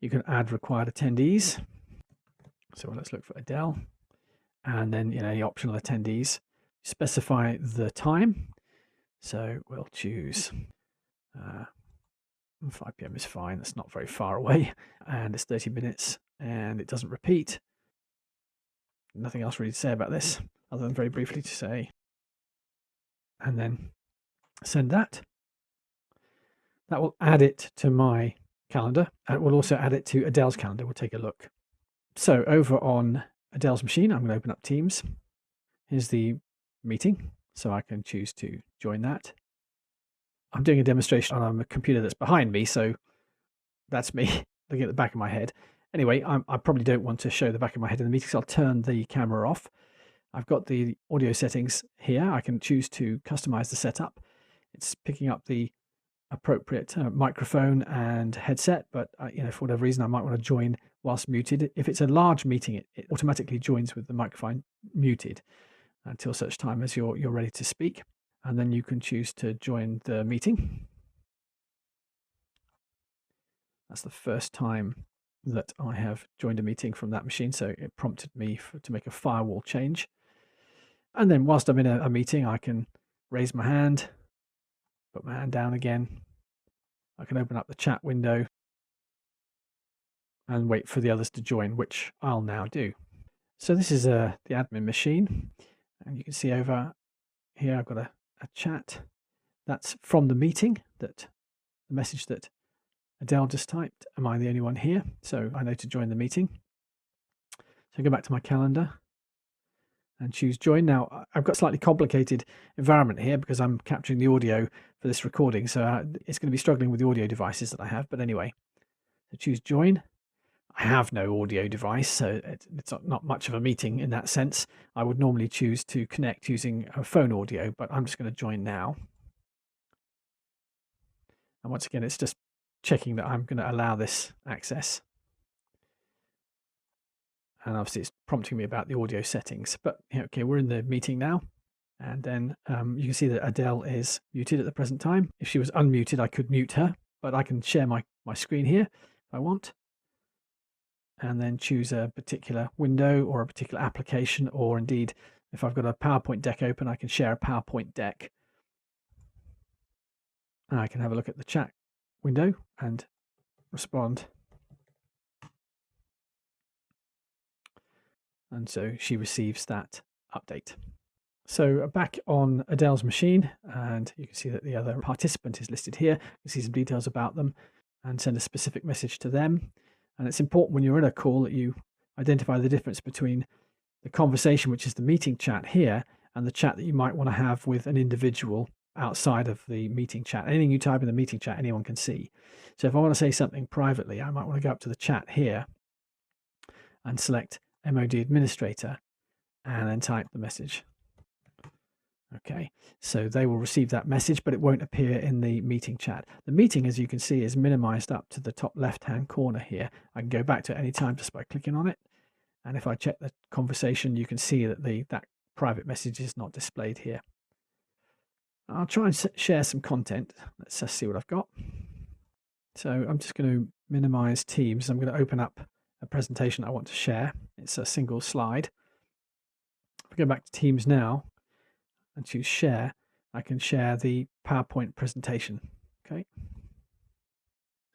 You can add required attendees. So let's look for Adele, and then any optional attendees. Specify the time. So we'll choose 5 p.m. is fine. That's not very far away, and it's 30 minutes, and it doesn't repeat. Nothing else really to say about this, other than very briefly to say, and then send that. That will add it to my calendar, and it will also add it to Adele's calendar. We'll take a look. So over on Adele's machine, I'm going to open up Teams. Here's the meeting, so I can choose to join that. I'm doing a demonstration on a computer that's behind me, so that's me looking at the back of my head. Anyway, I probably don't want to show the back of my head in the meeting, so I'll turn the camera off. I've got the audio settings here. I can choose to customize the setup. It's picking up the appropriate microphone and headset, but for whatever reason, I might want to join whilst muted. If it's a large meeting, it automatically joins with the microphone muted until such time as you're ready to speak. And then you can choose to join the meeting. That's the first time that I have joined a meeting from that machine, so it prompted me to make a firewall change. And then whilst I'm in a meeting, I can raise my hand, put my hand down again. I can open up the chat window and wait for the others to join, which I'll now do. So this is the admin machine, and you can see over here I've got a chat. That's from the meeting, the message that Adele just typed. Am I the only one here? So I know to join the meeting. So go back to my calendar and choose join. Now I've got a slightly complicated environment here because I'm capturing the audio for this recording. So it's going to be struggling with the audio devices that I have. But anyway, so choose join. I have no audio device, so it's not much of a meeting in that sense. I would normally choose to connect using a phone audio, but I'm just going to join now. And once again, it's just checking that I'm going to allow this access. And obviously it's prompting me about the audio settings, but okay, we're in the meeting now. And then you can see that Adele is muted at the present time. If she was unmuted, I could mute her, but I can share my screen here if I want. And then choose a particular window or a particular application, or indeed, if I've got a PowerPoint deck open, I can share a PowerPoint deck. And I can have a look at the chat window and respond. And so she receives that update. So back on Adele's machine, and you can see that the other participant is listed here. You can see some details about them and send a specific message to them. And it's important when you're in a call that you identify the difference between the conversation, which is the meeting chat here, and the chat that you might want to have with an individual outside of the meeting chat. Anything you type in the meeting chat, anyone can see. So if I want to say something privately, I might want to go up to the chat here and select MOD Administrator and then type the message. Okay, so they will receive that message, but it won't appear in the meeting chat. The meeting, as you can see, is minimized up to the top left-hand corner here. I can go back to it any time just by clicking on it. And if I check the conversation, you can see that that private message is not displayed here. I'll try and share some content. Let's just see what I've got. So I'm just going to minimize Teams. I'm going to open up a presentation I want to share. It's a single slide. If I go back to Teams now and choose share, I can share the PowerPoint presentation. Okay,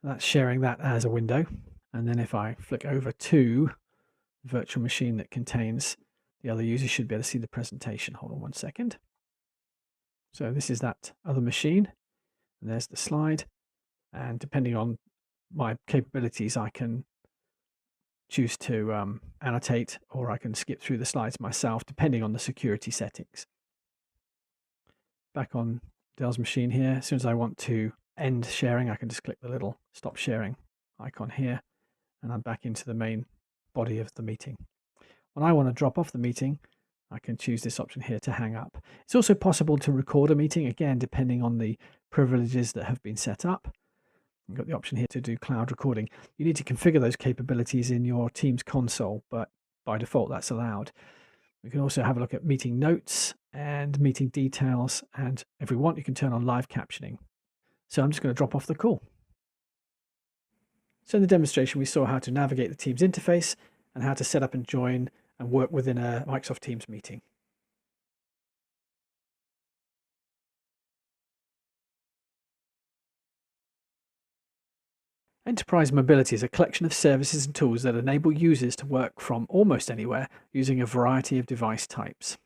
that's sharing that as a window. And then if I flick over to the virtual machine that contains the other user, should be able to see the presentation. Hold on one second. So this is that other machine, and there's the slide. And depending on my capabilities, I can choose to annotate, or I can skip through the slides myself, depending on the security settings. Back on Dell's machine here, as soon as I want to end sharing, I can just click the little stop sharing icon here, and I'm back into the main body of the meeting. When I want to drop off the meeting, I can choose this option here to hang up. It's also possible to record a meeting, again, depending on the privileges that have been set up. You've got the option here to do cloud recording. You need to configure those capabilities in your Teams console, but by default, that's allowed. We can also have a look at meeting notes and meeting details, and if we want, you can turn on live captioning. So I'm just going to drop off the call. So in the demonstration, we saw how to navigate the Teams interface and how to set up and join and work within a Microsoft Teams meeting. Enterprise Mobility is a collection of services and tools that enable users to work from almost anywhere using a variety of device types.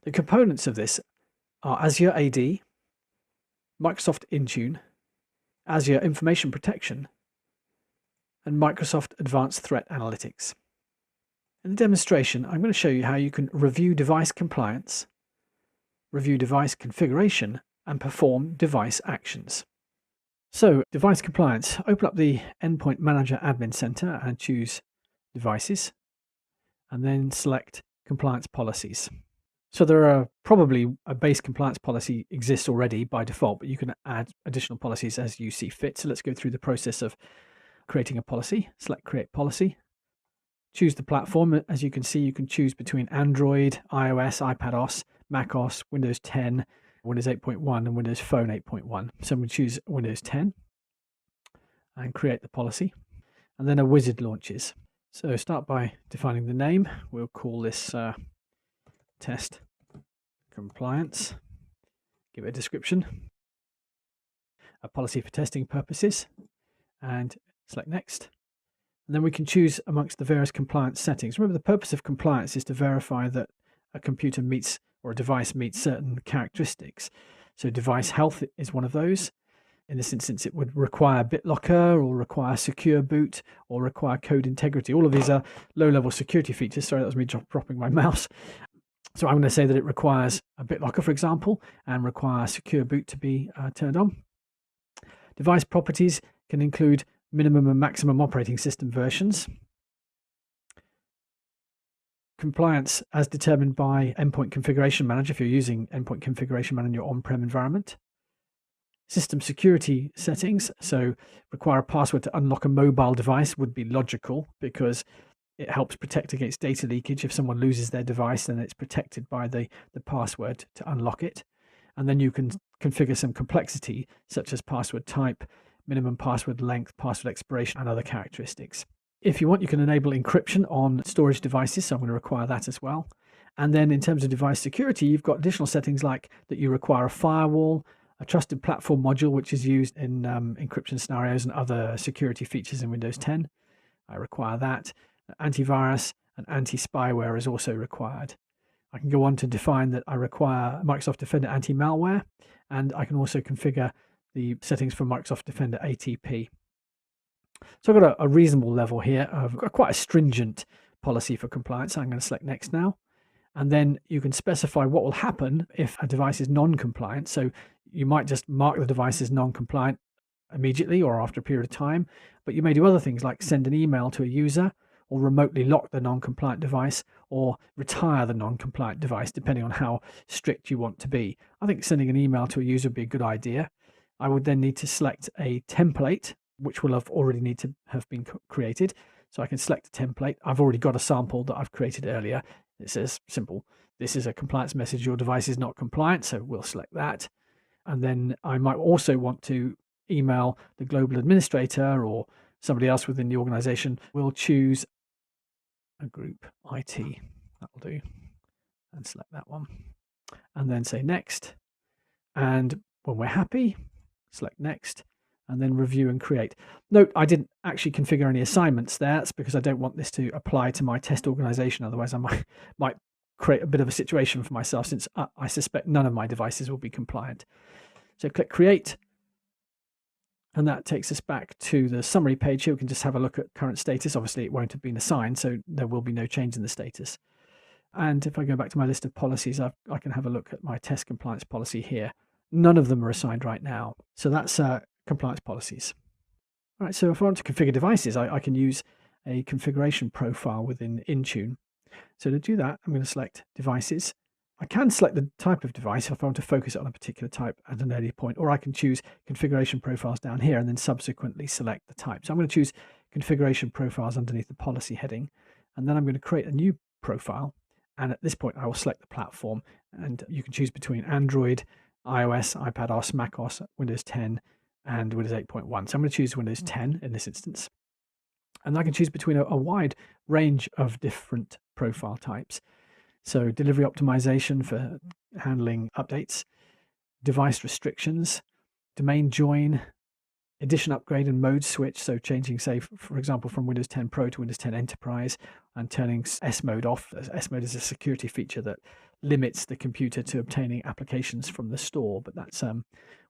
The components of this are Azure AD, Microsoft Intune, Azure Information Protection, and Microsoft Advanced Threat Analytics. In the demonstration, I'm going to show you how you can review device compliance, review device configuration, and perform device actions. So, device compliance, open up the Endpoint Manager Admin Center and choose Devices, and then select Compliance Policies. So there are probably a base compliance policy exists already by default, but you can add additional policies as you see fit. So let's go through the process of creating a policy. Select Create Policy. Choose the platform. As you can see, you can choose between Android, iOS, iPadOS, macOS, Windows 10, Windows 8.1, and Windows Phone 8.1. So I'm going to choose Windows 10 and create the policy. And then a wizard launches. So start by defining the name. We'll call this test compliance. Give it a description. A policy for testing purposes. And select Next. And then we can choose amongst the various compliance settings. Remember, the purpose of compliance is to verify that a computer meets or a device meets certain characteristics. So device health is one of those. In this instance, it would require BitLocker or require secure boot or require code integrity. All of these are low-level security features. Sorry, that was me dropping my mouse. So I'm going to say that it requires a BitLocker, for example, and require secure boot to be turned on. Device properties can include minimum and maximum operating system versions. Compliance as determined by Endpoint Configuration Manager if you're using Endpoint Configuration Manager in your on-prem environment. System security settings, so require a password to unlock a mobile device would be logical because it helps protect against data leakage. If someone loses their device, then it's protected by the password to unlock it. And then you can configure some complexity, such as password type, minimum password length, password expiration, and other characteristics. If you want, you can enable encryption on storage devices, so I'm going to require that as well. And then in terms of device security, you've got additional settings like that you require a firewall, a trusted platform module, which is used in encryption scenarios and other security features in Windows 10. I require that. Antivirus and anti-spyware is also required. I can go on to define that I require Microsoft Defender anti-malware, and I can also configure the settings for Microsoft Defender ATP. So I've got a reasonable level here. I've got quite a stringent policy for compliance. I'm going to select next now. And then you can specify what will happen if a device is non-compliant. So you might just mark the device as non-compliant immediately or after a period of time, but you may do other things like send an email to a user or remotely lock the non-compliant device or retire the non-compliant device, depending on how strict you want to be. I think sending an email to a user would be a good idea. I would then need to select a template, which will have already need to have been created. So I can select a template. I've already got a sample that I've created earlier. It says simple, this is a compliance message, your device is not compliant, so we'll select that. And then I might also want to email the global administrator or somebody else within the organization. We'll choose a group IT, that'll do, and select that one. And then say next. And when we're happy, select next. And then review and create. Note, I didn't actually configure any assignments there. That's because I don't want this to apply to my test organization. Otherwise, I might create a bit of a situation for myself, since I suspect none of my devices will be compliant. So click create. And that takes us back to the summary page here. We can just have a look at current status. Obviously, it won't have been assigned, so there will be no change in the status. And if I go back to my list of policies, I can have a look at my test compliance policy here. None of them are assigned right now. So that's compliance policies. All right, so if I want to configure devices, I can use a configuration profile within Intune. So to do that, I'm going to select devices. I can select the type of device if I want to focus on a particular type at an early point, or I can choose configuration profiles down here and then subsequently select the type. So I'm going to choose configuration profiles underneath the policy heading, and then I'm going to create a new profile. And at this point, I will select the platform, and you can choose between Android, iOS, iPadOS, macOS, Windows 10, and Windows 8.1. So I'm going to choose Windows 10 in this instance. And I can choose between a wide range of different profile types. So delivery optimization for handling updates, device restrictions, domain join, edition upgrade and mode switch. So changing, say, for example, from Windows 10 Pro to Windows 10 Enterprise and turning S mode off. S mode is a security feature that limits the computer to obtaining applications from the store. But that's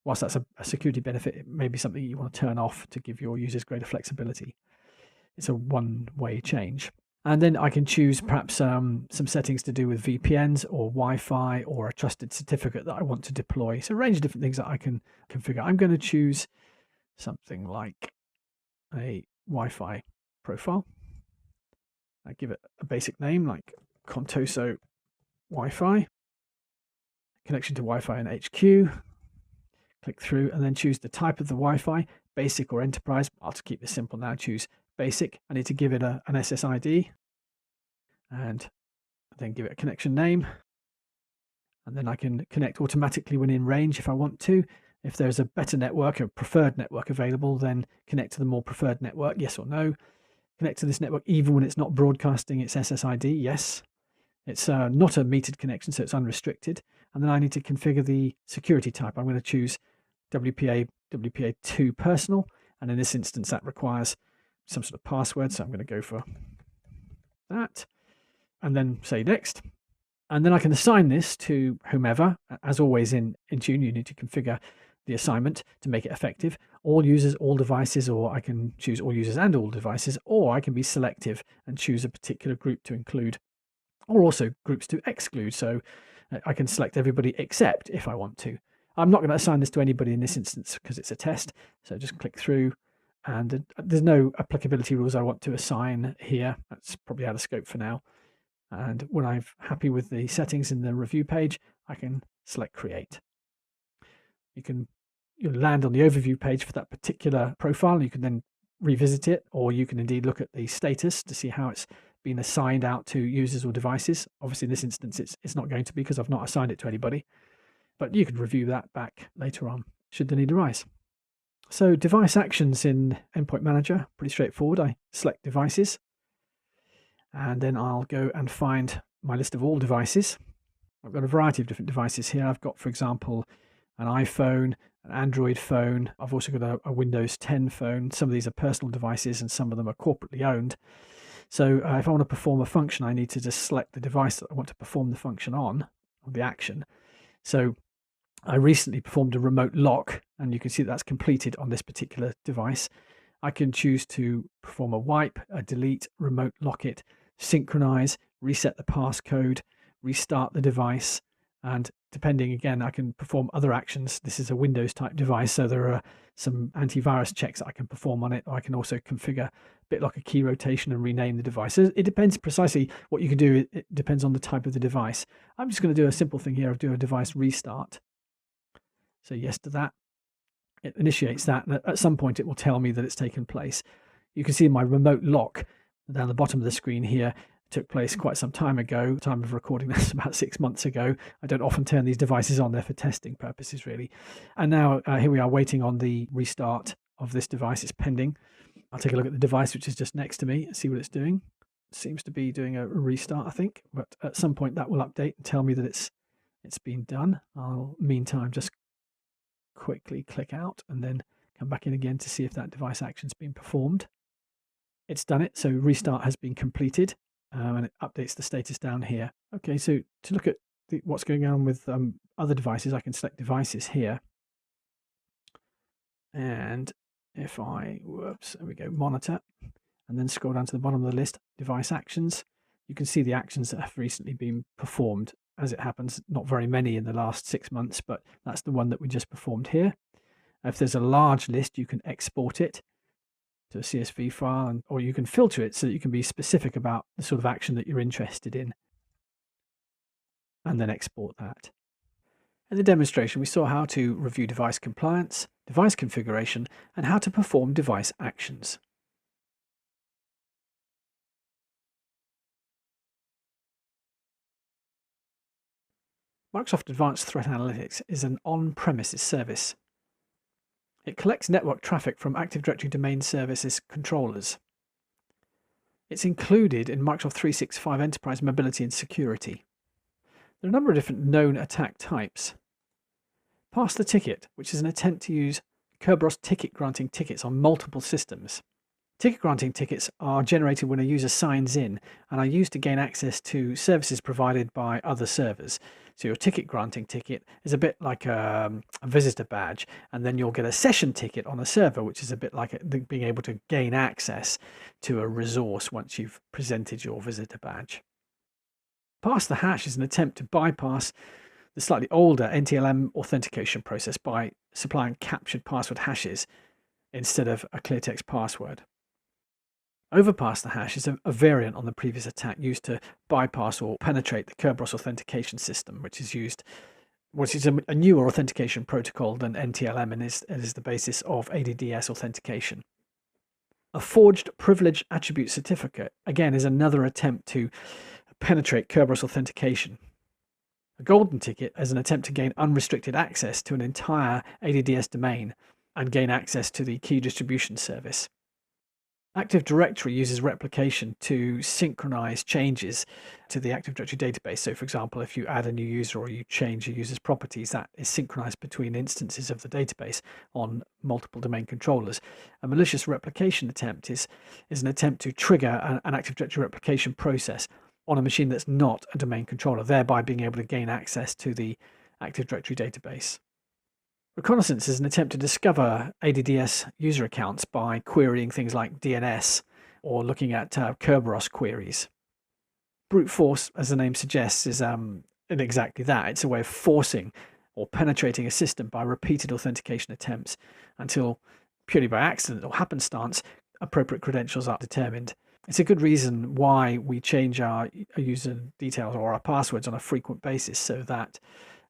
whilst that's a security benefit, it may be something you want to turn off to give your users greater flexibility. It's a one-way change. And then I can choose perhaps some settings to do with VPNs or Wi-Fi or a trusted certificate that I want to deploy. So a range of different things that I can configure. I'm going to choose something like a Wi-Fi profile. I give it a basic name like Contoso Wi-Fi. Connection to Wi-Fi and HQ. Click through and then choose the type of the Wi-Fi, basic or enterprise. I'll just keep this simple now. Choose basic. I need to give it an SSID and then give it a connection name. And then I can connect automatically when in range if I want to. If there's a better network, a preferred network available, then connect to the more preferred network, yes or no. Connect to this network even when it's not broadcasting its SSID, yes. It's not a metered connection, so it's unrestricted. And then I need to configure the security type. I'm going to choose WPA2 personal. And in this instance, that requires some sort of password. So I'm going to go for that and then say next. And then I can assign this to whomever. As always in Intune, you need to configure the assignment to make it effective. All users, all devices, or I can choose all users and all devices, or I can be selective and choose a particular group to include, or also groups to exclude. So I can select everybody except if I want to. I'm not going to assign this to anybody in this instance because it's a test. So just click through and there's no applicability rules I want to assign here. That's probably out of scope for now. And when I'm happy with the settings in the review page, I can select create. You'll land on the overview page for that particular profile. You can then revisit it, or you can indeed look at the status to see how it's been assigned out to users or devices. Obviously, in this instance, it's not going to be because I've not assigned it to anybody. But you can review that back later on, should the need arise. So device actions in Endpoint Manager, pretty straightforward. I select devices, and then I'll go and find my list of all devices. I've got a variety of different devices here. I've got, for example, an iPhone, an Android phone. I've also got a Windows 10 phone. Some of these are personal devices and some of them are corporately owned. So if I want to perform a function, I need to just select the device that I want to perform the function on, or the action. So I recently performed a remote lock, and you can see that's completed on this particular device. I can choose to perform a wipe, a delete, remote lock it, synchronize, reset the passcode, restart the device, and depending, again, I can perform other actions. This is a Windows type device, so there are some antivirus checks that I can perform on it. Or I can also configure a bit like a key rotation and rename the device. So it depends precisely what you can do. It depends on the type of the device. I'm just going to do a simple thing here of do a device restart. So yes to that. It initiates that, and at some point it will tell me that it's taken place. You can see my remote lock down the bottom of the screen here took place quite some time ago. Time of recording this about 6 months ago. I don't often turn these devices on, they're for testing purposes really. And now here we are waiting on the restart of this device. It's pending. I'll take a look at the device which is just next to me and see what it's doing. It seems to be doing a restart, I think, but at some point that will update and tell me that it's been done. I'll meantime just quickly click out and then come back in again to see if that device action's been performed. It's done it, so restart has been completed, and it updates the status down here. Okay, so to look at what's going on with other devices, I can select devices here, and if I, there we go, monitor, and then scroll down to the bottom of the list, device actions, you can see the actions that have recently been performed. As it happens, not very many in the last 6 months, but that's the one that we just performed here. If there's a large list, you can export it to a CSV file, or you can filter it so that you can be specific about the sort of action that you're interested in, and then export that. In the demonstration, we saw how to review device compliance, device configuration, and how to perform device actions. Microsoft Advanced Threat Analytics is an on-premises service. It collects network traffic from Active Directory Domain Services controllers. It's included in Microsoft 365 Enterprise Mobility and Security. There are a number of different known attack types. Pass the ticket, which is an attempt to use Kerberos ticket granting tickets on multiple systems. Ticket granting tickets are generated when a user signs in and are used to gain access to services provided by other servers. So your ticket granting ticket is a bit like a visitor badge, and then you'll get a session ticket on a server, which is a bit like being able to gain access to a resource once you've presented your visitor badge. Pass the hash is an attempt to bypass the slightly older NTLM authentication process by supplying captured password hashes instead of a clear text password. Overpass the hash is a variant on the previous attack used to bypass or penetrate the Kerberos authentication system, which is a newer authentication protocol than NTLM and is the basis of ADDS authentication. A forged privilege attribute certificate, again, is another attempt to penetrate Kerberos authentication. A golden ticket is an attempt to gain unrestricted access to an entire ADDS domain and gain access to the key distribution service. Active Directory uses replication to synchronize changes to the Active Directory database. So, for example, if you add a new user or you change a user's properties, that is synchronized between instances of the database on multiple domain controllers. A malicious replication attempt is an attempt to trigger an Active Directory replication process on a machine that's not a domain controller, thereby being able to gain access to the Active Directory database. Reconnaissance is an attempt to discover ADDS user accounts by querying things like DNS or looking at Kerberos queries. Brute force, as the name suggests, is exactly that. It's a way of forcing or penetrating a system by repeated authentication attempts until, purely by accident or happenstance, appropriate credentials are determined. It's a good reason why we change our user details or our passwords on a frequent basis, so that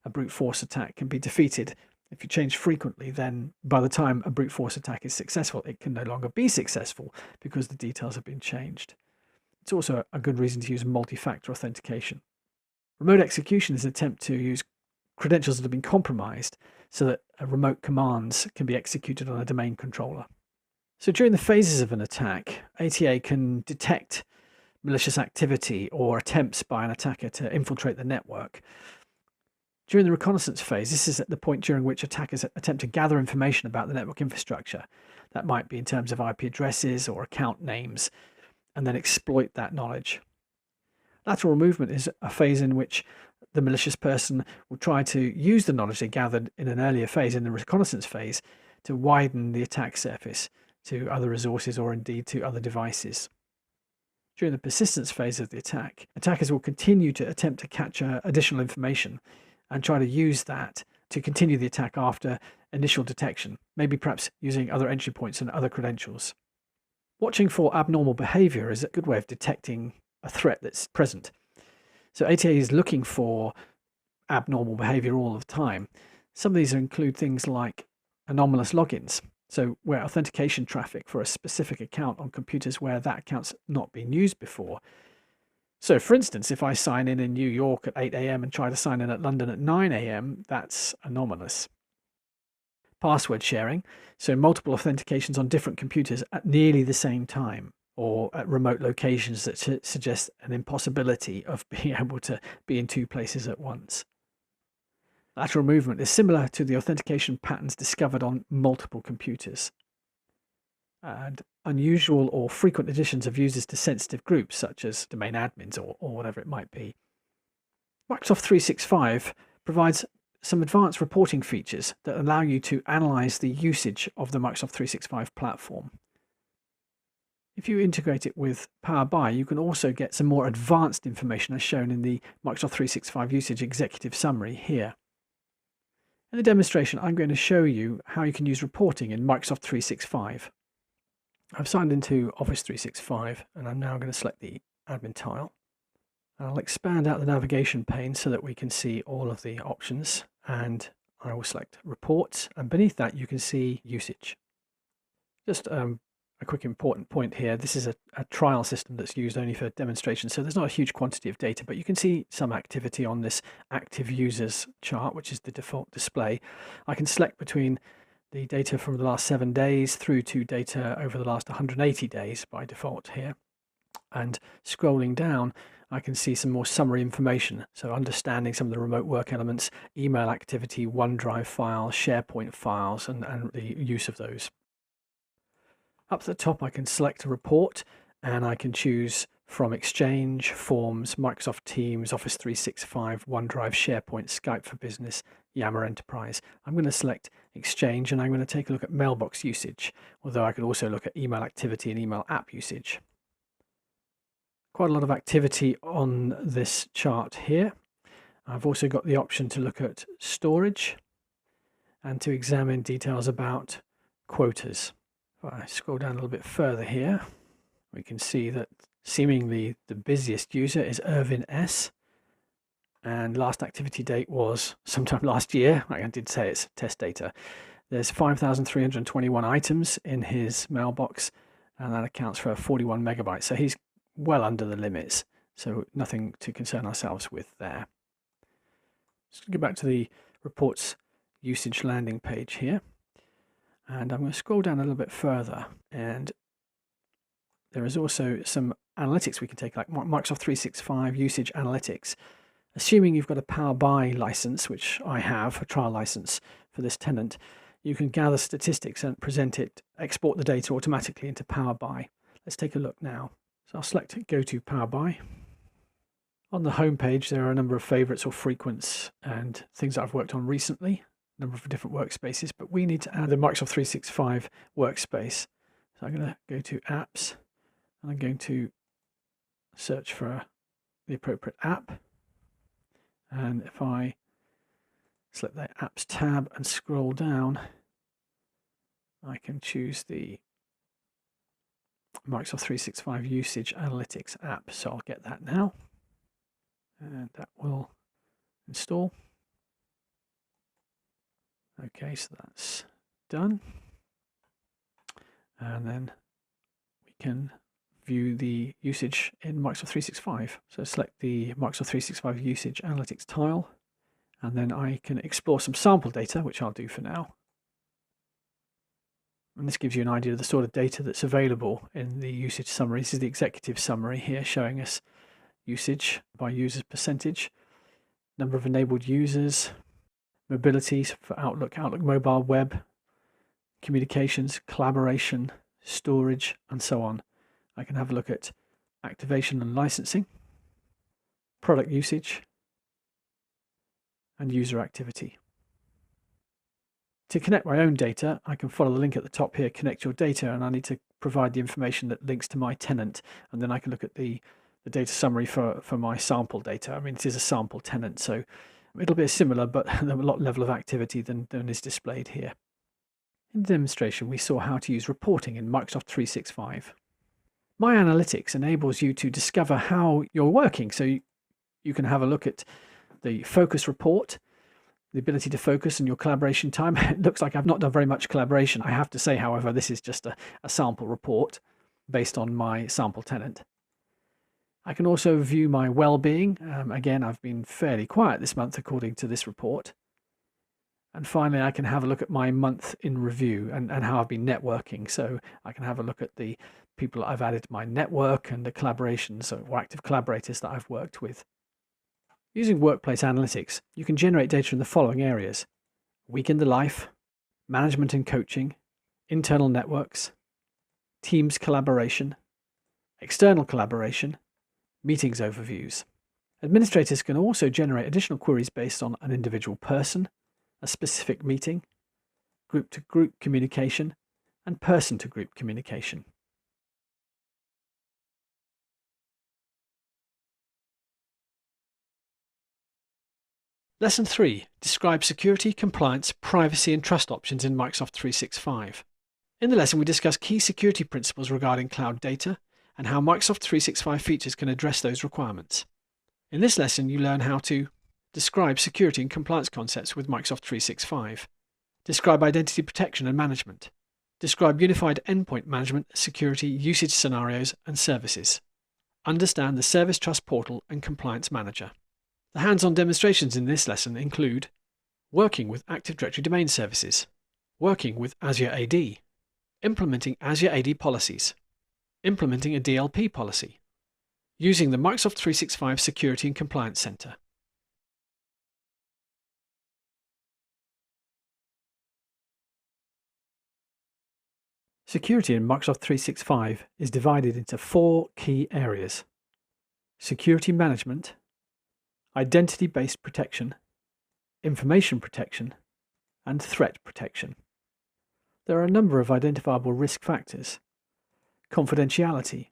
a brute force attack can be defeated. If you change frequently, then by the time a brute force attack is successful, it can no longer be successful because the details have been changed. It's also a good reason to use multi-factor authentication. Remote execution is an attempt to use credentials that have been compromised so that remote commands can be executed on a domain controller. So during the phases of an attack, ATA can detect malicious activity or attempts by an attacker to infiltrate the network. During the reconnaissance phase, this is at the point during which attackers attempt to gather information about the network infrastructure. That might be in terms of IP addresses or account names. and then exploit that knowledge. Lateral movement is a phase in which the malicious person will try to use the knowledge they gathered in an earlier phase, in the reconnaissance phase, to widen the attack surface to other resources or indeed to other devices. During the persistence phase of the attack, attackers will continue to attempt to capture additional information and try to use that to continue the attack after initial detection, maybe perhaps using other entry points and other credentials. Watching for abnormal behavior is a good way of detecting a threat that's present. So ATA is looking for abnormal behavior all the time. Some of these include things like anomalous logins. So where authentication traffic for a specific account on computers where that account's not been used before. So for instance, if I sign in New York at 8 a.m. and try to sign in at London at 9 a.m., that's anomalous. Password sharing, so multiple authentications on different computers at nearly the same time, or at remote locations that suggest an impossibility of being able to be in two places at once. Lateral movement is similar to the authentication patterns discovered on multiple computers. And unusual or frequent additions of users to sensitive groups, such as domain admins or whatever it might be. Microsoft 365 provides some advanced reporting features that allow you to analyze the usage of the Microsoft 365 platform. If you integrate it with Power BI, you can also get some more advanced information as shown in the Microsoft 365 usage executive summary here. In the demonstration, I'm going to show you how you can use reporting in Microsoft 365. I've signed into Office 365 and I'm now going to select the admin tile. I'll expand out the navigation pane so that we can see all of the options, and I will select reports, and beneath that you can see usage. Just a quick important point here, this is a trial system that's used only for demonstration, so there's not a huge quantity of data, but you can see some activity on this active users chart, which is the default display. I can select between the data from the last 7 days through to data over the last 180 days by default here. And scrolling down, I can see some more summary information. So understanding some of the remote work elements, email activity, OneDrive files, SharePoint files, and the use of those. Up at the top, I can select a report and I can choose from Exchange, Forms, Microsoft Teams, Office 365, OneDrive, SharePoint, Skype for Business, Yammer Enterprise. I'm going to select Exchange and I'm going to take a look at mailbox usage, although I could also look at email activity and email app usage. Quite a lot of activity on this chart here. I've also got the option to look at storage and to examine details about quotas. If I scroll down a little bit further here, we can see that seemingly the busiest user is Irvin S. And last activity date was sometime last year. I did say it's test data. There's 5,321 items in his mailbox, and that accounts for 41 megabytes. So he's well under the limits, so nothing to concern ourselves with there. Let's go back to the reports usage landing page here, and I'm going to scroll down a little bit further, and there is also some analytics we can take, like Microsoft 365 usage analytics. Assuming you've got a Power BI license, which I have, a trial license for this tenant, you can gather statistics and present it, export the data automatically into Power BI. Let's take a look now. So I'll select Go to Power BI. On the home page, there are a number of favorites or frequents and things that I've worked on recently, a number of different workspaces, but we need to add the Microsoft 365 workspace. So I'm going to go to Apps, and I'm going to search for the appropriate app. And if I select the Apps tab and scroll down, I can choose the Microsoft 365 Usage Analytics app. So I'll get that now. And that will install. Okay, so that's done. And then we can view the usage in Microsoft 365. So select the Microsoft 365 Usage Analytics tile, and then I can explore some sample data, which I'll do for now. And this gives you an idea of the sort of data that's available in the usage summary. This is the executive summary here, showing us usage by users percentage, number of enabled users, mobilities for Outlook, Outlook mobile, web, communications, collaboration, storage, and so on. I can have a look at activation and licensing, product usage, and user activity. To connect my own data, I can follow the link at the top here, connect your data, and I need to provide the information that links to my tenant, and then I can look at the data summary for my sample data. I mean, it is a sample tenant, so it'll be similar, but a lot level of activity than is displayed here. In the demonstration, we saw how to use reporting in Microsoft 365. My Analytics enables you to discover how you're working, so you can have a look at the focus report, the ability to focus and your collaboration time. It looks like I've not done very much collaboration. I have to say, however, this is just a sample report based on my sample tenant. I can also view my well-being. Again, I've been fairly quiet this month according to this report. And finally, I can have a look at my month in review and how I've been networking. So I can have a look at the people I've added to my network and the collaborations or active collaborators that I've worked with. Using Workplace Analytics, you can generate data in the following areas: week in the life, management and coaching, internal networks, teams collaboration, external collaboration, meetings overviews. Administrators can also generate additional queries based on an individual person, a specific meeting, group-to-group communication, and person-to-group communication. Lesson 3. Describe security, compliance, privacy and trust options in Microsoft 365. In the lesson, we discuss key security principles regarding cloud data and how Microsoft 365 features can address those requirements. In this lesson, you learn how to describe security and compliance concepts with Microsoft 365, describe identity protection and management, describe unified endpoint management, security, usage scenarios and services, understand the Service Trust Portal and Compliance Manager. The hands-on demonstrations in this lesson include working with Active Directory domain services, working with Azure AD, implementing Azure AD policies, implementing a DLP policy, using the Microsoft 365 Security and Compliance Center. Security in Microsoft 365 is divided into 4 key areas: security management, identity-based protection, information protection, and threat protection. There are a number of identifiable risk factors. Confidentiality.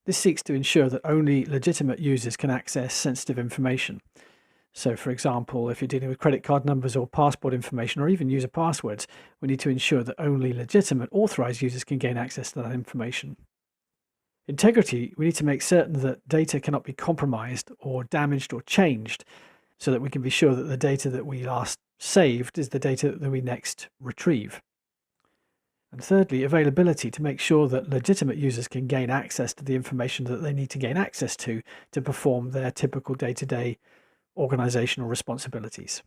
This seeks to ensure that only legitimate users can access sensitive information. So, for example, if you're dealing with credit card numbers or passport information or even user passwords, we need to ensure that only legitimate authorized users can gain access to that information. Integrity, we need to make certain that data cannot be compromised or damaged or changed so that we can be sure that the data that we last saved is the data that we next retrieve. And thirdly, availability, to make sure that legitimate users can gain access to the information that they need to gain access to perform their typical day-to-day organizational responsibilities.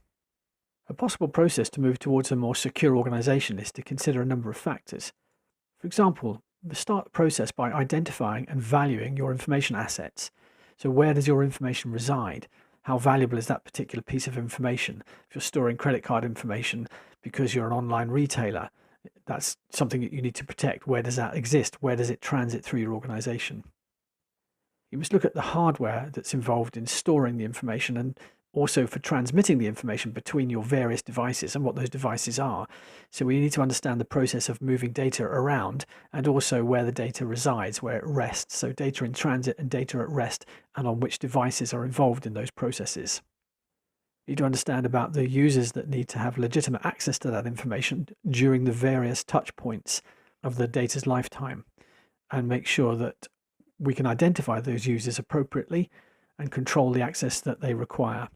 A possible process to move towards a more secure organization is to consider a number of factors. For example, start the process by identifying and valuing your information assets. So where does your information reside? How valuable is that particular piece of information? If you're storing credit card information because you're an online retailer, that's something that you need to protect. Where does that exist? Where does it transit through your organization? You must look at the hardware that's involved in storing the information and also for transmitting the information between your various devices and what those devices are. So we need to understand the process of moving data around and also where the data resides, where it rests. So data in transit and data at rest, and on which devices are involved in those processes. You need to understand about the users that need to have legitimate access to that information during the various touch points of the data's lifetime, and make sure that we can identify those users appropriately and control the access that they require.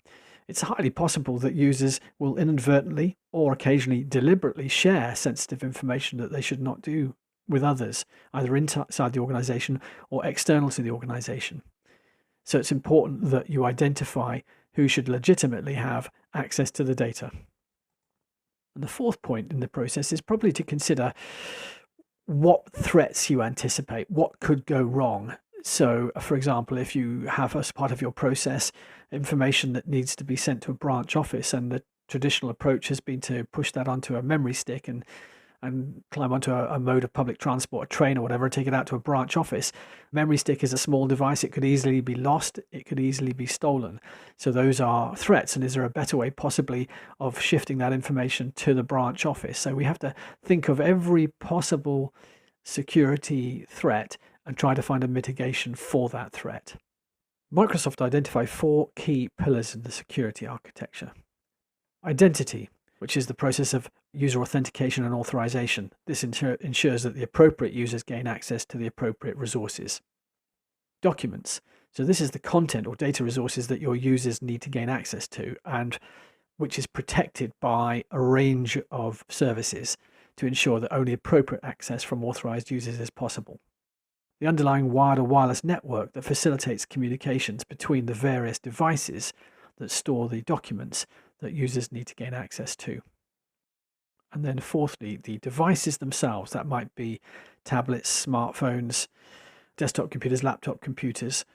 It's highly possible that users will inadvertently or occasionally deliberately share sensitive information that they should not do with others, either inside the organization or external to the organization. So it's important that you identify who should legitimately have access to the data. And the fourth point in the process is probably to consider what threats you anticipate, what could go wrong. So, for example, if you have as part of your process information that needs to be sent to a branch office and the traditional approach has been to push that onto a memory stick and and climb onto a mode of public transport, a train or whatever, and take it out to a branch office. Memory stick is a small device. It could easily be lost. It could easily be stolen. So those are threats. And is there a better way possibly of shifting that information to the branch office? So we have to think of every possible security threat and try to find a mitigation for that threat. Microsoft identified 4 key pillars in the security architecture. Identity, which is the process of user authentication and authorization. This ensures that the appropriate users gain access to the appropriate resources. Documents. So this is the content or data resources that your users need to gain access to, and which is protected by a range of services to ensure that only appropriate access from authorized users is possible. The underlying wired or wireless network that facilitates communications between the various devices that store the documents that users need to gain access to. And then fourthly, the devices themselves. That might be tablets, smartphones, desktop computers, laptop computers.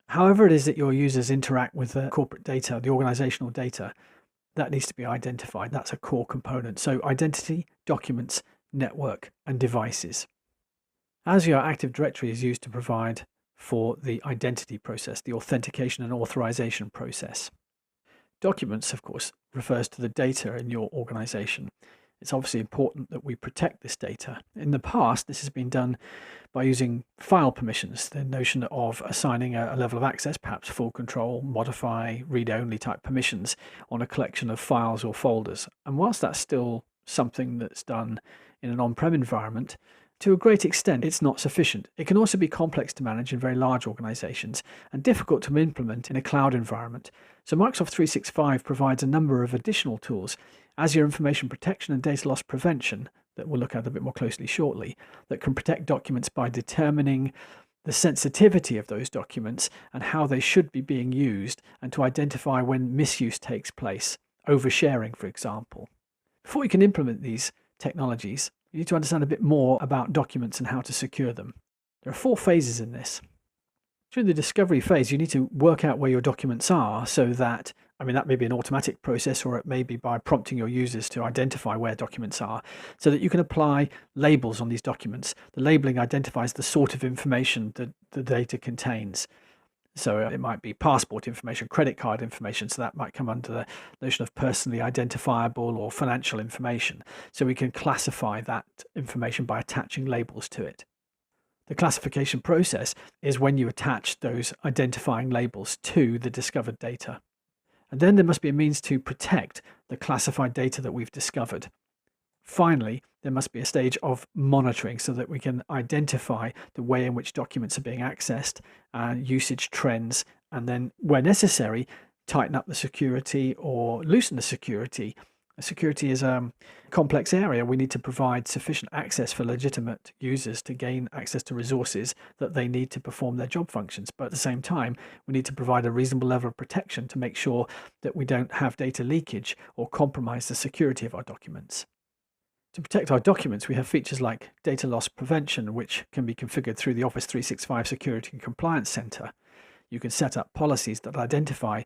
However it is that your users interact with the corporate data, the organizational data, that needs to be identified. That's a core component. So identity, documents, network, and devices. Azure Active Directory is used to provide for the identity process, the authentication and authorization process. Documents, of course, refers to the data in your organization. It's obviously important that we protect this data. In the past, this has been done by using file permissions, the notion of assigning a level of access, perhaps full control, modify, read-only type permissions on a collection of files or folders. And whilst that's still something that's done in an on-prem environment, to a great extent, it's not sufficient. It can also be complex to manage in very large organizations and difficult to implement in a cloud environment. So Microsoft 365 provides a number of additional tools, Azure Information Protection and Data Loss Prevention, that we'll look at a bit more closely shortly, that can protect documents by determining the sensitivity of those documents and how they should be being used, and to identify when misuse takes place, oversharing, for example. Before you can implement these technologies, you need to understand a bit more about documents and how to secure them. There are 4 phases in this. During the discovery phase, you need to work out where your documents are so that, that may be an automatic process, or it may be by prompting your users to identify where documents are, so that you can apply labels on these documents. The labeling identifies the sort of information that the data contains. So it might be passport information, credit card information, so that might come under the notion of personally identifiable or financial information. So we can classify that information by attaching labels to it. The classification process is when you attach those identifying labels to the discovered data. And then there must be a means to protect the classified data that we've discovered. Finally, there must be a stage of monitoring so that we can identify the way in which documents are being accessed, usage trends, and then, where necessary, tighten up the security or loosen the security. Security is a complex area. We need to provide sufficient access for legitimate users to gain access to resources that they need to perform their job functions. But at the same time, we need to provide a reasonable level of protection to make sure that we don't have data leakage or compromise the security of our documents. To protect our documents, we have features like data loss prevention, which can be configured through the Office 365 Security and Compliance Center. You can set up policies that identify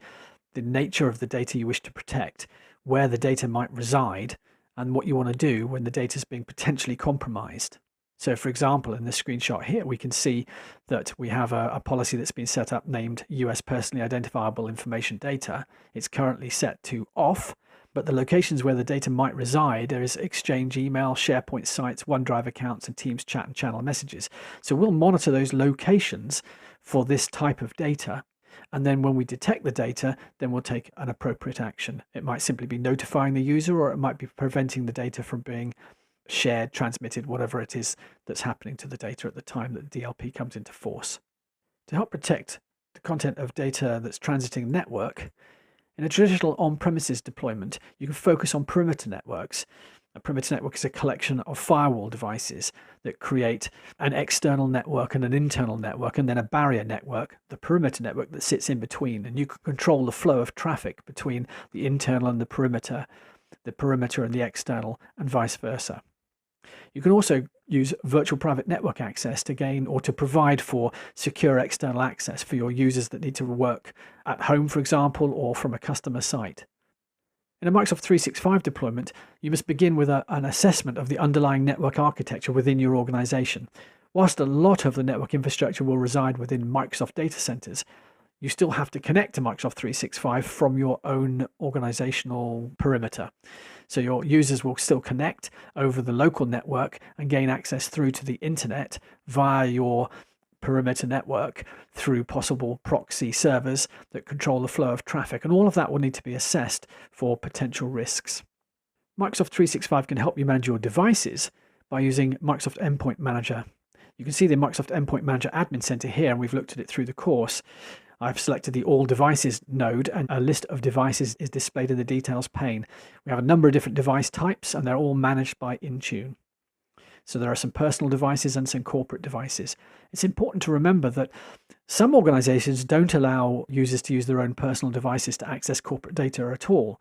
the nature of the data you wish to protect, where the data might reside, and what you want to do when the data is being potentially compromised. So, for example, in this screenshot here, we can see that we have a policy that's been set up named US Personally Identifiable Information Data. It's currently set to off, but the locations where the data might reside, there is Exchange email, SharePoint sites, OneDrive accounts, and Teams chat and channel messages. So we'll monitor those locations for this type of data. And then when we detect the data, then we'll take an appropriate action. It might simply be notifying the user, or it might be preventing the data from being shared, transmitted, whatever it is that's happening to the data at the time that the DLP comes into force. To help protect the content of data that's transiting the network, in a traditional on-premises deployment, you can focus on perimeter networks. A perimeter network is a collection of firewall devices that create an external network and an internal network, and then a barrier network, the perimeter network, that sits in between. And you can control the flow of traffic between the internal and the perimeter and the external, and vice versa. You can also use virtual private network access to gain or to provide for secure external access for your users that need to work at home, for example, or from a customer site. In a Microsoft 365 deployment, you must begin with an assessment of the underlying network architecture within your organization. Whilst a lot of the network infrastructure will reside within Microsoft data centers, you still have to connect to Microsoft 365 from your own organizational perimeter. So your users will still connect over the local network and gain access through to the internet via your perimeter network through possible proxy servers that control the flow of traffic. And all of that will need to be assessed for potential risks. Microsoft 365 can help you manage your devices by using Microsoft Endpoint Manager. You can see the Microsoft Endpoint Manager Admin Center here, and we've looked at it through the course. I've selected the All Devices node, and a list of devices is displayed in the Details pane. We have a number of different device types, and they're all managed by Intune. So there are some personal devices and some corporate devices. It's important to remember that some organizations don't allow users to use their own personal devices to access corporate data at all.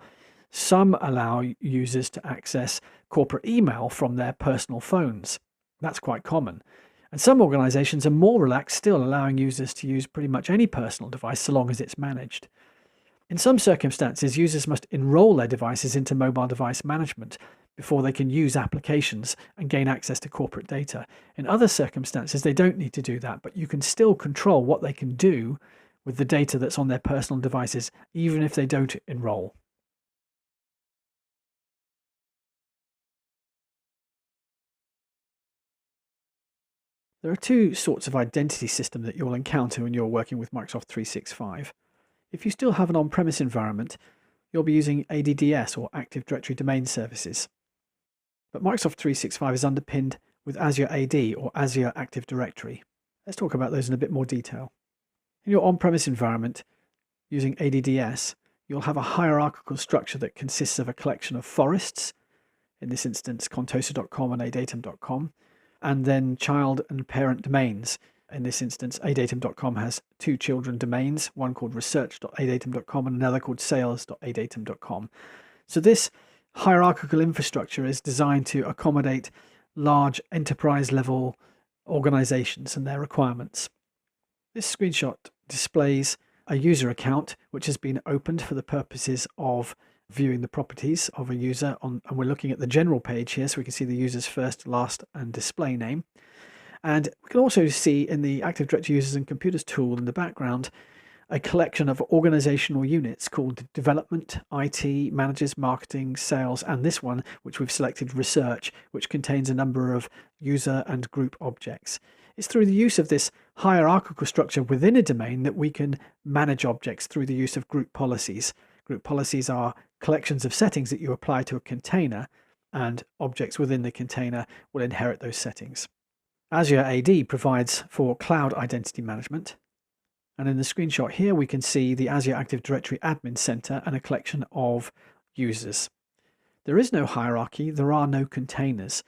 Some allow users to access corporate email from their personal phones. That's quite common. And some organizations are more relaxed, still allowing users to use pretty much any personal device so long as it's managed. In some circumstances, users must enroll their devices into mobile device management before they can use applications and gain access to corporate data. In other circumstances, they don't need to do that, but you can still control what they can do with the data that's on their personal devices, even if they don't enroll. There are two sorts of identity system that you'll encounter when you're working with Microsoft 365. If you still have an on-premise environment, you'll be using ADDS or Active Directory Domain Services. But Microsoft 365 is underpinned with Azure AD or Azure Active Directory. Let's talk about those in a bit more detail. In your on-premise environment, using ADDS, you'll have a hierarchical structure that consists of a collection of forests, in this instance contosa.com and adatum.com, and then child and parent domains. In this instance, adatum.com has two children domains, one called research.adatum.com and another called sales.adatum.com. So this hierarchical infrastructure is designed to accommodate large enterprise level organizations and their requirements. This screenshot displays a user account which has been opened for the purposes of viewing the properties of a user and we're looking at the general page here, so we can see the user's first, last and display name. And we can also see in the Active Directory Users and Computers tool in the background a collection of organizational units called Development, IT, Managers, Marketing, Sales, and this one, which we've selected Research, which contains a number of user and group objects. It's through the use of this hierarchical structure within a domain that we can manage objects through the use of group policies. Group policies are collections of settings that you apply to a container, and objects within the container will inherit those settings. Azure AD provides for cloud identity management. And in the screenshot here, we can see the Azure Active Directory Admin Center and a collection of users. There is no hierarchy, there are no containers.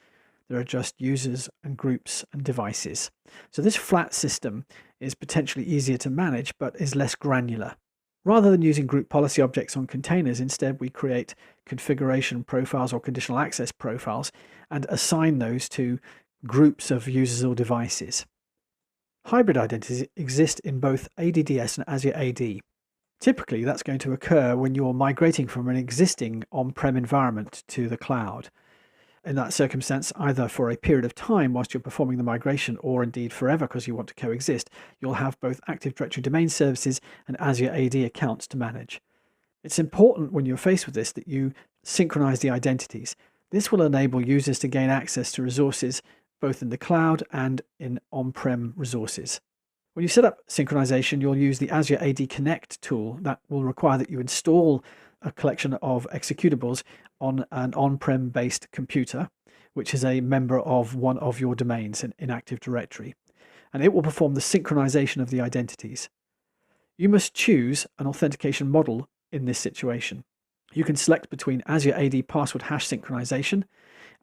There are just users and groups and devices. So this flat system is potentially easier to manage, but is less granular. Rather than using group policy objects on containers, instead we create configuration profiles or conditional access profiles and assign those to groups of users or devices. Hybrid identities exist in both ADDS and Azure AD. Typically, that's going to occur when you're migrating from an existing on-prem environment to the cloud. In that circumstance, either for a period of time whilst you're performing the migration or indeed forever because you want to coexist, you'll have both Active Directory Domain Services and Azure AD accounts to manage. It's important when you're faced with this that you synchronize the identities. This will enable users to gain access to resources both in the cloud and in on-prem resources. When you set up synchronization, you'll use the Azure AD Connect tool that will require that you install a collection of executables on an on-prem based computer, which is a member of one of your domains in Active Directory. And it will perform the synchronization of the identities. You must choose an authentication model in this situation. You can select between Azure AD password hash synchronization,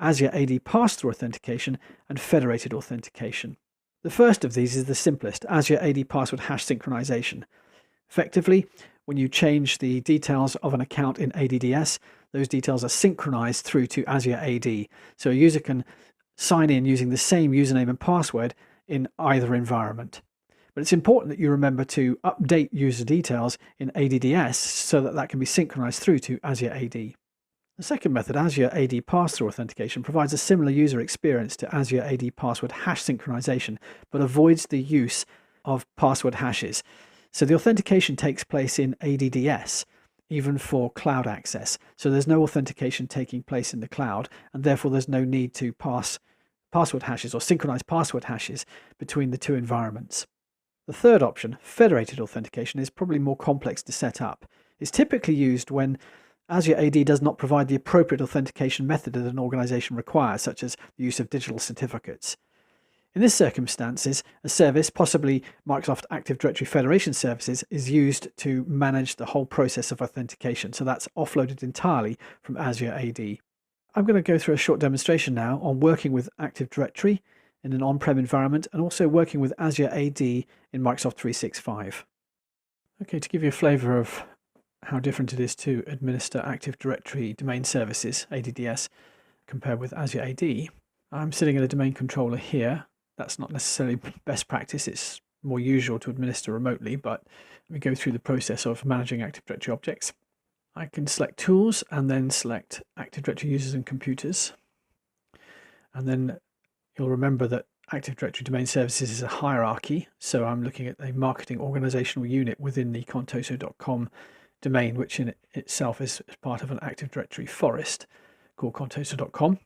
Azure AD pass-through authentication, and federated authentication. The first of these is the simplest, Azure AD password hash synchronization. Effectively, when you change the details of an account in ADDS, those details are synchronized through to Azure AD. So a user can sign in using the same username and password in either environment. But it's important that you remember to update user details in ADDS so that that can be synchronized through to Azure AD. The second method, Azure AD pass-through authentication, provides a similar user experience to Azure AD password hash synchronization, but avoids the use of password hashes. So the authentication takes place in ADDS, even for cloud access. So there's no authentication taking place in the cloud, and therefore there's no need to pass password hashes or synchronize password hashes between the two environments. The third option, federated authentication, is probably more complex to set up. It's typically used when Azure AD does not provide the appropriate authentication method that an organization requires, such as the use of digital certificates. In this circumstances, a service, possibly Microsoft Active Directory Federation Services, is used to manage the whole process of authentication. So that's offloaded entirely from Azure AD. I'm going to go through a short demonstration now on working with Active Directory in an on-prem environment and also working with Azure AD in Microsoft 365. Okay, to give you a flavor of how different it is to administer Active Directory domain services, ADDS, compared with Azure AD, I'm sitting in a domain controller here. That's not necessarily best practice. It's more usual to administer remotely, but we go through the process of managing Active Directory objects. I can select Tools and then select Active Directory Users and Computers. And then you'll remember that Active Directory Domain Services is a hierarchy. So I'm looking at a marketing organizational unit within the contoso.com domain, which in itself is part of an Active Directory forest called contoso.com.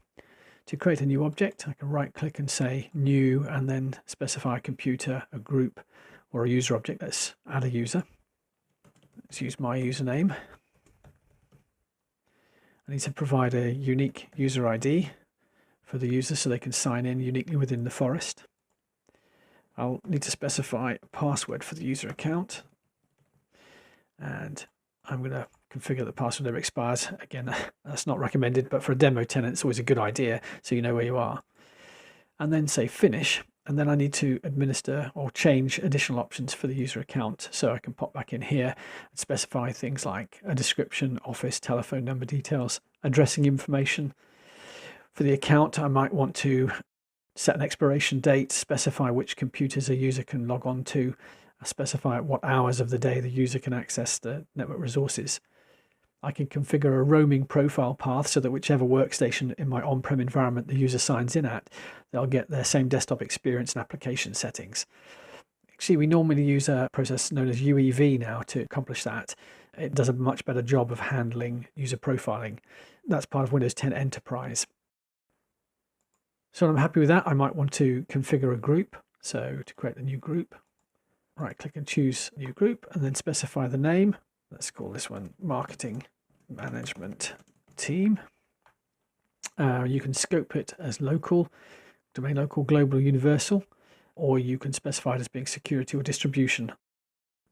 To create a new object, I can right click and say new and then specify a computer, a group, or a user object. Let's add a user. Let's use my username. I need to provide a unique user ID for the user so they can sign in uniquely within the forest. I'll need to specify a password for the user account. And I'm going to configure the password never expires. Again, that's not recommended, but for a demo tenant, it's always a good idea so you know where you are. And then say finish. And then I need to administer or change additional options for the user account. So I can pop back in here and specify things like a description, office, telephone number details, addressing information. For the account, I might want to set an expiration date, specify which computers a user can log on to, specify at what hours of the day the user can access the network resources. I can configure a roaming profile path so that whichever workstation in my on-prem environment the user signs in at, they'll get their same desktop experience and application settings. Actually, we normally use a process known as UEV now to accomplish that. It does a much better job of handling user profiling. That's part of Windows 10 Enterprise. So when I'm happy with that, I might want to configure a group. So to create a new group, right click and choose new group and then specify the name. Let's call this one Marketing Management Team. You can scope it as local, domain local, global, universal, or you can specify it as being security or distribution.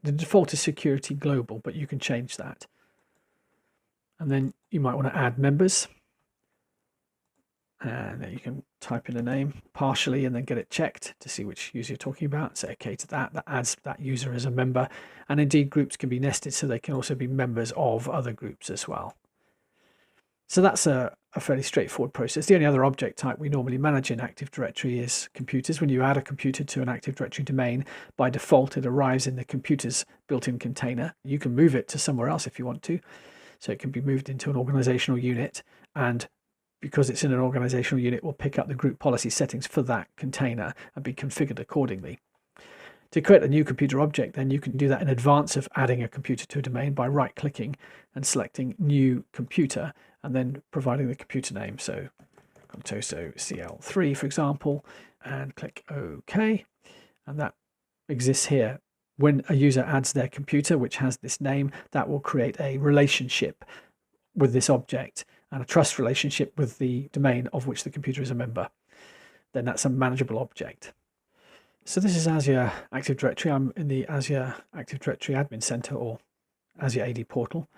The default is security global, but you can change that. And then you might want to add members. And you can type in a name partially and then get it checked to see which user you're talking about. Say okay to that. That adds that user as a member. And indeed, groups can be nested so they can also be members of other groups as well. So that's a fairly straightforward process. The only other object type we normally manage in Active Directory is computers. When you add a computer to an Active Directory domain, by default, it arrives in the computer's built-in container. You can move it to somewhere else if you want to. So it can be moved into an organizational unit, and because it's in an organizational unit, we'll pick up the group policy settings for that container and be configured accordingly. To create a new computer object, then you can do that in advance of adding a computer to a domain by right-clicking and selecting New Computer and then providing the computer name. So Contoso CL3, for example, and click OK. And that exists here. When a user adds their computer, which has this name, that will create a relationship with this object and a trust relationship with the domain of which the computer is a member. Then that's a manageable object. So this is Azure Active Directory. I'm in the Azure Active Directory Admin Center or Azure AD portal.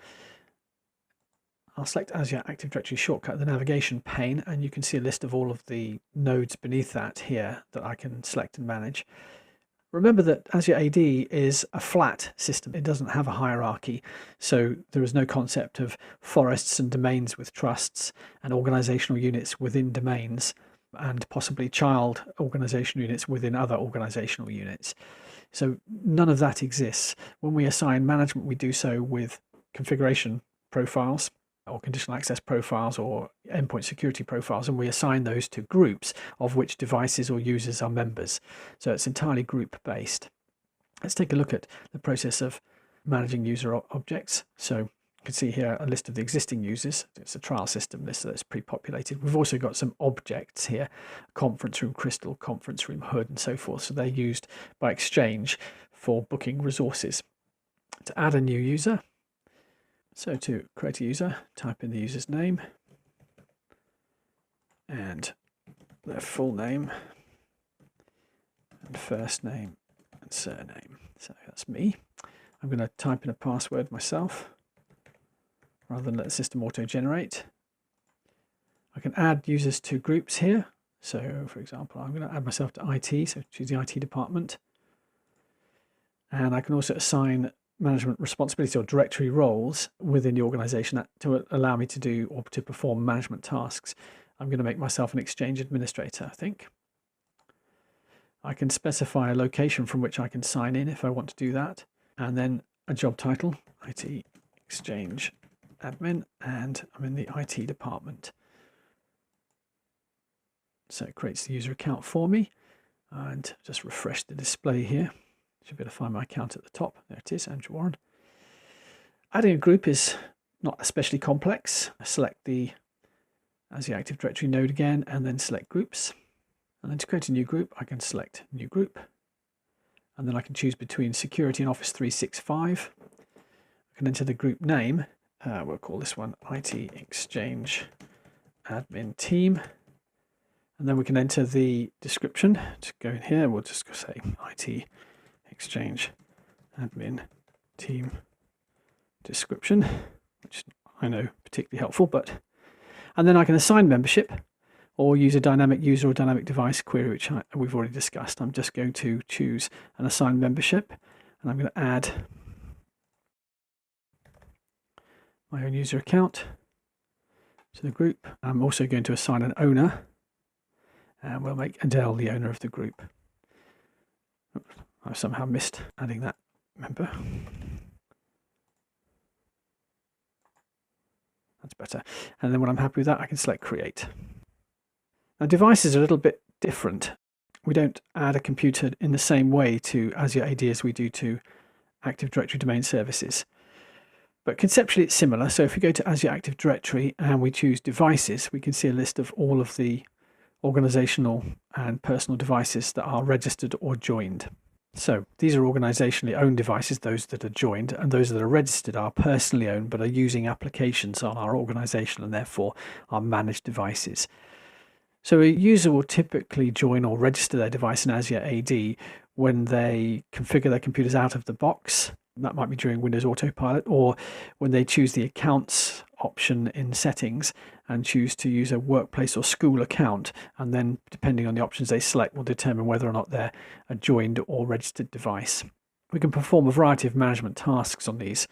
I'll select Azure Active Directory shortcut in the navigation pane, and you can see a list of all of the nodes beneath that here that I can select and manage. Remember that Azure AD is a flat system. It doesn't have a hierarchy. So there is no concept of forests and domains with trusts and organizational units within domains and possibly child organizational units within other organizational units. So none of that exists. When we assign management, we do so with configuration profiles or conditional access profiles or endpoint security profiles, and we assign those to groups of which devices or users are members. So it's entirely group based. Let's take a look at the process of managing user objects. So you can see here a list of the existing users. It's a trial system list that's pre-populated. We've also got some objects here: conference room crystal, conference room hood, and so forth. So they're used by Exchange for booking resources. To add a new user, so to create a user, type in the user's name and their full name and first name and surname. So that's me. I'm going to type in a password myself rather than let the system auto-generate. I can add users to groups here. So for example, I'm going to add myself to IT, so choose the IT department. And I can also assign management responsibility or directory roles within the organization to allow me to do or to perform management tasks. I'm going to make myself an Exchange administrator, I think. I can specify a location from which I can sign in if I want to do that, and then a job title, IT Exchange admin, and I'm in the IT department. So it creates the user account for me, and just refresh the display here. Should be able to find my account at the top. There it is, Andrew Warren. Adding a group is not especially complex. I select the Azure Active Directory node again, and then select groups. And then to create a new group, I can select new group. And then I can choose between security and Office 365. I can enter the group name. We'll call this one IT Exchange Admin Team. And then we can enter the description. To go in here, we'll just say IT Exchange Admin Team description, which I know particularly helpful, and then I can assign membership or use a dynamic user or dynamic device query, which we've already discussed. I'm just going to choose an assign membership, and I'm going to add my own user account to the group. I'm also going to assign an owner, and we'll make Adele the owner of the group. I've somehow missed adding that member. That's better. And then when I'm happy with that, I can select create. Now devices are a little bit different. We don't add a computer in the same way to Azure AD as we do to Active Directory domain services. But conceptually it's similar. So if we go to Azure Active Directory and we choose devices, we can see a list of all of the organizational and personal devices that are registered or joined. So these are organizationally owned devices, those that are joined, and those that are registered are personally owned but are using applications on our organization and therefore are managed devices. So a user will typically join or register their device in Azure AD when they configure their computers out of the box. That might be during Windows Autopilot, or when they choose the accounts option in settings and choose to use a workplace or school account, and then depending on the options they select will determine whether or not they're a joined or registered device. We can perform a variety of management tasks on these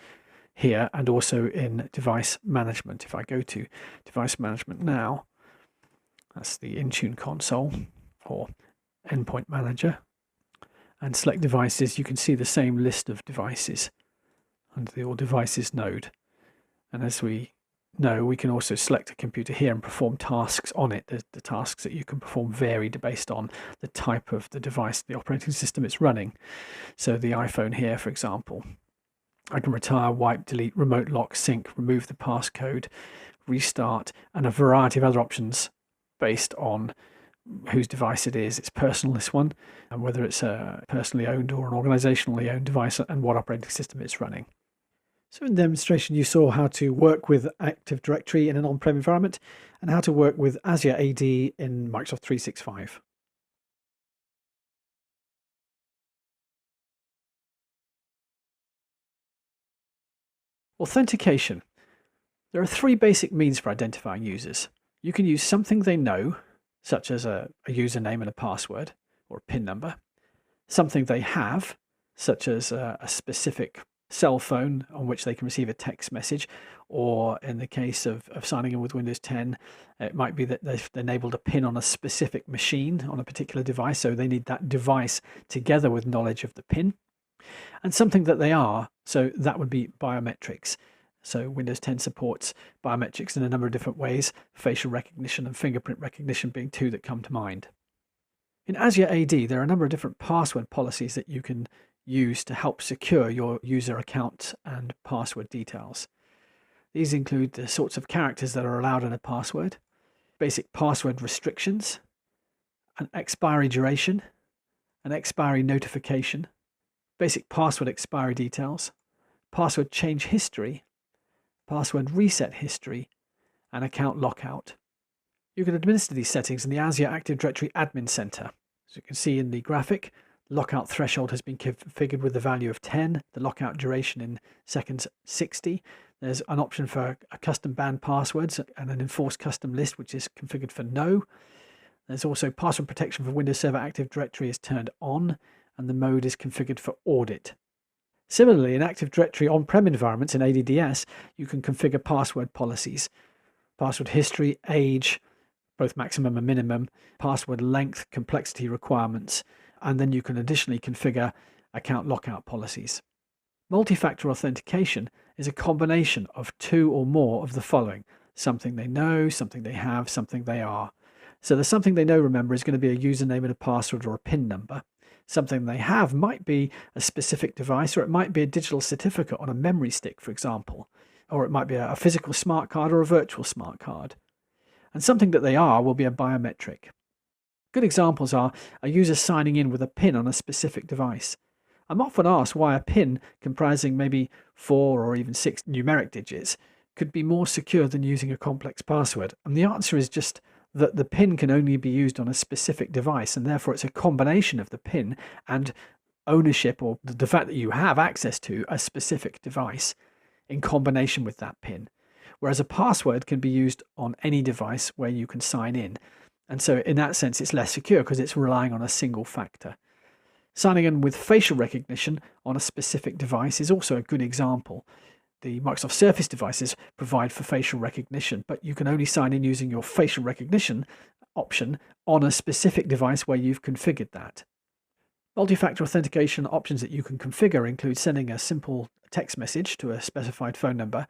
here and also in device management. If I go to device management now, that's the Intune console or endpoint manager, and select devices, you can see the same list of devices under the all devices node. And as we know, we can also select a computer here and perform tasks on it. The tasks that you can perform vary based on the type of the device, the operating system it's running. So the iPhone here, for example, I can retire, wipe, delete, remote lock, sync, remove the passcode, restart, and a variety of other options based on whose device it is. It's personal, this one, and whether it's a personally owned or an organizationally owned device and what operating system it's running. So in the demonstration, you saw how to work with Active Directory in an on-prem environment and how to work with Azure AD in Microsoft 365. Authentication. There are three basic means for identifying users. You can use something they know, such as a username and a password, or a PIN number, something they have, such as a specific cell phone on which they can receive a text message, or in the case of signing in with Windows 10, it might be that they've enabled a PIN on a specific machine on a particular device, so they need that device together with knowledge of the PIN. And something that they are, so that would be biometrics. So Windows 10 supports biometrics in a number of different ways, facial recognition and fingerprint recognition being two that come to mind. In Azure AD, there are a number of different password policies that you can use to help secure your user account and password details. These include the sorts of characters that are allowed in a password, basic password restrictions, an expiry duration, an expiry notification, basic password expiry details, password change history, password reset history, and account lockout. You can administer these settings in the Azure Active Directory Admin Center. As you can see in the graphic, lockout threshold has been configured with the value of 10, the lockout duration in seconds 60. There's an option for a custom banned passwords and an enforced custom list, which is configured for no. There's also password protection for Windows Server Active Directory is turned on, and the mode is configured for audit. Similarly, in Active Directory on-prem environments in ADDS, you can configure password policies, password history, age, both maximum and minimum, password length, complexity requirements, and then you can additionally configure account lockout policies. Multi-factor authentication is a combination of two or more of the following: something they know, something they have, something they are. So the something they know, remember, is going to be a username and a password or a PIN number. Something they have might be a specific device, or it might be a digital certificate on a memory stick, for example, or it might be a physical smart card or a virtual smart card. And something that they are will be a biometric. Good examples are a user signing in with a PIN on a specific device. I'm often asked why a PIN comprising maybe 4 or even 6 numeric digits could be more secure than using a complex password. And the answer is just that the PIN can only be used on a specific device, and therefore it's a combination of the PIN and ownership, or the fact that you have access to a specific device in combination with that PIN. Whereas a password can be used on any device where you can sign in. And so in that sense, it's less secure because it's relying on a single factor. Signing in with facial recognition on a specific device is also a good example. The Microsoft Surface devices provide for facial recognition, but you can only sign in using your facial recognition option on a specific device where you've configured that. Multi-factor authentication options that you can configure include sending a simple text message to a specified phone number,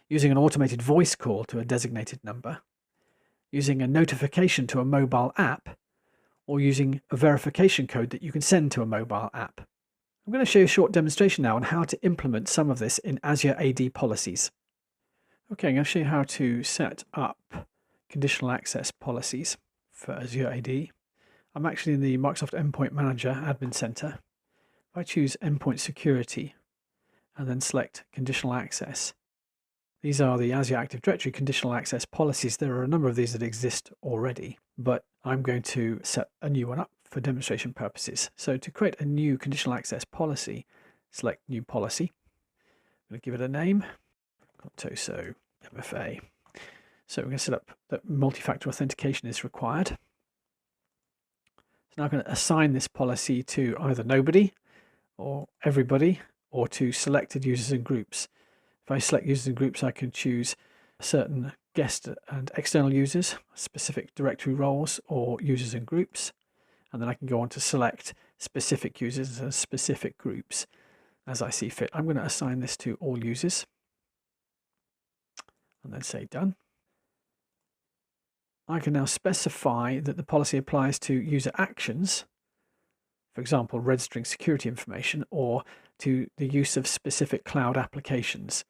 using an automated voice call to a designated number, using a notification to a mobile app, or using a verification code that you can send to a mobile app. I'm going to show you a short demonstration now on how to implement some of this in Azure AD policies. Okay, I'm going to show you how to set up conditional access policies for Azure AD. I'm actually in the Microsoft Endpoint Manager Admin Center. If I choose Endpoint Security and then select Conditional Access, these are the Azure Active Directory conditional access policies. There are a number of these that exist already, but I'm going to set a new one up for demonstration purposes. So to create a new conditional access policy, select New Policy. I'm going to give it a name, Contoso MFA. So we're going to set up that multi-factor authentication is required. So now I'm going to assign this policy to either nobody or everybody, or to selected users and groups. If I select users and groups, I can choose certain guest and external users, specific directory roles, or users and groups. And then I can go on to select specific users and specific groups as I see fit. I'm going to assign this to all users and then say done. I can now specify that the policy applies to user actions, for example, registering security information, or to the use of specific cloud applications.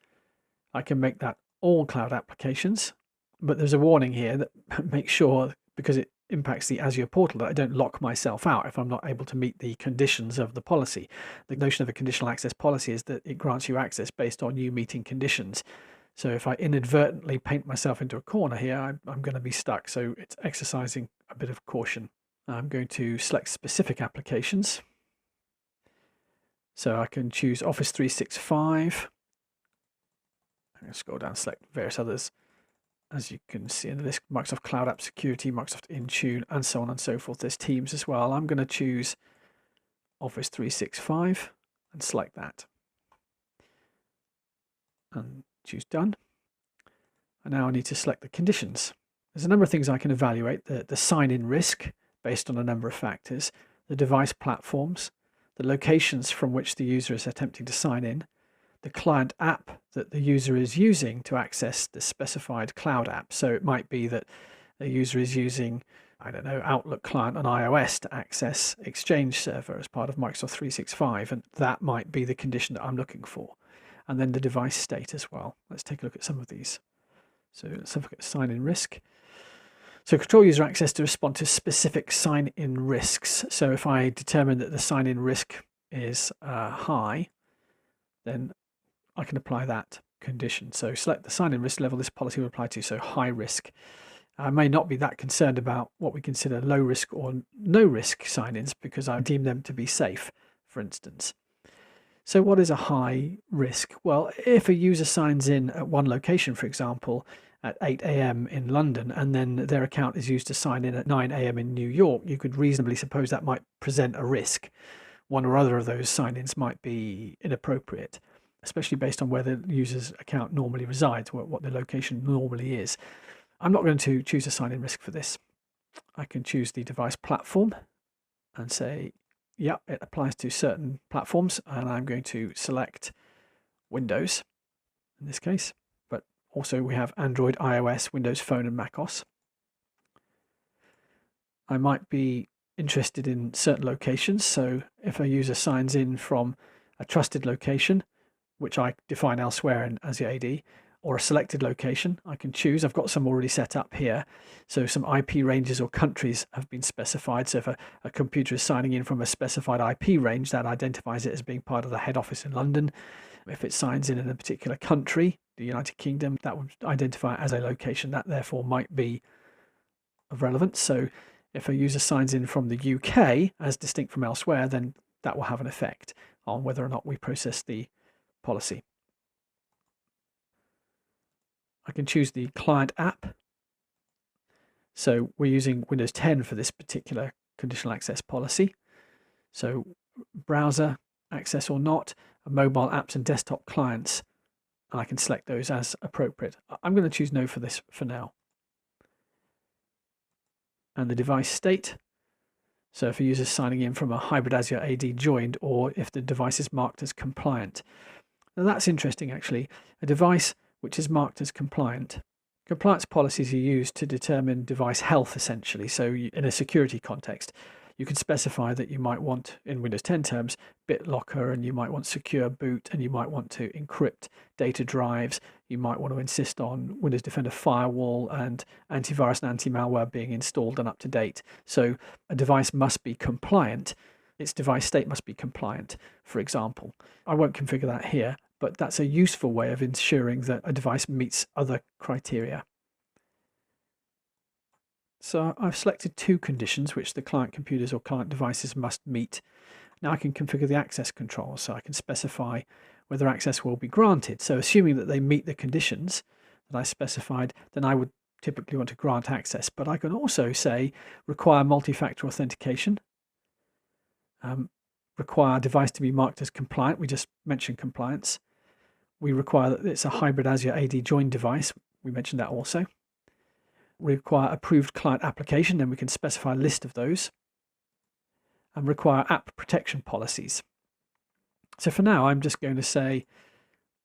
I can make that all cloud applications, but there's a warning here that make sure, because it impacts the Azure portal, that I don't lock myself out if I'm not able to meet the conditions of the policy. The notion of a conditional access policy is that it grants you access based on you meeting conditions. So if I inadvertently paint myself into a corner here, I'm going to be stuck. So it's exercising a bit of caution. I'm going to select specific applications. So I can choose Office 365. I'm going to scroll down and select various others. As you can see in the list, Microsoft Cloud App Security, Microsoft Intune, and so on and so forth. There's Teams as well. I'm going to choose Office 365 and select that. and choose Done. And now I need to select the conditions. There's a number of things I can evaluate: the sign-in risk based on a number of factors, the device platforms, the locations from which the user is attempting to sign in, the client app that the user is using to access the specified cloud app. So it might be that the user is using, I don't know, Outlook client on iOS to access Exchange Server as part of Microsoft 365, and that might be the condition that I'm looking for. And then the device state as well. Let's take a look at some of these. So let's have a look at sign-in risk. So control user access to respond to specific sign-in risks. So if I determine that the sign-in risk is high, then I can apply that condition. So select the sign-in risk level this policy will apply to, so high risk. I may not be that concerned about what we consider low risk or no risk sign-ins because I deem them to be safe, for instance. So what is a high risk? Well, if a user signs in at one location, for example, at 8 a.m. in London, and then their account is used to sign in at 9 a.m. in New York, you could reasonably suppose that might present a risk. One or other of those sign-ins might be inappropriate, especially based on where the user's account normally resides, what the location normally is. I'm not going to choose a sign-in risk for this. I can choose the device platform and say, yeah, it applies to certain platforms, and I'm going to select Windows in this case, but also we have Android, iOS, Windows Phone, and macOS. I might be interested in certain locations, so if a user signs in from a trusted location, which I define elsewhere in Azure AD, or a selected location, I can choose. I've got some already set up here. So some IP ranges or countries have been specified. So if a computer is signing in from a specified IP range, that identifies it as being part of the head office in London. If it signs in a particular country, the United Kingdom, that would identify it as a location. That therefore might be of relevance. So if a user signs in from the UK as distinct from elsewhere, then that will have an effect on whether or not we process the policy. I can choose the client app. So we're using Windows 10 for this particular conditional access policy. So browser access or not, mobile apps and desktop clients, and I can select those as appropriate. I'm going to choose no for this for now. And the device state. So if a user is signing in from a hybrid Azure AD joined, or if the device is marked as compliant. Now that's interesting actually. A device which is marked as compliant. Compliance policies are used to determine device health essentially. So in a security context, you can specify that you might want, in Windows 10 terms, BitLocker, and you might want secure boot, and you might want to encrypt data drives. You might want to insist on Windows Defender Firewall and antivirus and anti-malware being installed and up to date. So a device must be compliant. Its device state must be compliant, for example. I won't configure that here, but that's a useful way of ensuring that a device meets other criteria. So I've selected two conditions which the client computers or client devices must meet. Now I can configure the access controls, so I can specify whether access will be granted. So assuming that they meet the conditions that I specified, then I would typically want to grant access. But I can also say require multi-factor authentication, require device to be marked as compliant. We just mentioned compliance. We require that it's a hybrid Azure AD joined device. We mentioned that also. We require approved client application, then we can specify a list of those. And require app protection policies. So for now, I'm just going to say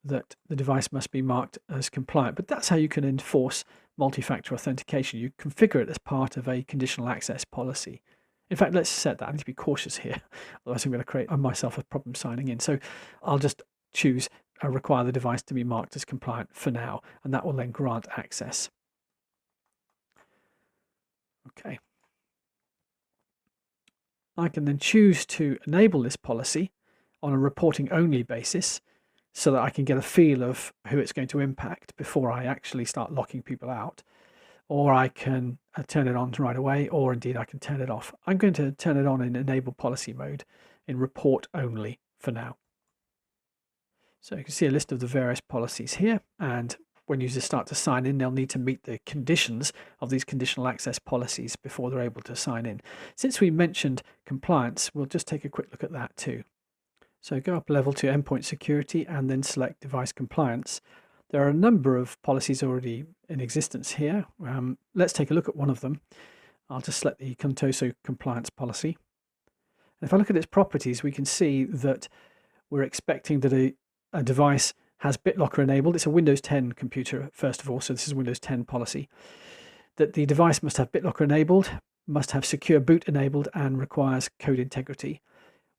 that the device must be marked as compliant, but that's how you can enforce multi-factor authentication. You configure it as part of a conditional access policy. In fact, let's set that. I need to be cautious here, otherwise I'm going to create myself a problem signing in. So I'll just choose require the device to be marked as compliant for now, and that will then grant access. Okay. I can then choose to enable this policy on a reporting only basis so that I can get a feel of who it's going to impact before I actually start locking people out. Or I can turn it on right away, or indeed I can turn it off. I'm going to turn it on in enable policy mode in report only for now. So you can see a list of the various policies here, and when users start to sign in, they'll need to meet the conditions of these conditional access policies before they're able to sign in. Since we mentioned compliance, we'll just take a quick look at that too. So go up a level to endpoint security and then select device compliance. There are a number of policies already in existence here. Let's take a look at one of them. I'll just select the Contoso compliance policy. And if I look at its properties, we can see that we're expecting that a device has BitLocker enabled. It's a Windows 10 computer, first of all, so this is Windows 10 policy. That the device must have BitLocker enabled, must have secure boot enabled, and requires code integrity.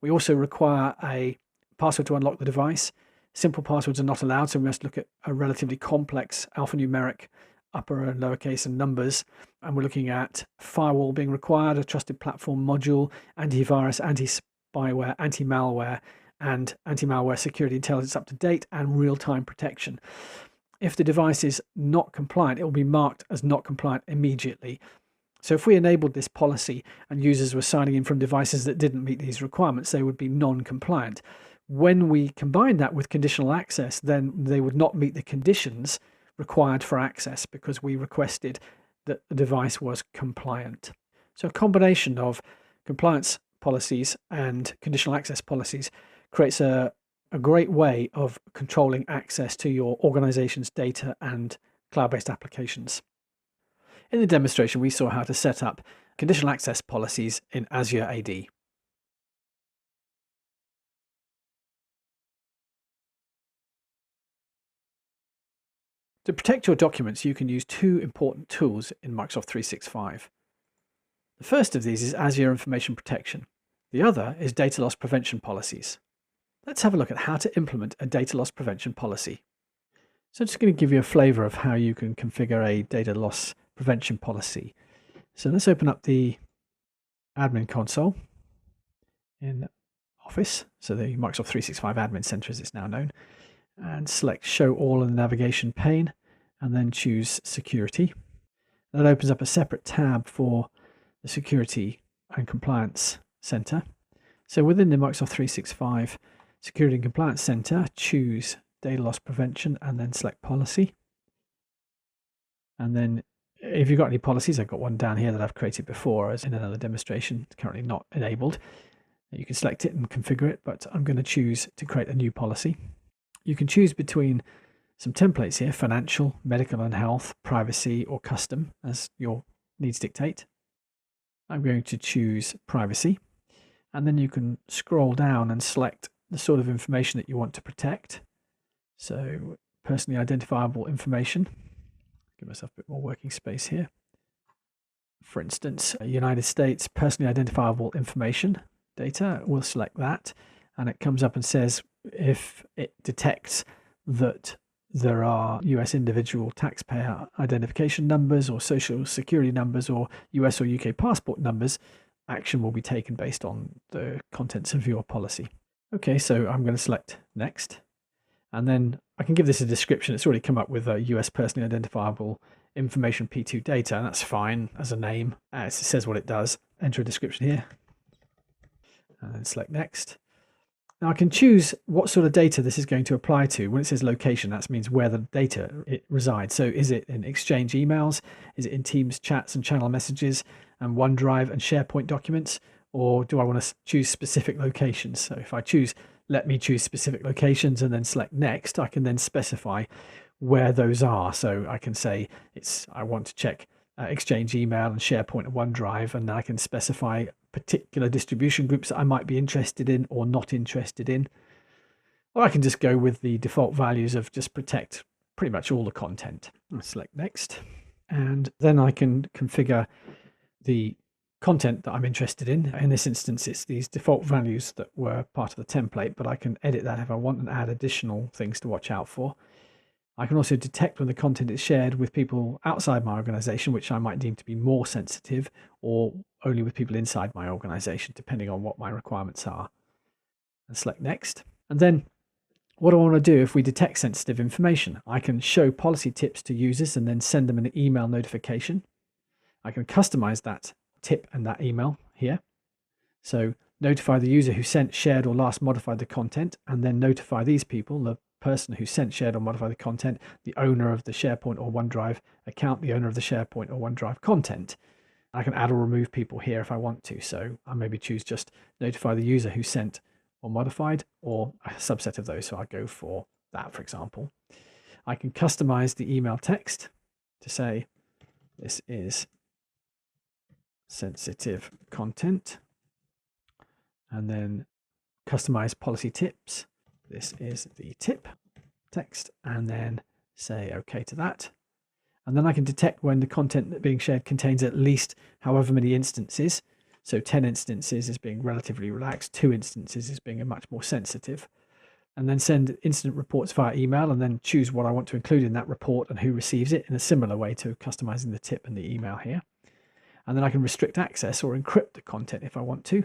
We also require a password to unlock the device. Simple passwords are not allowed, so we must look at a relatively complex alphanumeric upper and lowercase and numbers. And we're looking at firewall being required, a trusted platform module, antivirus, anti-spyware, anti-malware, and anti-malware security intelligence up to date, and real-time protection. If the device is not compliant, it will be marked as not compliant immediately. So if we enabled this policy and users were signing in from devices that didn't meet these requirements, they would be non-compliant. When we combine that with conditional access, then they would not meet the conditions required for access because we requested that the device was compliant. So a combination of compliance policies and conditional access policies creates a great way of controlling access to your organization's data and cloud-based applications. In the demonstration, we saw how to set up conditional access policies in Azure AD. To protect your documents, you can use two important tools in Microsoft 365. The first of these is Azure Information Protection. The other is data loss prevention policies. Let's have a look at how to implement a data loss prevention policy. So I'm just going to give you a flavor of how you can configure a data loss prevention policy. So let's open up the admin console in Office, so the Microsoft 365 Admin Center as it's now known, and select Show All in the navigation pane, and then choose Security. That opens up a separate tab for the Security and Compliance Center. So within the Microsoft 365 Security and Compliance Center, choose Data Loss Prevention and then select Policy. And then if you've got any policies, I've got one down here that I've created before as in another demonstration. It's currently not enabled. You can select it and configure it, but I'm going to choose to create a new policy. You can choose between some templates here: financial, medical and health, privacy, or custom, as your needs dictate. I'm going to choose privacy, and then you can scroll down and select the sort of information that you want to protect. So personally identifiable information. Give myself a bit more working space here. For instance, United States personally identifiable information data, we'll select that, and it comes up and says if it detects that there are US individual taxpayer identification numbers or social security numbers or US or UK passport numbers, action will be taken based on the contents of your policy. Okay, so I'm going to select next, and then I can give this a description. It's already come up with a US personally identifiable information P2 data, and that's fine as a name. It says what it does. Enter a description here, and then select next. Now I can choose what sort of data this is going to apply to. When it says location, that means where the data resides. So is it in Exchange emails? Is it in Teams chats and channel messages and OneDrive and SharePoint documents? Or do I want to choose specific locations? So if I choose, let me choose specific locations and then select next, I can then specify where those are. So I can say I want to check Exchange email and SharePoint and OneDrive, and I can specify particular distribution groups that I might be interested in or not interested in. Or I can just go with the default values of just protect pretty much all the content. I'll select next, and then I can configure the content that I'm interested in. In this instance, it's these default values that were part of the template, but I can edit that if I want and add additional things to watch out for. I can also detect when the content is shared with people outside my organization, which I might deem to be more sensitive, or only with people inside my organization, depending on what my requirements are. And select next. And then what do I want to do if we detect sensitive information? I can show policy tips to users and then send them an email notification. I can customize that tip and that email here. So notify the user who sent, shared, or last modified the content, and then notify these people, the person who sent, shared, or modified the content, the owner of the SharePoint or OneDrive account, the owner of the SharePoint or OneDrive content. I can add or remove people here if I want to. So I maybe choose just notify the user who sent or modified, or a subset of those. So I go for that, for example. I can customize the email text to say, this is sensitive content, and then customize policy tips. This is the tip text, and then say OK to that. And then I can detect when the content being shared contains at least however many instances. So 10 instances is being relatively relaxed, 2 instances is being much more sensitive. And then send incident reports via email, and then choose what I want to include in that report and who receives it in a similar way to customizing the tip and the email here. And then I can restrict access or encrypt the content if I want to,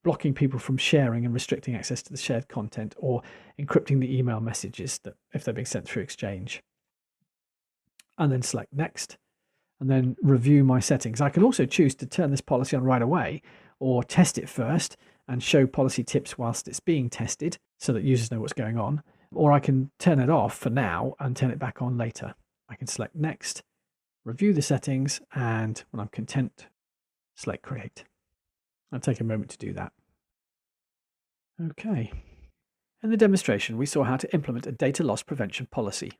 blocking people from sharing and restricting access to the shared content, or encrypting the email messages that if they're being sent through Exchange. And then select Next, and then review my settings. I can also choose to turn this policy on right away, or test it first and show policy tips whilst it's being tested so that users know what's going on. Or I can turn it off for now and turn it back on later. I can select Next, review the settings, and when I'm content, select Create. I'll take a moment to do that. Okay. In the demonstration, we saw how to implement a data loss prevention policy.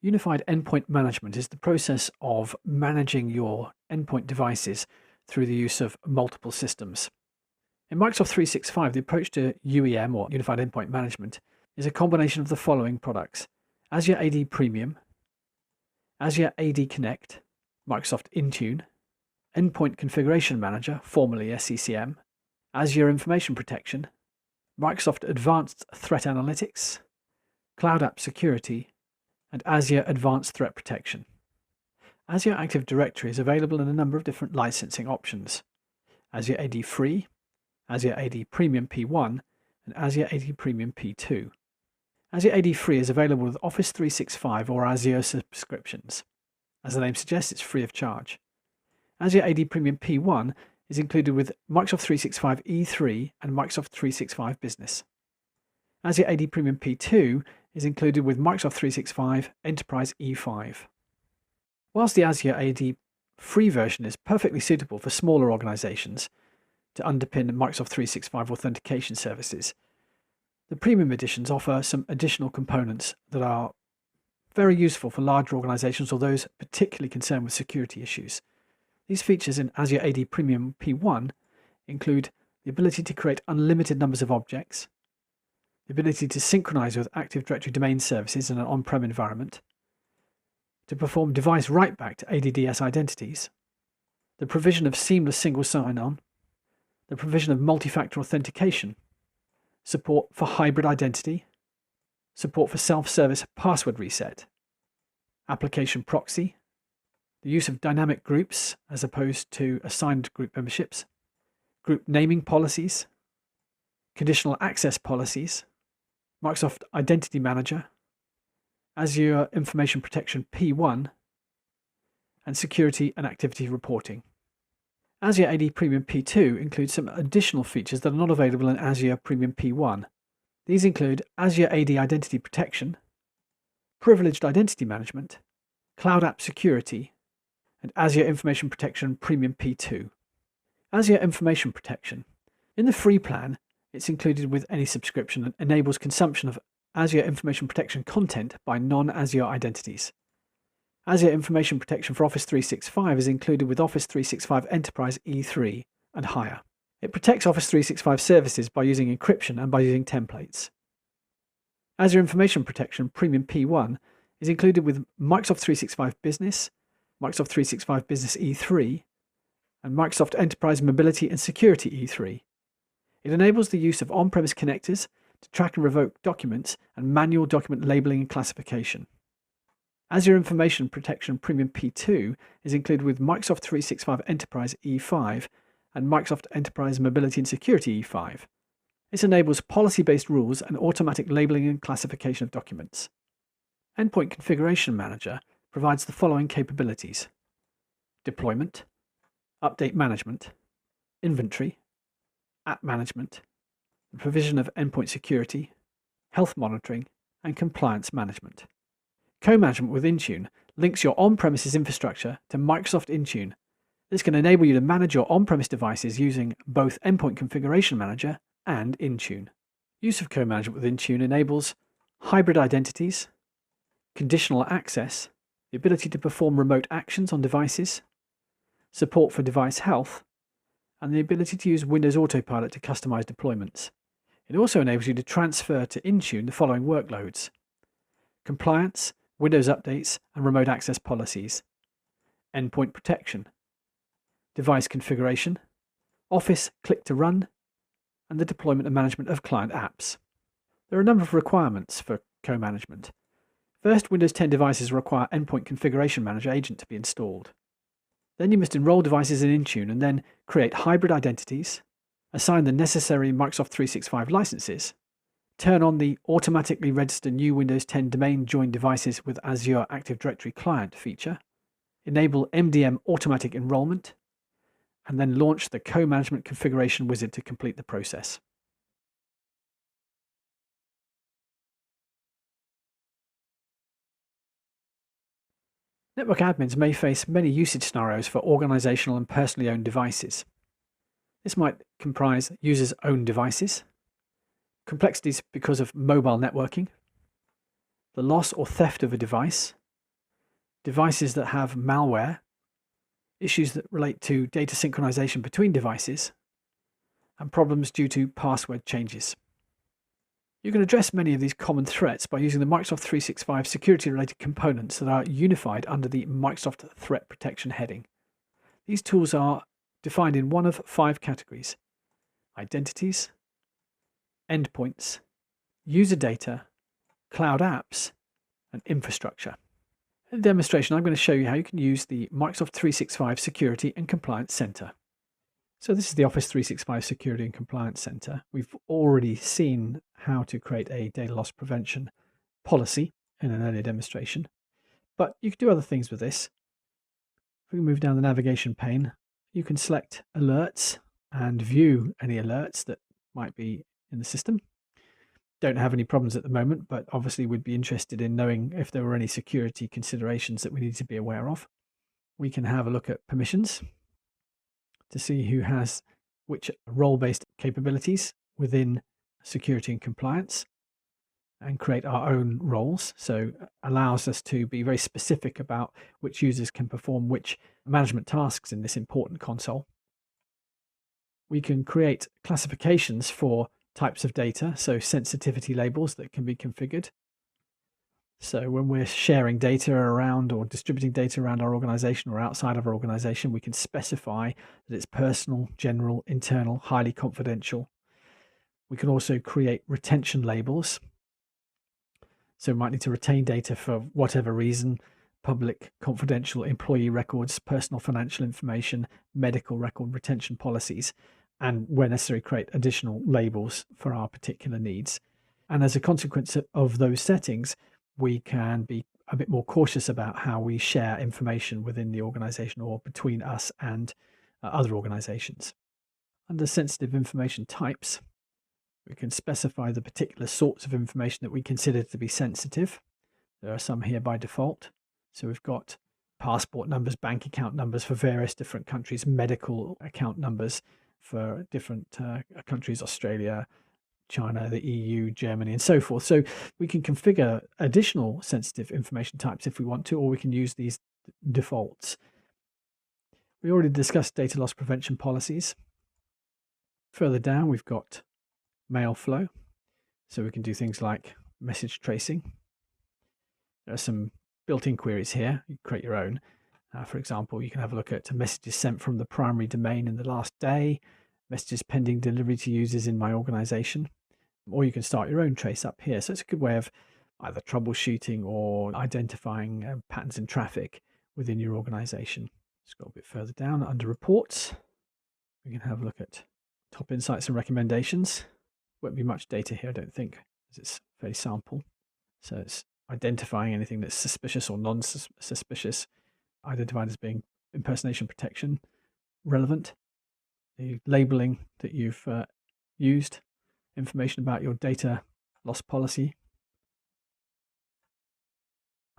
Unified endpoint management is the process of managing your endpoint devices through the use of multiple systems. In Microsoft 365, the approach to UEM, or Unified Endpoint Management, is a combination of the following products: Azure AD Premium, Azure AD Connect, Microsoft Intune, Endpoint Configuration Manager, formerly SCCM, Azure Information Protection, Microsoft Advanced Threat Analytics, Cloud App Security, and Azure Advanced Threat Protection. Azure Active Directory is available in a number of different licensing options: Azure AD Free, Azure AD Premium P1, and Azure AD Premium P2. Azure AD Free is available with Office 365 or Azure subscriptions. As the name suggests, it's free of charge. Azure AD Premium P1 is included with Microsoft 365 E3 and Microsoft 365 Business. Azure AD Premium P2 is included with Microsoft 365 Enterprise E5. Whilst the Azure AD free version is perfectly suitable for smaller organizations to underpin Microsoft 365 authentication services, the premium editions offer some additional components that are very useful for larger organizations or those particularly concerned with security issues. These features in Azure AD Premium P1 include the ability to create unlimited numbers of objects, the ability to synchronize with Active Directory domain services in an on-prem environment, to perform device write-back to ADDS identities, the provision of seamless single sign-on, the provision of multi-factor authentication, support for hybrid identity, support for self-service password reset, application proxy, the use of dynamic groups as opposed to assigned group memberships, group naming policies, conditional access policies, Microsoft Identity Manager, Azure Information Protection P1, and security and activity reporting. Azure AD Premium P2 includes some additional features that are not available in Azure Premium P1. These include Azure AD Identity Protection, Privileged Identity Management, Cloud App Security, and Azure Information Protection Premium P2. Azure Information Protection. In the free plan, it's included with any subscription and enables consumption of Azure Information Protection content by non-Azure identities. Azure Information Protection for Office 365 is included with Office 365 Enterprise E3 and higher. It protects Office 365 services by using encryption and by using templates. Azure Information Protection Premium P1 is included with Microsoft 365 Business, Microsoft 365 Business E3, and Microsoft Enterprise Mobility and Security E3. It enables the use of on-premise connectors to track and revoke documents and manual document labeling and classification. Azure Information Protection Premium P2 is included with Microsoft 365 Enterprise E5 and Microsoft Enterprise Mobility and Security E5. This enables policy-based rules and automatic labeling and classification of documents. Endpoint Configuration Manager provides the following capabilities: deployment, update management, inventory, app management, the provision of endpoint security, health monitoring, and compliance management. Co-management with Intune links your on-premises infrastructure to Microsoft Intune This can enable you to manage your on-premise devices using both Endpoint Configuration Manager and Intune. Use of co-management with Intune enables hybrid identities, conditional access, the ability to perform remote actions on devices, support for device health, and the ability to use Windows Autopilot to customize deployments. It also enables you to transfer to Intune the following workloads: compliance, Windows updates, and remote access policies, endpoint protection, device configuration, Office click to run, and the deployment and management of client apps. There are a number of requirements for co-management. First, Windows 10 devices require Endpoint Configuration Manager agent to be installed. Then you must enroll devices in Intune and then create hybrid identities, assign the necessary Microsoft 365 licenses, turn on the automatically register new Windows 10 domain joined devices with Azure Active Directory client feature, enable MDM automatic enrollment, and then launch the co-management configuration wizard to complete the process. Network admins may face many usage scenarios for organizational and personally owned devices. This might comprise users' own devices, complexities because of mobile networking, the loss or theft of a device, devices that have malware, issues that relate to data synchronization between devices, and problems due to password changes. You can address many of these common threats by using the Microsoft 365 security-related components that are unified under the Microsoft Threat Protection heading. These tools are defined in one of 5 categories: identities, endpoints, user data, cloud apps, and infrastructure. In the demonstration, I'm going to show you how you can use the Microsoft 365 Security and Compliance Center. So this is the Office 365 Security and Compliance Center. We've already seen how to create a data loss prevention policy in an earlier demonstration, but you can do other things with this. If we move down the navigation pane, you can select alerts and view any alerts that might be in the system. Don't have any problems at the moment, but obviously we'd be interested in knowing if there were any security considerations that we need to be aware of. We can have a look at permissions to see who has which role-based capabilities within security and compliance, and create our own roles. So it allows us to be very specific about which users can perform which management tasks in this important console. We can create classifications for types of data, so sensitivity labels that can be configured. So when we're sharing data around or distributing data around our organization or outside of our organization, we can specify that it's personal, general, internal, highly confidential. We can also create retention labels. So we might need to retain data for whatever reason: public, confidential, employee records, personal financial information, medical record retention policies, and where necessary, create additional labels for our particular needs. And as a consequence of those settings, we can be a bit more cautious about how we share information within the organization or between us and other organizations. Under sensitive information types, we can specify the particular sorts of information that we consider to be sensitive. There are some here by default. So we've got passport numbers, bank account numbers for various different countries, medical account numbers for different countries: Australia, China, the EU, Germany, and so forth. So we can configure additional sensitive information types if we want to, or we can use these defaults. We already discussed data loss prevention policies. Further down, we've got mail flow. So we can do things like message tracing. There are some built-in queries here. You create your own. For example, you can have a look at messages sent from the primary domain in the last day, messages pending delivery to users in my organization, or you can start your own trace up here. So it's a good way of either troubleshooting or identifying patterns in traffic within your organization. Let's go a bit further down under reports. We can have a look at top insights and recommendations. Won't be much data here, I don't think, as it's very sample. So it's identifying anything that's suspicious or non-suspicious, identified as being impersonation protection relevant, the labeling that you've used, information about your data loss policy,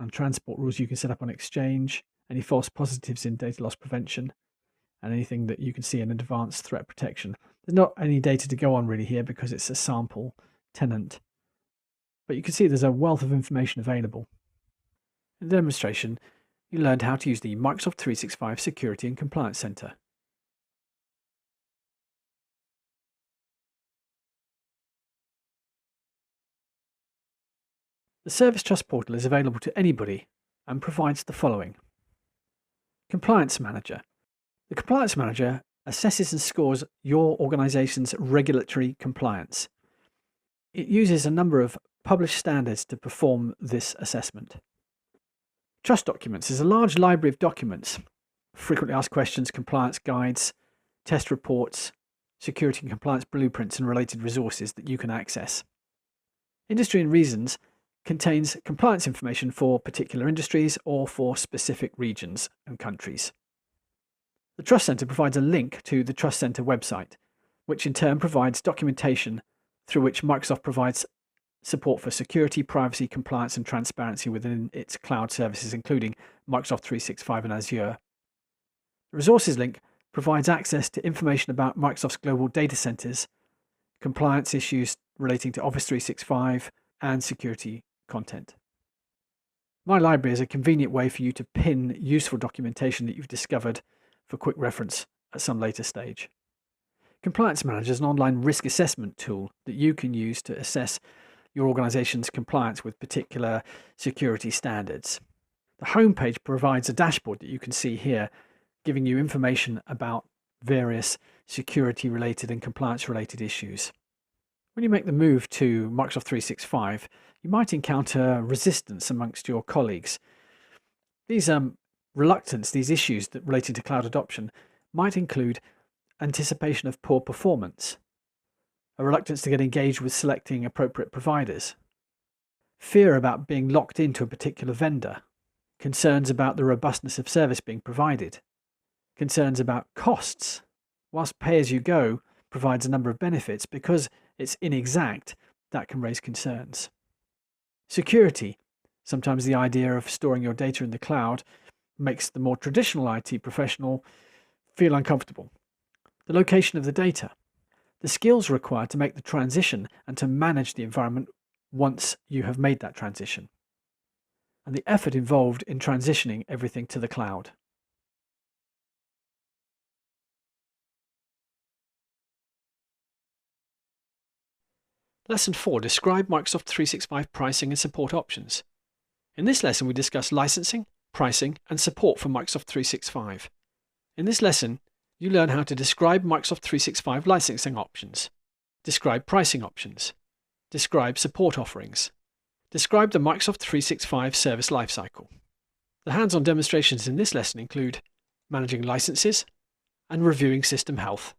and transport rules you can set up on Exchange, any false positives in data loss prevention, and anything that you can see in advanced threat protection. There's not any data to go on really here because it's a sample tenant, but you can see there's a wealth of information available. In the demonstration, you learned how to use the Microsoft 365 Security and Compliance Center. The Service Trust Portal is available to anybody and provides the following. Compliance Manager. The Compliance Manager assesses and scores your organization's regulatory compliance. It uses a number of published standards to perform this assessment. Trust Documents is a large library of documents, frequently asked questions, compliance guides, test reports, security and compliance blueprints, and related resources that you can access. Industry and Reasons contains compliance information for particular industries or for specific regions and countries. The Trust Center provides a link to the Trust Center website, which in turn provides documentation through which Microsoft provides support for security, privacy, compliance, and transparency within its cloud services, including Microsoft 365 and Azure. The Resources link provides access to information about Microsoft's global data centers, compliance issues relating to Office 365, and security content. My Library is a convenient way for you to pin useful documentation that you've discovered for quick reference at some later stage. Compliance Manager is an online risk assessment tool that you can use to assess your organization's compliance with particular security standards. The homepage provides a dashboard that you can see here, giving you information about various security-related and compliance-related issues. When you make the move to Microsoft 365, you might encounter resistance amongst your colleagues. These reluctance, these issues that related to cloud adoption, might include anticipation of poor performance, a reluctance to get engaged with selecting appropriate providers, fear about being locked into a particular vendor, concerns about the robustness of service being provided, concerns about costs. Whilst pay-as-you-go provides a number of benefits, because it's inexact, that can raise concerns. Security. Sometimes the idea of storing your data in the cloud makes the more traditional IT professional feel uncomfortable. The location of the data. The skills required to make the transition and to manage the environment once you have made that transition. And the effort involved in transitioning everything to the cloud. Lesson 4. Describe Microsoft 365 pricing and support options. In this lesson, we discuss licensing, pricing, and support for Microsoft 365. In this lesson, you learn how to describe Microsoft 365 licensing options, describe pricing options, describe support offerings, describe the Microsoft 365 service lifecycle. The hands-on demonstrations in this lesson include managing licenses and reviewing system health.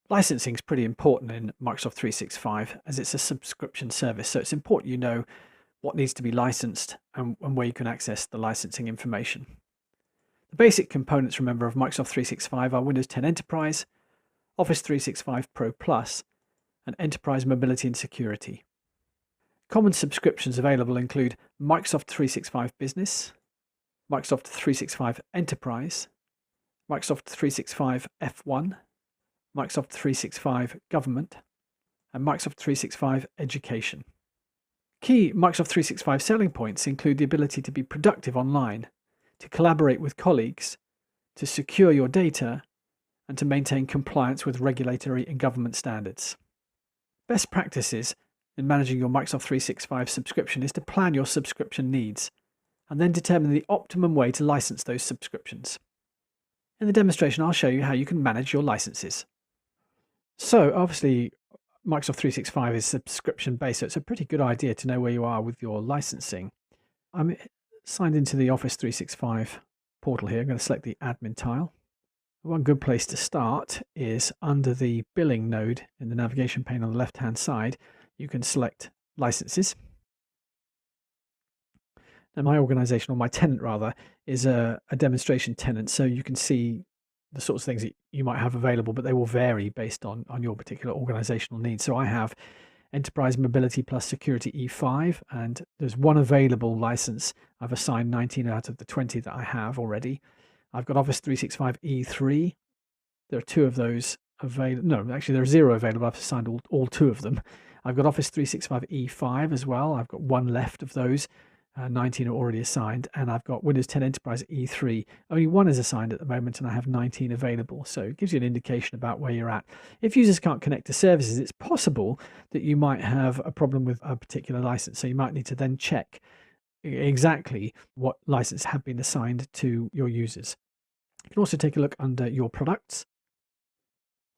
Licensing is pretty important in Microsoft 365 as it's a subscription service, so it's important you know what needs to be licensed and where you can access the licensing information. The basic components, remember, of Microsoft 365 are Windows 10 Enterprise, Office 365 ProPlus, and Enterprise Mobility and Security. Common subscriptions available include Microsoft 365 Business, Microsoft 365 Enterprise, Microsoft 365 F1, Microsoft 365 Government, and Microsoft 365 Education. Key Microsoft 365 selling points include the ability to be productive online, to collaborate with colleagues, to secure your data, and to maintain compliance with regulatory and government standards. Best practices in managing your Microsoft 365 subscription is to plan your subscription needs and then determine the optimum way to license those subscriptions. In the demonstration, I'll show you how you can manage your licenses. So obviously, Microsoft 365 is subscription-based, so it's a pretty good idea to know where you are with your licensing. I'm signed into the Office 365 portal here. I'm going to select the admin tile. One good place to start is under the billing node in the navigation pane on the left-hand side. You can select licenses. Now my organization, or my tenant rather, is a demonstration tenant, so you can see the sorts of things that you might have available, but they will vary based on your particular organizational needs. So I have Enterprise Mobility plus Security E5, and there's one available license. I've assigned 19 out of the 20 that I have already. I've got Office 365 E3. There are 2 of those available. No, actually there are 0 available. I've assigned all 2 of them. I've got Office 365 E5 as well. I've got 1 left of those. 19 are already assigned, and I've got Windows 10 Enterprise E3. Only 1 is assigned at the moment, and I have 19 available. So it gives you an indication about where you're at. If users can't connect to services, it's possible that you might have a problem with a particular license. So you might need to then check exactly what license have been assigned to your users. You can also take a look under your products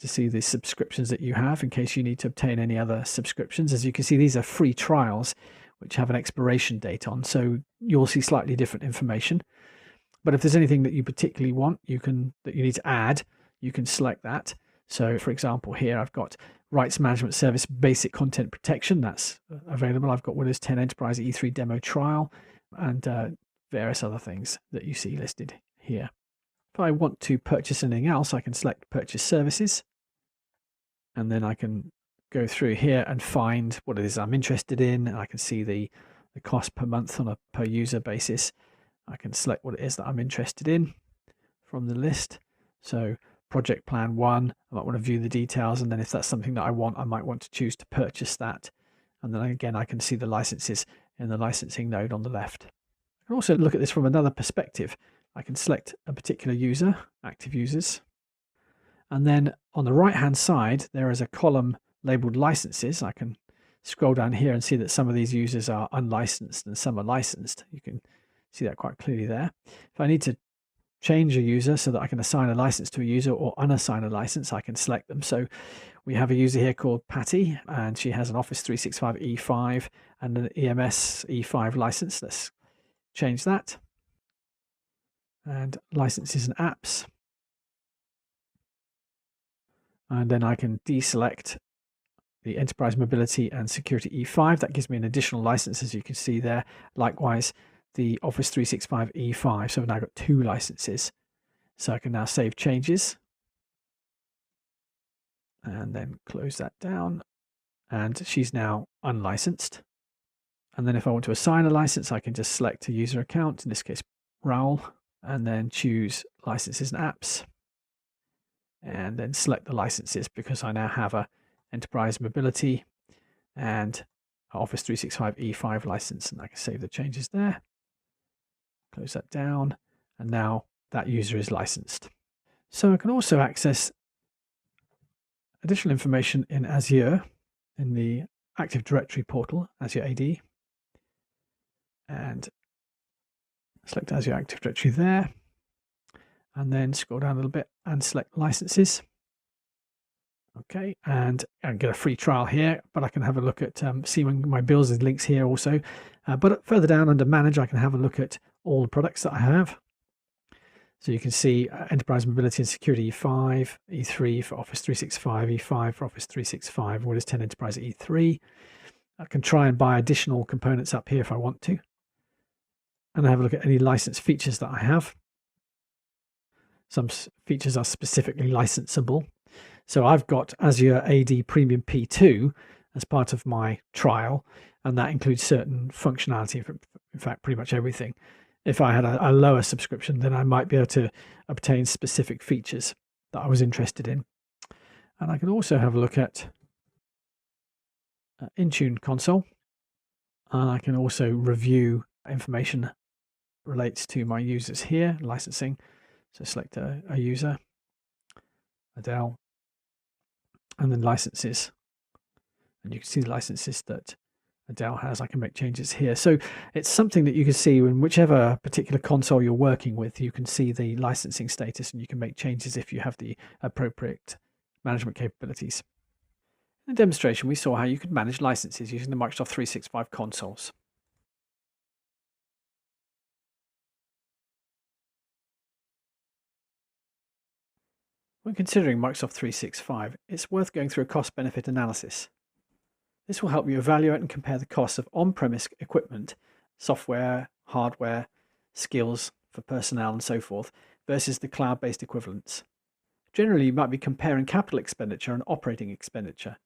to see the subscriptions that you have in case you need to obtain any other subscriptions. As you can see, these are free trials which have an expiration date on, so you'll see slightly different information. But if there's anything that you particularly want, that you need to add, you can select that. So for example, here I've got Rights Management Service Basic Content Protection. That's available. I've got Windows 10 Enterprise E3 Demo Trial and various other things that you see listed here. If I want to purchase anything else, I can select Purchase Services, and then I can go through here and find what it is I'm interested in. I can see the cost per month on a per user basis. I can select what it is that I'm interested in from the list. So Project Plan 1, I might want to view the details, and then if that's something that I want, I might want to choose to purchase that. And then again, I can see the licenses in the licensing node on the left. I can also look at this from another perspective. I can select a particular user, active users, and then on the right hand side there is a column labeled licenses. I can scroll down here and see that some of these users are unlicensed and some are licensed. You can see that quite clearly there. If I need to change a user so that I can assign a license to a user or unassign a license, I can select them. So we have a user here called Patty, and she has an Office 365 E5 and an EMS E5 license. Let's change that. And licenses and apps. And then I can deselect the Enterprise Mobility and Security E5. That gives me an additional license, as you can see there. Likewise, the Office 365 E5. So I've now got 2 licenses. So I can now save changes and then close that down. And she's now unlicensed. And then if I want to assign a license, I can just select a user account, in this case, Raoul, and then choose licenses and apps. And then select the licenses because I now have a Enterprise Mobility and Office 365 E5 license, and I can save the changes there. Close that down, and now that user is licensed. So I can also access additional information in Azure in the Active Directory portal, Azure AD, and select Azure Active Directory there, and then scroll down a little bit and select licenses. Okay, and I get a free trial here, but I can have a look at seeing my bills and links here also. But further down under Manage, I can have a look at all the products that I have. So you can see Enterprise Mobility and Security E5, E3 for Office 365, E5 for Office 365, Windows 10 Enterprise E3. I can try and buy additional components up here if I want to. And I have a look at any license features that I have. Some features are specifically licensable. So I've got Azure AD Premium P2 as part of my trial, and that includes certain functionality, in fact, pretty much everything. If I had a lower subscription, then I might be able to obtain specific features that I was interested in. And I can also have a look at Intune console, and I can also review information relates to my users here, licensing. So select a user, Adele, and then licenses. And you can see the licenses that Adele has. I can make changes here. So it's something that you can see in whichever particular console you're working with. You can see the licensing status, and you can make changes if you have the appropriate management capabilities. In the demonstration, we saw how you could manage licenses using the Microsoft 365 consoles. When considering Microsoft 365, it's worth going through a cost-benefit analysis. This will help you evaluate and compare the costs of on-premise equipment, software, hardware, skills for personnel and so forth, versus the cloud-based equivalents. Generally, you might be comparing capital expenditure and operating expenditure.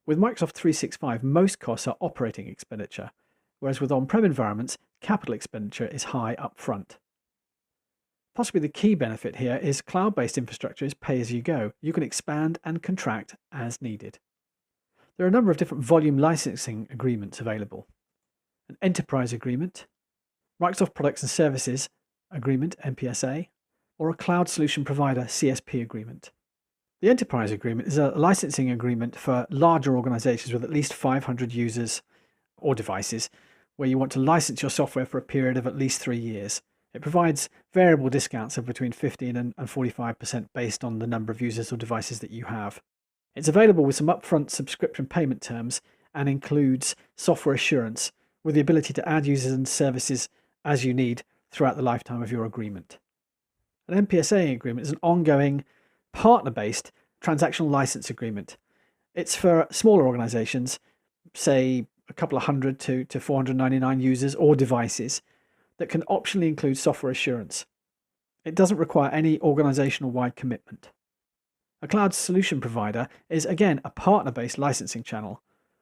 With Microsoft 365, most costs are operating expenditure, whereas with on-prem environments, capital expenditure is high up front. Possibly the key benefit here is cloud-based infrastructure is pay-as-you-go. You can expand and contract as needed. There are a number of different volume licensing agreements available. An enterprise agreement, Microsoft Products and Services Agreement, MPSA, or a Cloud Solution Provider, CSP agreement. The enterprise agreement is a licensing agreement for larger organizations with at least 500 users or devices, where you want to license your software for a period of at least 3 years. It provides variable discounts of between 15 and 45% based on the number of users or devices that you have. It's available with some upfront subscription payment terms and includes software assurance with the ability to add users and services as you need throughout the lifetime of your agreement. An MPSA agreement is an ongoing partner-based transactional license agreement. It's for smaller organizations, say a couple of hundred to 499 users or devices, that can optionally include software assurance. It doesn't require any organizational-wide commitment. A cloud solution provider is, again, a partner-based licensing channel.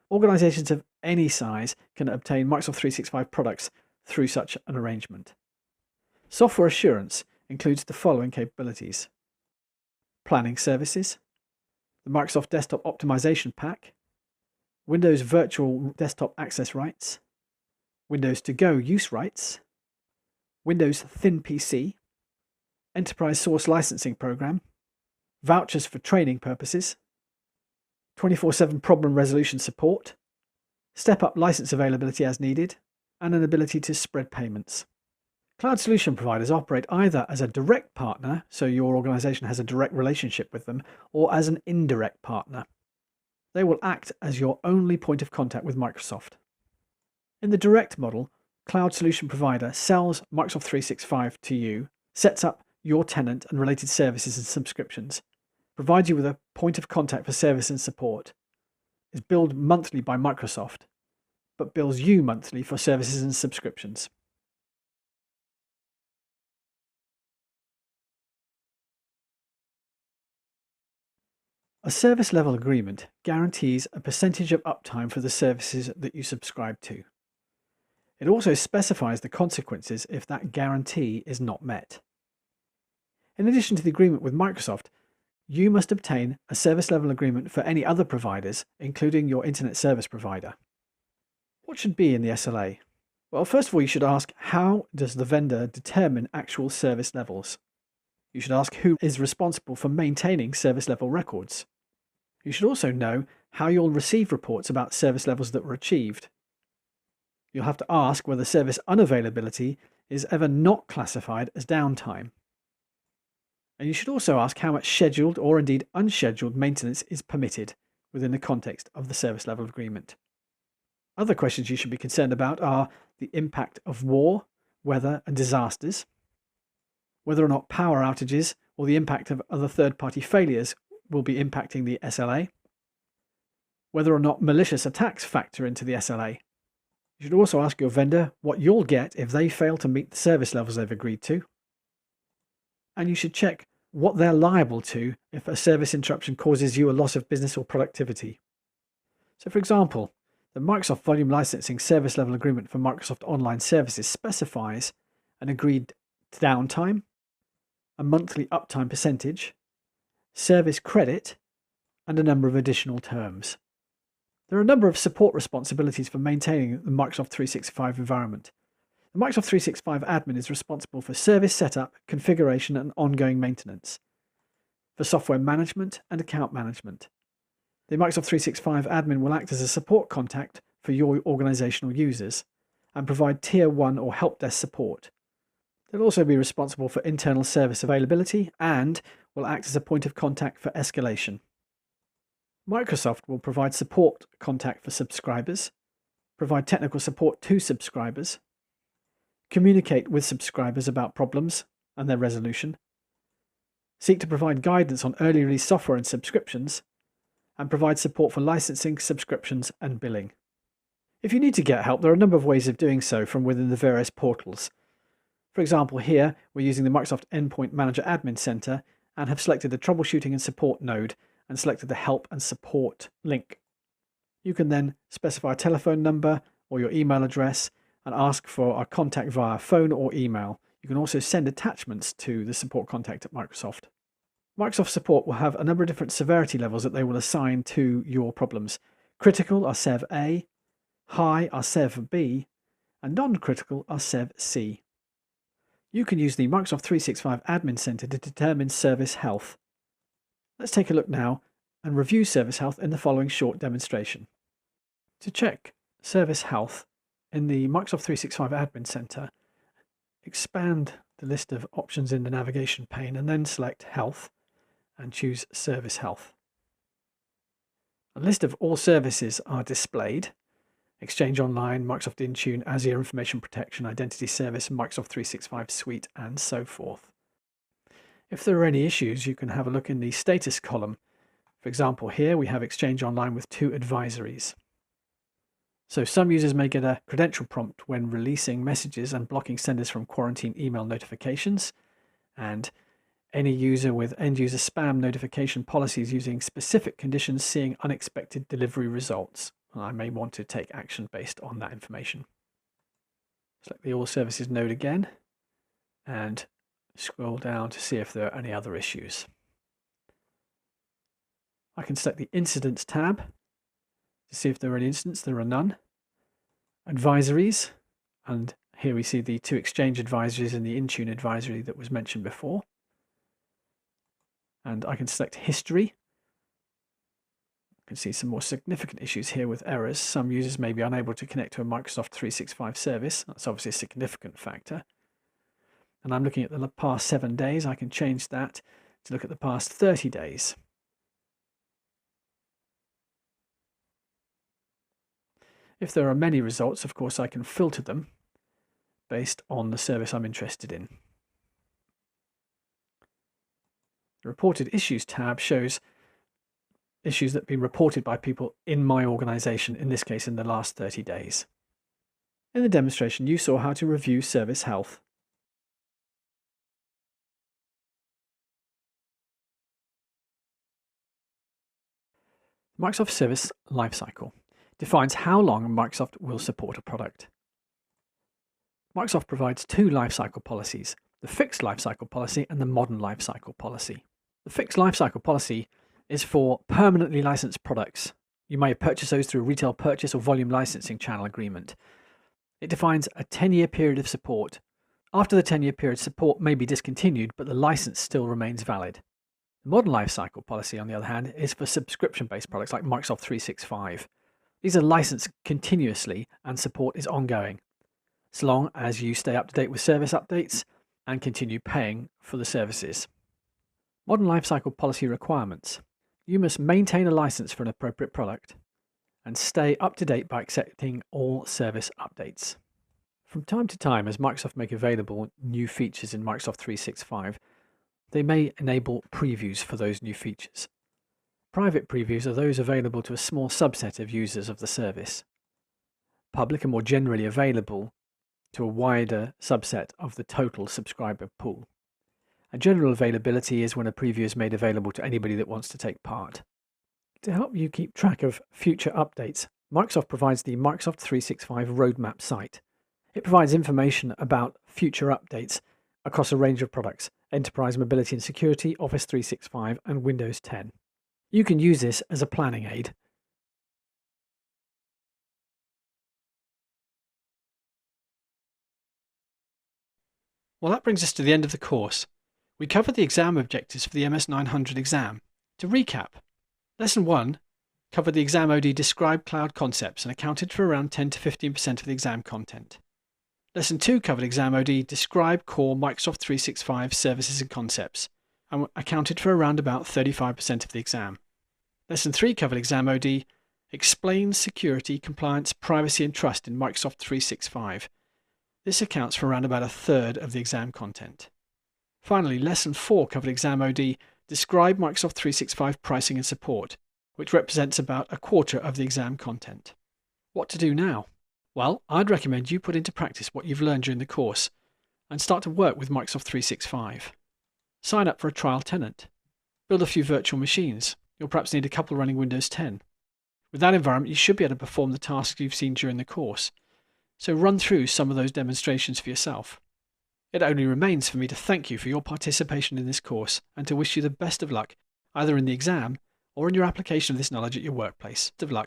Organizations of any size can obtain Microsoft 365 products through such an arrangement. Software assurance includes the following capabilities: planning services, the Microsoft Desktop Optimization Pack, Windows Virtual Desktop Access Rights, Windows To Go Use Rights, Windows Thin PC, Enterprise Source Licensing Program, vouchers for training purposes, 24/7 problem resolution support, step-up license availability as needed, and an ability to spread payments. Cloud solution providers operate either as a direct partner, so your organization has a direct relationship with them, or as an indirect partner. They will act as your only point of contact with Microsoft. In the direct model, cloud solution provider sells Microsoft 365 to you, sets up your tenant and related services and subscriptions, provides you with a point of contact for service and support, is billed monthly by Microsoft, but bills you monthly for services and subscriptions. A service level agreement guarantees a percentage of uptime for the services that you subscribe to. It also specifies the consequences if that guarantee is not met. In addition to the agreement with Microsoft, you must obtain a service level agreement for any other providers, including your internet service provider. What should be in the SLA? Well, first of all, you should ask, how does the vendor determine actual service levels? You should ask who is responsible for maintaining service level records. You should also know how you'll receive reports about service levels that were achieved. You'll have to ask whether service unavailability is ever not classified as downtime. And you should also ask how much scheduled or indeed unscheduled maintenance is permitted within the context of the service level agreement. Other questions you should be concerned about are the impact of war, weather and disasters, whether or not power outages or the impact of other third-party failures will be impacting the SLA, whether or not malicious attacks factor into the SLA. You should also ask your vendor what you'll get if they fail to meet the service levels they've agreed to. And you should check what they're liable to if a service interruption causes you a loss of business or productivity. So for example, the Microsoft Volume Licensing Service Level Agreement for Microsoft Online Services specifies an agreed downtime, a monthly uptime percentage, service credit, and a number of additional terms. There are a number of support responsibilities for maintaining the Microsoft 365 environment. The Microsoft 365 admin is responsible for service setup, configuration, and ongoing maintenance, for software management and account management. The Microsoft 365 admin will act as a support contact for your organizational users and provide Tier 1 or help desk support. They'll also be responsible for internal service availability and will act as a point of contact for escalation. Microsoft will provide support contact for subscribers, provide technical support to subscribers, communicate with subscribers about problems and their resolution, seek to provide guidance on early release software and subscriptions, and provide support for licensing, subscriptions, and billing. If you need to get help, there are a number of ways of doing so from within the various portals. For example, here we're using the Microsoft Endpoint Manager Admin Center and have selected the Troubleshooting and Support node and selected the Help and Support link. You can then specify a telephone number or your email address and ask for a contact via phone or email. You can also send attachments to the support contact at Microsoft. Microsoft support will have a number of different severity levels that they will assign to your problems. Critical are Sev A, high are Sev B, and non-critical are Sev C. You can use the Microsoft 365 Admin Center to determine service health. Let's take a look now and review service health in the following short demonstration. To check service health in the Microsoft 365 Admin Center, expand the list of options in the navigation pane and then select Health and choose Service Health. A list of all services are displayed: Exchange Online, Microsoft Intune, Azure Information Protection, Identity Service, Microsoft 365 Suite, and so forth. If there are any issues, you can have a look in the status column. For example, here we have Exchange Online with 2 advisories. So some users may get a credential prompt when releasing messages and blocking senders from quarantine email notifications, and any user with end-user spam notification policies using specific conditions seeing unexpected delivery results. I may want to take action based on that information. Select the All Services node again and scroll down to see if there are any other issues. I can select the Incidents tab to see if there are any incidents. There are none. Advisories, and here we see the 2 Exchange advisories and the Intune advisory that was mentioned before. And I can select History. You can see some more significant issues here with errors. Some users may be unable to connect to a Microsoft 365 service. That's obviously a significant factor. And I'm looking at the past 7 days. I can change that to look at the past 30 days. If there are many results, of course, I can filter them based on the service I'm interested in. The Reported Issues tab shows issues that have been reported by people in my organization, in this case in the last 30 days. In the demonstration, you saw how to review service health. Microsoft Service Lifecycle defines how long Microsoft will support a product. Microsoft provides 2 lifecycle policies: the fixed lifecycle policy and the modern lifecycle policy. The fixed lifecycle policy is for permanently licensed products. You may purchase those through a retail purchase or volume licensing channel agreement. It defines a 10-year period of support. After the 10-year period, support may be discontinued, but the license still remains valid. The modern lifecycle policy, on the other hand, is for subscription-based products like Microsoft 365. These are licensed continuously and support is ongoing, so long as you stay up to date with service updates and continue paying for the services. Modern lifecycle policy requirements. You must maintain a license for an appropriate product and stay up to date by accepting all service updates. From time to time, as Microsoft make available new features in Microsoft 365, they may enable previews for those new features. Private previews are those available to a small subset of users of the service. Public are more generally available to a wider subset of the total subscriber pool. A general availability is when a preview is made available to anybody that wants to take part. To help you keep track of future updates, Microsoft provides the Microsoft 365 Roadmap site. It provides information about future updates across a range of products: Enterprise Mobility and Security, Office 365, and Windows 10. You can use this as a planning aid. Well, that brings us to the end of the course. We covered the exam objectives for the MS-900 exam. To recap, Lesson 1 covered the exam OD described cloud concepts and accounted for around 10 to 15% of the exam content. Lesson 2 covered exam OD describe core Microsoft 365 services and concepts and accounted for around about 35% of the exam. Lesson 3 covered exam OD explains security, compliance, privacy and trust in Microsoft 365. This accounts for around about a third of the exam content. Finally, Lesson 4 covered exam OD describe Microsoft 365 pricing and support, which represents about a quarter of the exam content. What to do now? Well, I'd recommend you put into practice what you've learned during the course and start to work with Microsoft 365. Sign up for a trial tenant. Build a few virtual machines. You'll perhaps need a couple running Windows 10. With that environment, you should be able to perform the tasks you've seen during the course. So run through some of those demonstrations for yourself. It only remains for me to thank you for your participation in this course and to wish you the best of luck, either in the exam or in your application of this knowledge at your workplace. Best of luck.